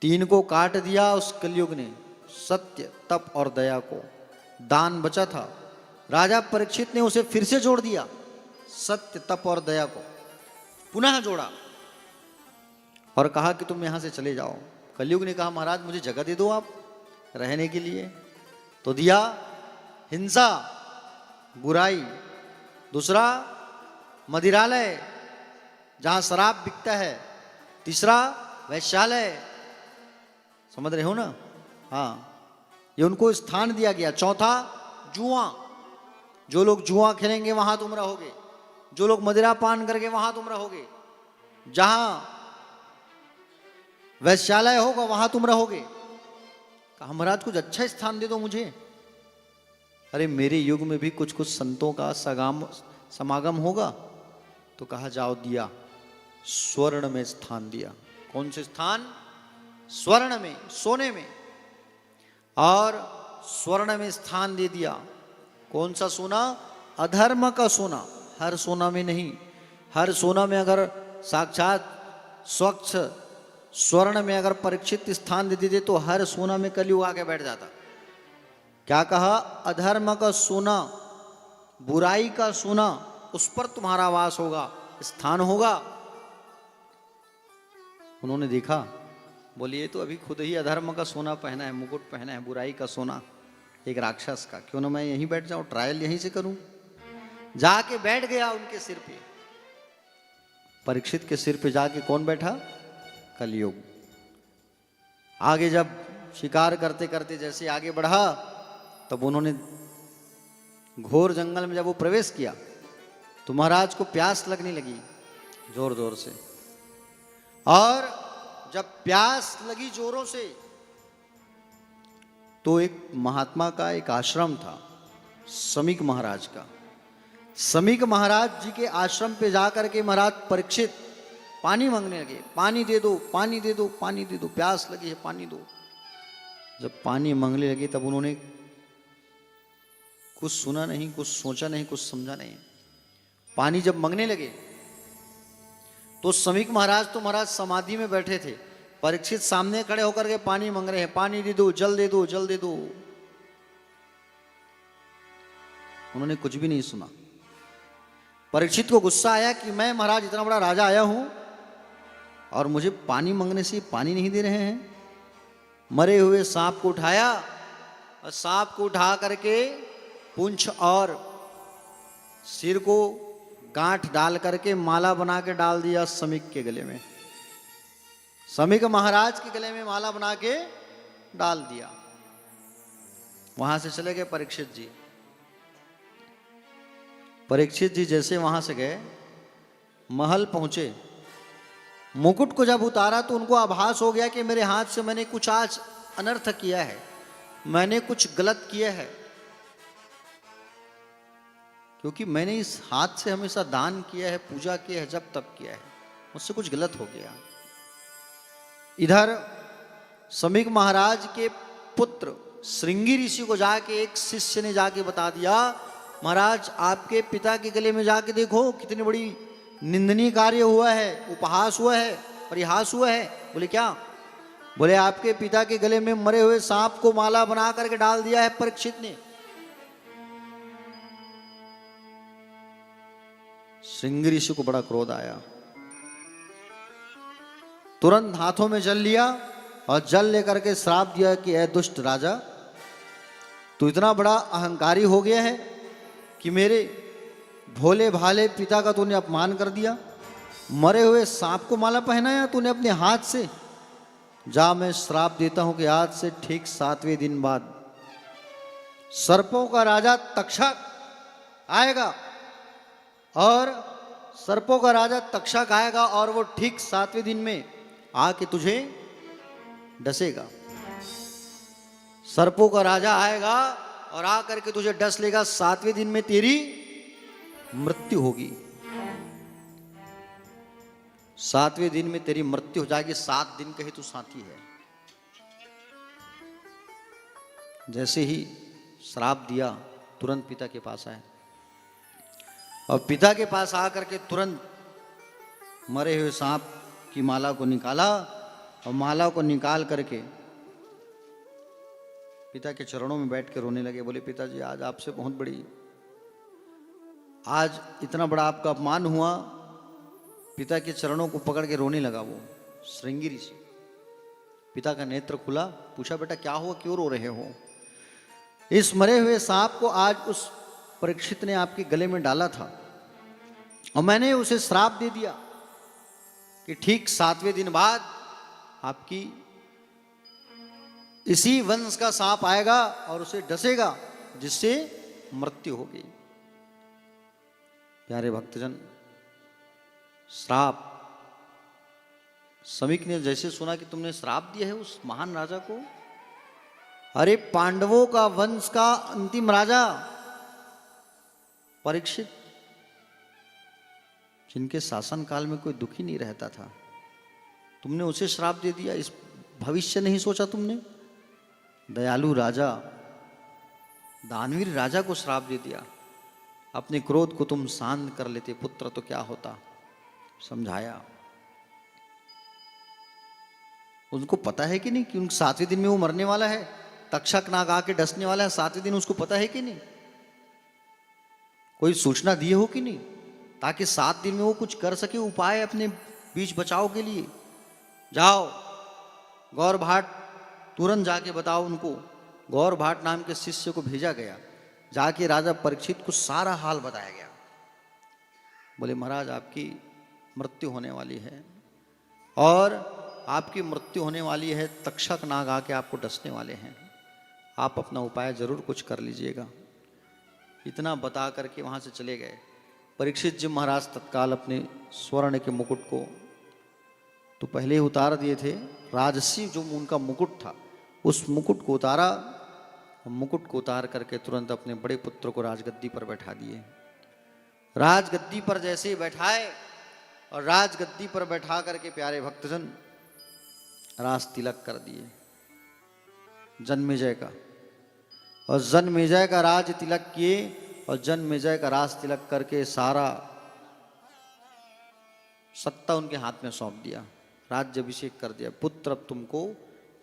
3 को काट दिया उस कलयुग ने, सत्य, तप और दया को। दान बचा था, राजा परीक्षित ने उसे फिर से जोड़ दिया, सत्य, तप और दया को पुनः जोड़ा और कहा कि तुम यहां से चले जाओ। कलयुग ने कहा महाराज मुझे जगह दे दो आप रहने के लिए, तो दिया। हिंसा, बुराई। दूसरा मदिरालय जहां शराब बिकता है। तीसरा वैश्यालय, समझ रहे हो ना? हाँ, ये उनको स्थान दिया गया। चौथा जुआ, जो लोग जुआ खेलेंगे वहां तुम रहोगे, जो लोग मदिरा पान करके वहां तुम रहोगे, जहां वैश्यालय होगा वहां तुम रहोगे। कहा महाराज कुछ अच्छा स्थान दे दो मुझे। अरे मेरे युग में भी कुछ कुछ संतों का समागम होगा। तो कहा जाओ, दिया। स्वर्ण में स्थान दिया। कौन से स्थान? स्वर्ण में, सोने में। और स्वर्ण में स्थान दे दिया। कौन सा सोना? अधर्म का सोना। हर सोना में नहीं, हर सोना में अगर साक्षात स्वच्छ स्वर्ण में अगर परीक्षित स्थान दे देते तो हर सोना में कलयुग आके बैठ जाता। क्या कहा? अधर्म का सोना, बुराई का सोना, उस पर तुम्हारा वास होगा, स्थान होगा। उन्होंने देखा, बोले ये तो अभी खुद ही अधर्म का सोना पहना है, मुकुट पहना है, बुराई का सोना, एक राक्षस का। क्यों ना मैं यहीं बैठ जाऊं, ट्रायल यहीं से करूं। जाके बैठ गया उनके सिर पे। परीक्षित के सिर पे जाके कौन बैठा? कलयुग। आगे जब शिकार करते करते जैसे आगे बढ़ा, तब उन्होंने घोर जंगल में जब वो प्रवेश किया तो महाराज को प्यास लगने लगी जोर जोर से। और जब प्यास लगी जोरों से तो एक महात्मा का एक आश्रम था, समीक महाराज का। समीक महाराज जी के आश्रम पे जाकर के महाराज परीक्षित पानी मांगने लगे। पानी दे दो, पानी दे दो, पानी दे दो, प्यास लगी है, पानी दो। जब पानी मांगने लगे तब उन्होंने कुछ सुना नहीं, कुछ सोचा नहीं, कुछ समझा नहीं। पानी जब मांगने लगे तो समीक महाराज तो महाराज समाधि में बैठे थे। परीक्षित सामने खड़े होकर के पानी मांग रहे हैं, पानी दे दो, जल दे दो, जल दे दो। उन्होंने कुछ भी नहीं सुना। परीक्षित को गुस्सा आया कि मैं महाराज इतना बड़ा राजा आया हूं और मुझे पानी मांगने से पानी नहीं दे रहे हैं। मरे हुए सांप को उठाया और सांप को उठा करके पूंछ और सिर को गांठ डाल करके माला बना के डाल दिया समीक के गले में। समीक महाराज के गले में माला बना के डाल दिया। वहां से चले गए परीक्षित जी। परीक्षित जी जैसे वहां से गए, महल पहुंचे, मुकुट को जब उतारा तो उनको आभास हो गया कि मेरे हाथ से मैंने कुछ आज अनर्थ किया है, मैंने कुछ गलत किया है, क्योंकि मैंने इस हाथ से हमेशा दान किया है, पूजा किया है, जब तप किया है, मुझसे कुछ गलत हो गया। इधर समीक महाराज के पुत्र श्रृंगी ऋषि को जाके एक शिष्य ने जाके बता दिया, महाराज आपके पिता के गले में जाके देखो कितनी बड़ी निंदनीय कार्य हुआ है, उपहास हुआ है, परिहास हुआ है। बोले क्या? बोले आपके पिता के गले में मरे हुए सांप को माला बना करके डाल दिया है परीक्षित ने। श्रृंगी ऋषि को बड़ा क्रोध आया, तुरंत हाथों में जल लिया और जल लेकर के श्राप दिया कि ऐ दुष्ट राजा, तू इतना बड़ा अहंकारी हो गया है कि मेरे भोले भाले पिता का तूने अपमान कर दिया। मरे हुए सांप को माला पहनाया तूने अपने हाथ से। जा, मैं श्राप देता हूं कि आज से ठीक 7वें दिन बाद सर्पों का राजा तक्षक आएगा, और सर्पों का राजा तक्षक आएगा और वो ठीक 7वें दिन में आके तुझे डसेगा। सर्पों का राजा आएगा और आकर के तुझे डस लेगा। 7वें दिन में तेरी मृत्यु होगी। 7वें दिन में तेरी मृत्यु हो जाएगी। 7 दिन कहे तू साथी है। जैसे ही श्राप दिया तुरंत पिता के पास आए और पिता के पास आकर के तुरंत मरे हुए सांप की माला को निकाला और माला को निकाल करके पिता के चरणों में बैठ के रोने लगे। बोले, पिताजी आज आपसे बहुत बड़ी, आज इतना बड़ा आपका अपमान हुआ। पिता के चरणों को पकड़ के रोने लगा वो श्रृंगी ऋषि। पिता का नेत्र खुला, पूछा, बेटा क्या हुआ, क्यों रो रहे हो? इस मरे हुए सांप को आज उस परीक्षित ने आपके गले में डाला था और मैंने उसे श्राप दे दिया कि ठीक 7वें दिन बाद आपकी इसी वंश का सांप आएगा और उसे डसेगा, जिससे मृत्यु होगी। प्यारे भक्तजन, श्राप, समीक ने जैसे सुना कि तुमने श्राप दिया है उस महान राजा को, अरे पांडवों का वंश का अंतिम राजा परीक्षित, जिनके शासन काल में कोई दुखी नहीं रहता था, तुमने उसे श्राप दे दिया। इस भविष्य नहीं सोचा तुमने? दयालु राजा, दानवीर राजा को श्राप दे दिया। अपने क्रोध को तुम शांत कर लेते पुत्र तो क्या होता। समझाया। उनको पता है कि नहीं कि 7वें दिन में वो मरने वाला है, तक्षक नाग आके डसने वाला है 7वें दिन, उसको पता है कि नहीं? कोई सूचना दिए हो कि नहीं, ताकि 7 दिन में वो कुछ कर सके, उपाय अपने बीच बचाव के लिए। जाओ गौर भाट, तुरंत जाके बताओ उनको। गौर भाट नाम के शिष्य को भेजा गया, जाके राजा परीक्षित को सारा हाल बताया गया। बोले, महाराज आपकी मृत्यु होने वाली है और आपकी मृत्यु होने वाली है, तक्षक नाग आके आपको डसने वाले हैं, आप अपना उपाय जरूर कुछ कर लीजिएगा। इतना बता करके वहां से चले गए। परीक्षित जी महाराज तत्काल अपने स्वर्ण के मुकुट को तो पहले ही उतार दिए थे, राजसी जो उनका मुकुट था उस मुकुट को उतारा। मुकुट को उतार करके तुरंत अपने बड़े पुत्र को राजगद्दी पर बैठा दिए। राजगद्दी पर जैसे ही बैठाए और राजगद्दी पर बैठा करके प्यारे भक्तजन राज तिलक कर दिए जन्मेजय का, और जन्मेजय का राज तिलक किए और जन्मेजय का राज तिलक करके सारा सत्ता उनके हाथ में सौंप दिया, राज्याभिषेक कर दिया। पुत्र अब तुमको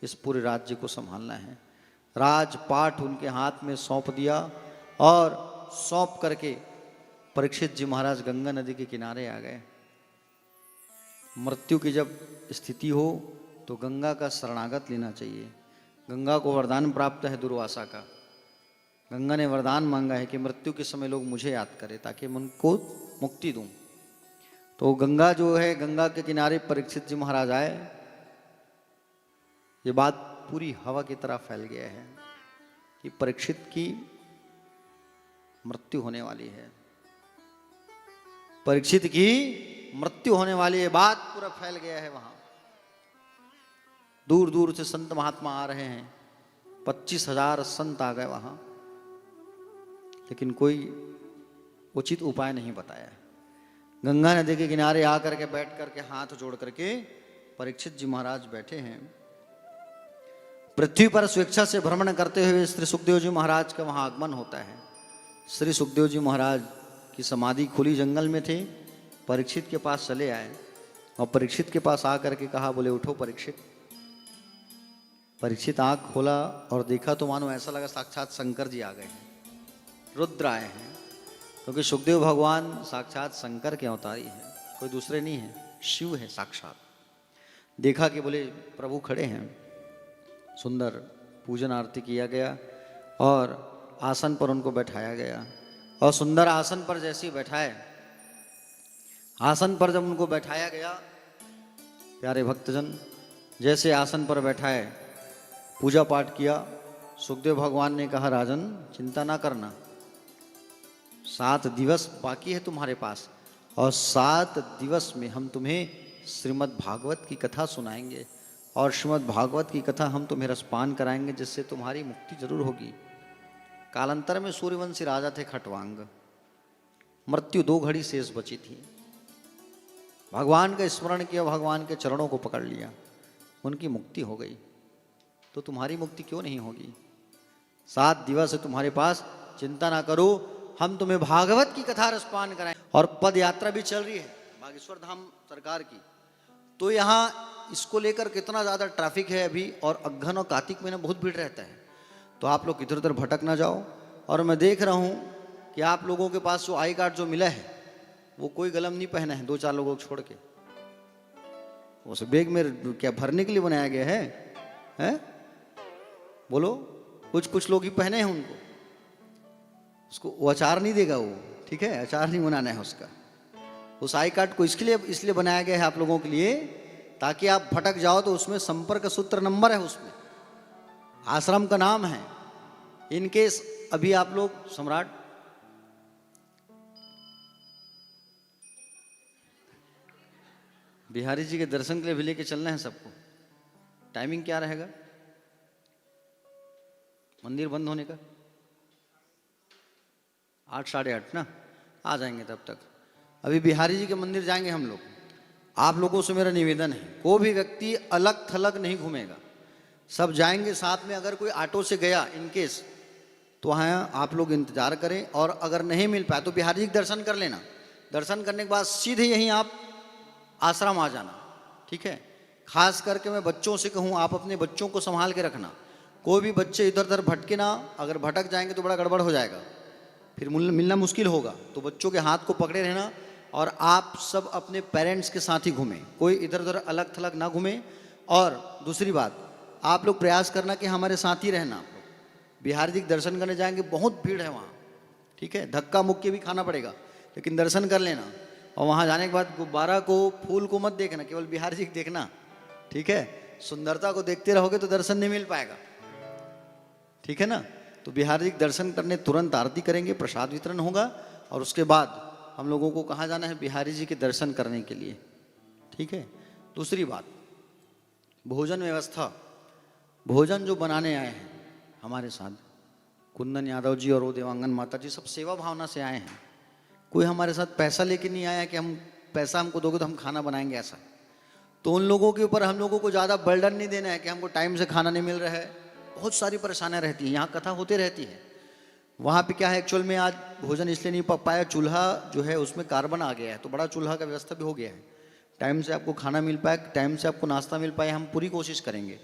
इस पूरे राज्य को संभालना है। राजपाट उनके हाथ में सौंप दिया और सौंप करके परीक्षित जी महाराज गंगा नदी के किनारे आ गए। मृत्यु की जब स्थिति हो तो गंगा का शरणागत लेना चाहिए। गंगा को वरदान प्राप्त है दुर्वासा का। गंगा ने वरदान मांगा है कि मृत्यु के समय लोग मुझे याद करें ताकि मैं उनको मुक्ति दूं। तो गंगा जो है, गंगा के किनारे परीक्षित जी महाराज आए। ये बात पूरी हवा की तरह फैल गया है कि परीक्षित की मृत्यु होने वाली है, परीक्षित की मृत्यु होने वाली है। बात पूरा फैल गया है। वहां दूर दूर से संत महात्मा आ रहे हैं, 25,000 संत आ गए वहां, लेकिन कोई उचित उपाय नहीं बताया। गंगा नदी के किनारे आकर के बैठ करके हाथ जोड़ करके परीक्षित जी महाराज बैठे हैं। पृथ्वी पर स्वेच्छा से भ्रमण करते हुए श्री सुखदेव जी महाराज का वहां आगमन होता है। श्री सुखदेव जी महाराज की समाधि खुली जंगल में थे। परीक्षित के पास चले आए और परीक्षित के पास आकर के कहा, बोले उठो परीक्षित। परीक्षित आंख खोला और देखा तो मानो ऐसा लगा साक्षात शंकर जी आ गए हैं, रुद्र आए हैं। क्योंकि सुखदेव भगवान साक्षात शंकर के अवतारी हैं, कोई दूसरे नहीं है, शिव है साक्षात। देखा कि बोले प्रभु खड़े हैं, सुंदर पूजन आरती किया गया और आसन पर उनको बैठाया गया। और सुंदर आसन पर जैसे ही बैठाए, आसन पर जब उनको बैठाया गया, प्यारे भक्तजन जैसे आसन पर बैठाए, पूजा पाठ किया, सुखदेव भगवान ने कहा राजन चिंता ना करना, 7 दिवस बाकी है तुम्हारे पास और 7 दिवस में हम तुम्हें श्रीमद् भागवत की कथा सुनाएंगे और श्रीमद् भागवत की कथा हम तुम्हें रसपान कराएंगे, जिससे तुम्हारी मुक्ति जरूर होगी। कालांतर में सूर्यवंशी राजा थे खटवांग, मृत्यु 2 घड़ी शेष बची थी। भगवान का स्मरण किया, भगवान के चरणों को पकड़ लिया, उनकी मुक्ति हो गई। तो तुम्हारी मुक्ति क्यों नहीं होगी? 7 दिवस है तुम्हारे पास, चिंता ना करो, हम तुम्हें भागवत की कथा रसपान कराएं। और पद यात्रा भी चल रही है बागेश्वर धाम सरकार की। तो यहाँ इसको लेकर कितना ज़्यादा ट्रैफिक है अभी, और अगहन और कार्तिक महीना बहुत भीड़ रहता है। तो आप लोग इधर उधर भटक ना जाओ। और मैं देख रहा हूँ कि आप लोगों के पास जो आई कार्ड जो मिला है वो कोई गलम नहीं पहना है, 2-4 लोगों को छोड़ के। उस बैग में क्या भरने के लिए बनाया गया है, हैं? बोलो, कुछ लोग ही पहने हैं उनको, उसको वो अचार नहीं देगा वो, ठीक है, अचार नहीं बनाना है उसका। उस आई कार्ड को इसलिए बनाया गया है आप लोगों के लिए, ताकि आप भटक जाओ तो उसमें संपर्क सूत्र नंबर है, उसमें आश्रम का नाम है। इनकेस अभी आप लोग सम्राट बिहारी जी के दर्शन के लिए भी लेके चलना है सबको। टाइमिंग क्या रहेगा मंदिर बंद होने का? 8 साढ़े 8 ना, आ जाएंगे तब तक। अभी बिहारी जी के मंदिर जाएंगे हम लोग। आप लोगों से मेरा निवेदन है, कोई भी व्यक्ति अलग थलग नहीं घूमेगा, सब जाएंगे साथ में। अगर कोई ऑटो से गया इनकेस, तो वहाँ आप लोग इंतजार करें, और अगर नहीं मिल पाए तो बिहारी जी के दर्शन कर लेना। दर्शन करने के बाद सीधे यहीं आप आश्रम आ जाना, ठीक है। खास करके मैं बच्चों से कहूँ, आप अपने बच्चों को संभाल के रखना। कोई भी बच्चे इधर उधर भटके ना, अगर भटक जाएंगे तो बड़ा गड़बड़ हो जाएगा, फिर मिलना मुश्किल होगा। तो बच्चों के हाथ को पकड़े रहना, और आप सब अपने पेरेंट्स के साथ ही घूमें, कोई इधर उधर अलग थलग ना घूमें। और दूसरी बात, आप लोग प्रयास करना कि हमारे साथ ही रहना। आप लोग बिहारी जी के दर्शन करने जाएंगे, बहुत भीड़ है वहाँ, ठीक है, धक्का मुक्की भी खाना पड़ेगा, लेकिन दर्शन कर लेना। और वहाँ जाने के बाद गुब्बारा को, फूल को मत देखना, केवल बिहारी जी को देखना, ठीक है। सुंदरता को देखते रहोगे तो दर्शन नहीं मिल पाएगा, ठीक है ना। तो बिहारी जी के दर्शन करने तुरंत आरती करेंगे, प्रसाद वितरण होगा, और उसके बाद हम लोगों को कहाँ जाना है? बिहारी जी के दर्शन करने के लिए, ठीक है। दूसरी बात, भोजन व्यवस्था, भोजन जो बनाने आए हैं हमारे साथ, कुंदन यादव जी और वो देवांगन माता जी, सब सेवा भावना से आए हैं। कोई हमारे साथ पैसा लेके नहीं आया कि हम पैसा हमको दोगे तो हम खाना बनाएंगे, ऐसा। तो उन लोगों के ऊपर हम लोगों को ज़्यादा बर्डन नहीं देना है कि हमको टाइम से खाना नहीं मिल रहा है। बहुत सारी परेशानियाँ रहती हैं, यहाँ कथा होते रहती है। वहाँ पे क्या है, एक्चुअल में आज भोजन इसलिए नहीं पक पाया, चूल्हा जो है उसमें कार्बन आ गया है, तो बड़ा चूल्हा का व्यवस्था भी हो गया है। टाइम से आपको खाना मिल पाए, टाइम से आपको नाश्ता मिल पाए, हम पूरी कोशिश करेंगे,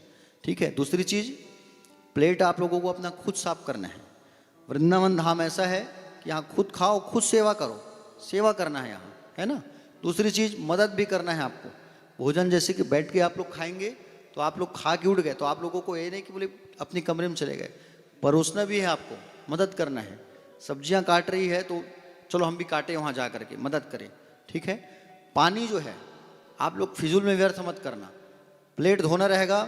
ठीक है। दूसरी चीज़, प्लेट आप लोगों को अपना खुद साफ करना है। वृंदावन धाम ऐसा है कि यहाँ खुद खाओ, खुद सेवा करो, सेवा करना है यहाँ, है ना। दूसरी चीज़, मदद भी करना है आपको। भोजन जैसे कि बैठ के आप लोग खाएंगे, तो आप लोग खा के उठ गए, तो आप लोगों को ये नहीं कि बोले अपनी कमरे में चले गए, परोसना भी है, आपको मदद करना है। सब्जियां काट रही है तो चलो हम भी काटें, वहाँ जा करके मदद करें, ठीक है। पानी जो है आप लोग फिजूल में व्यर्थ मत करना। प्लेट धोना रहेगा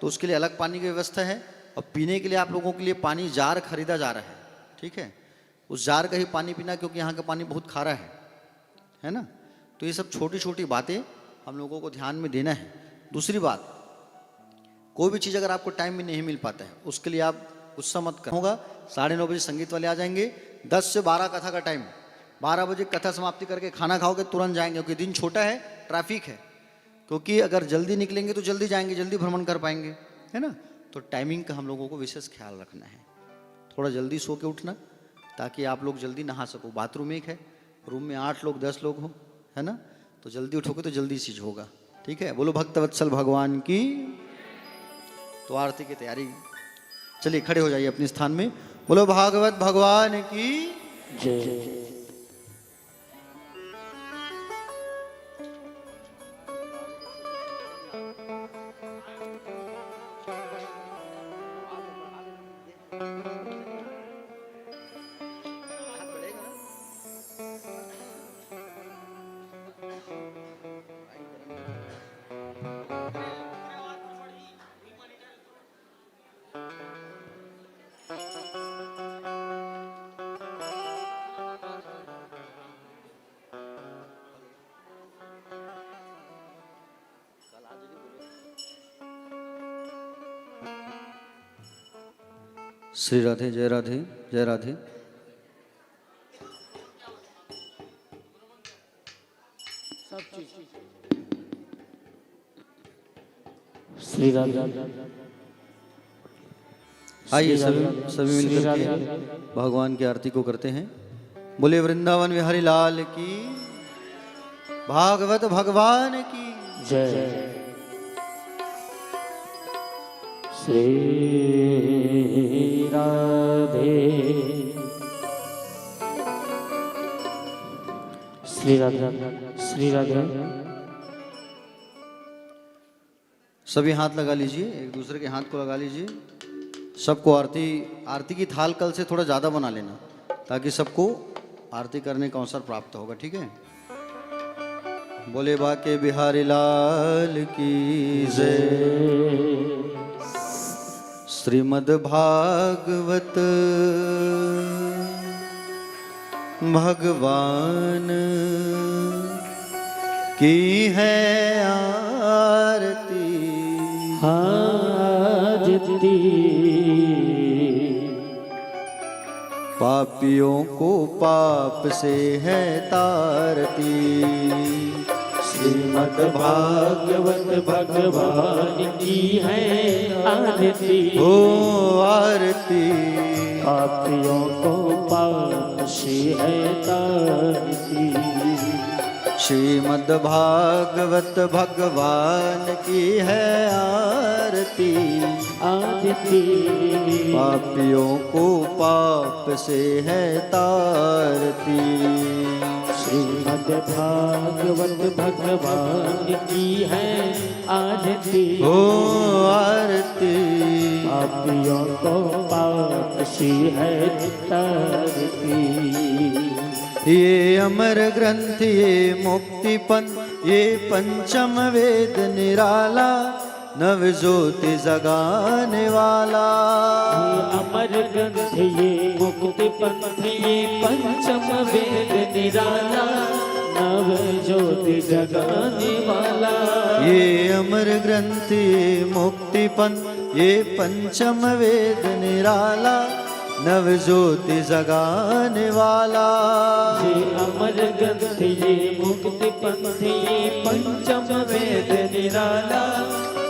तो उसके लिए अलग पानी की व्यवस्था है, और पीने के लिए आप लोगों के लिए पानी जार खरीदा जा रहा है, ठीक है। उस जार का ही पानी पीना, क्योंकि यहाँ का पानी बहुत खारा है ना। तो ये सब छोटी छोटी बातें हम लोगों को ध्यान में देना है। दूसरी बात, कोई भी चीज़ अगर आपको टाइम में नहीं मिल पाता है, उसके लिए आप गुस्सा मत कर। होगा 9:30 बजे संगीत वाले आ जाएंगे, 10 से 12 कथा का टाइम, 12 बजे कथा समाप्ति करके खाना खाओगे, तुरंत जाएंगे, क्योंकि दिन छोटा है, ट्रैफिक है। क्योंकि अगर जल्दी निकलेंगे तो जल्दी जाएंगे, जल्दी भ्रमण कर पाएंगे, है ना। तो टाइमिंग का हम लोगों को विशेष ख्याल रखना है। थोड़ा जल्दी सो के उठना, ताकि आप लोग जल्दी नहा सको। बाथरूम एक है, रूम में 8 लोग 10 लोग हो, है ना। तो जल्दी उठोगे तो जल्दी चीज होगा, ठीक है। बोलो भक्तवत्सल भगवान की। तो आरती की तैयारी, चलिए खड़े हो जाइए अपने स्थान में। बोलो भागवत भगवान की जय। श्री राधे, जय राधे, जय राधे। श्री राधे। आइए सभी मिलकर के भगवान की आरती को करते हैं। बोले वृंदावन विहारी लाल की, भागवत भगवान की जय। श्री राधे, श्री राधे, श्री राधे। सभी हाथ लगा लीजिए, एक दूसरे के हाथ को लगा लीजिए। सबको आरती की थाल कल से थोड़ा ज़्यादा बना लेना, ताकि सबको आरती करने का अवसर प्राप्त होगा, ठीक है। बोले बाके बिहारी लाल की जय। श्रीमद् भागवत भगवान की है आरती, आरती। पापियों को पाप से है तारती। श्रीमद् भागवत भगवान की है आरती, ओ आरती। पापियों को पाप से है तारती। श्रीमद् भागवत भगवान की है आरती, आरती। पापियों को पाप से है तारती। श्रीमद् भागवत भगवान की है आरती, ओ आरती। पापियों को पाप से है तारती। ये अमर ग्रंथ, ये मुक्ति पंथ, ये पंचम वेद निराला, नव ज्योति जगाने वाला। ये अमर ग्रंथ, ये मुक्ति पंथ, ये पंचम वेद निराला, नव ज्योति जगाने वाला। ये अमर ग्रंथ, ये मुक्ति पंथ, ये पंचम वेद निराला, नव ज्योति जगाने वाला। ये अमर ग्रंथ, ये मुक्ति पंथ, ये पंचम वेद निराला,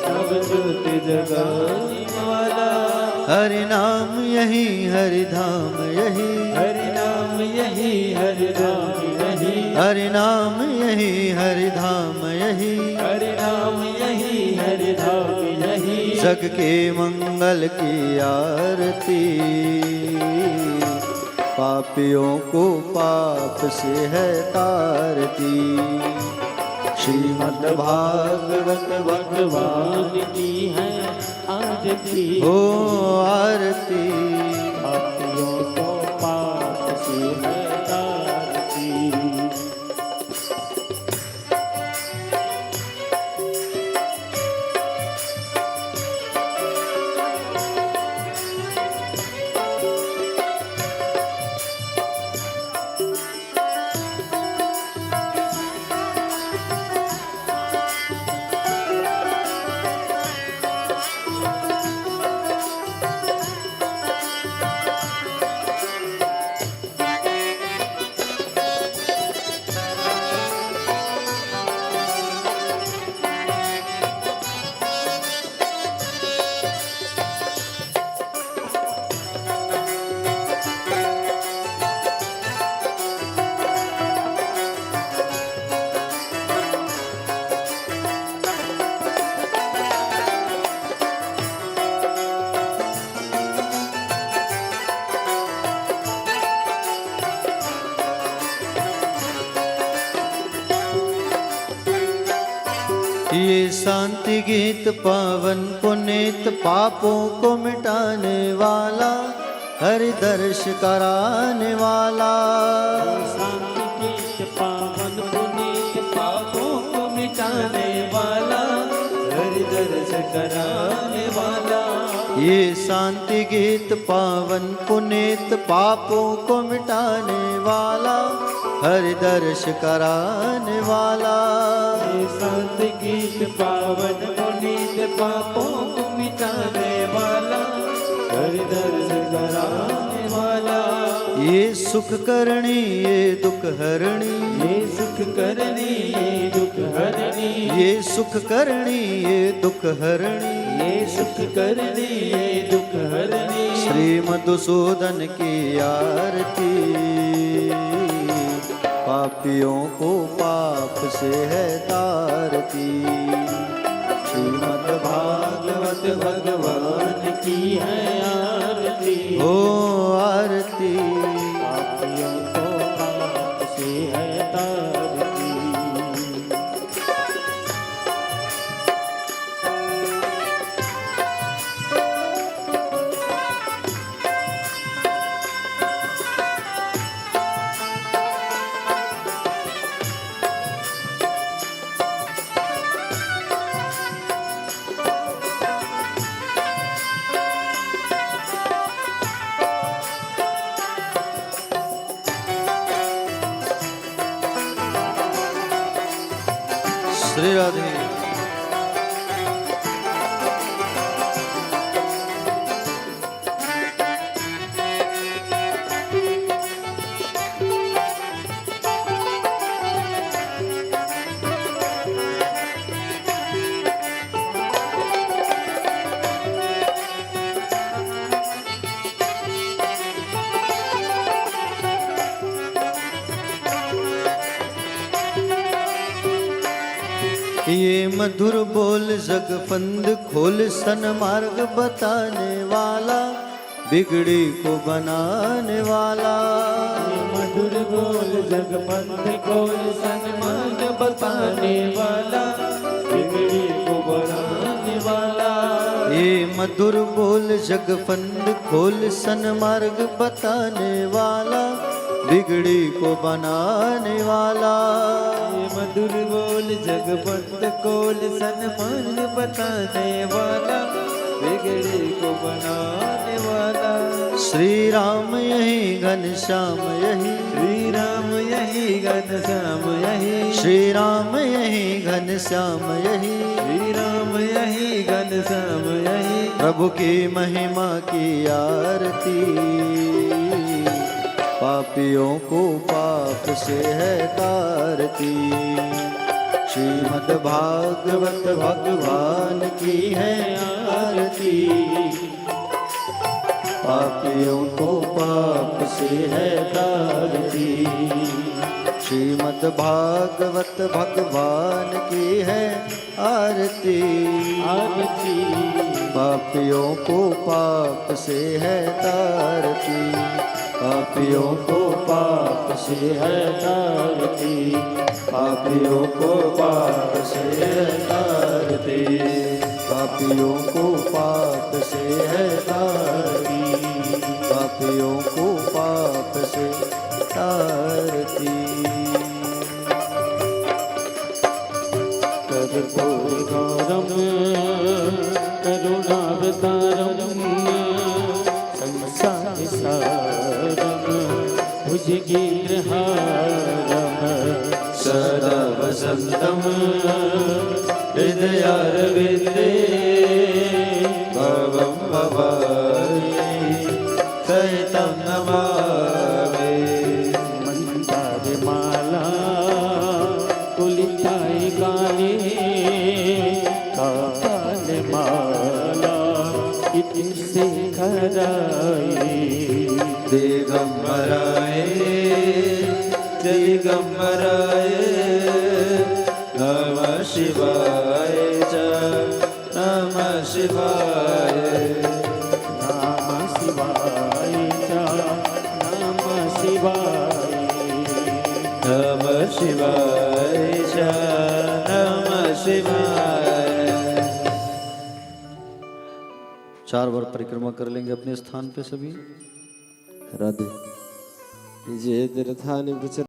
नव ज्योति जगाने वाला। हरि नाम यही, हरि धाम यही, हरि नाम यही, हरि धाम यही, हरि नाम यही, हरि धाम यही, हरि नाम यही, हरि धाम यही। जग के मंगल की आरती, पापियों को पाप से है तारती। श्रीमद् भागवत भगवान की है आरती, ओ आरती। पापियों को पाप से है तारती। ये शांति गीत पावन पुनीत, पापों को मिटाने वाला, हरि दर्श कराने वाला। शांति गीत पावन पुनीत, पापों को मिटाने वाला, हरि दर्श कराने वाला। ये शांति गीत पावन पुनीत, पापों को मिटाने वाला, हरि दर्श कराने वाला। ये शांति गीत पावन पुनीत, पापों को मिटाने वाला, हरि दर्द कराने वाला, ये सुख करणी ये दुख हरणी, ये सुख करनी ये दुख हरणी, ये सुख करणी ये दुख हरणी, ये सुख करनी ये दुख हरणी। श्री मधुसूदन की आरती, पापियों को पाप से है तारती। श्रीमद् भागवत भगवान की है आरती, ओ आरती, पापियों को पाप से है तारती। श्री राधे। ये मधुर बोल जगफंद खोल सन्मार्ग बताने वाला, बिगड़ी को बनाने वाला। ये मधुर बोल जगपंथ खोल सन्मार्ग बताने वाला, बिगड़ी को बनाने वाला। ये मधुर बोल जगफंद खोल सन्मार्ग बताने वाला, बिगड़ी को बनाने वाला। ये मधुर बोल जगपंथ खोल सन्मार्ग बताने वाला, बिगड़ी को बनाने वाला। श्री राम यही घनश्याम यही, श्री राम यही घनश्याम यही, श्री राम यही घनश्याम यही, श्री राम यही घनश्याम यही। प्रभु की महिमा की आरती, पापियों को पाप से है तारती। श्रीमद् भागवत भगवान की है आरती, पापियों को पाप से है तारती। श्रीमद् भागवत भगवान की है आरती, आरती, पापियों को पाप से है तारती। पापियों को पाप से है तारती, पापियों को पाप से है तारती, पापियों को पाप से है तारती, पापियों को पाप से तारती। कर्पूरगौरम करुणावतारम संसारसारम भुजगेन्द्रहारम सदा वसंतम हृदयारविंदे भवं भवानि सहितं नमामि। मंदारमाला कुलिताई गाने कापालमाला इति शेखराय दिगंबराय दिगंबराय नमः शिवाय च नमः शिवाय नमः शिवाय च नमः शिवाय नमः शिवाय च नमः शिवाय। 4 बार परिक्रमा कर लेंगे अपने स्थान पे सभी। राधे। जे तीर्थानि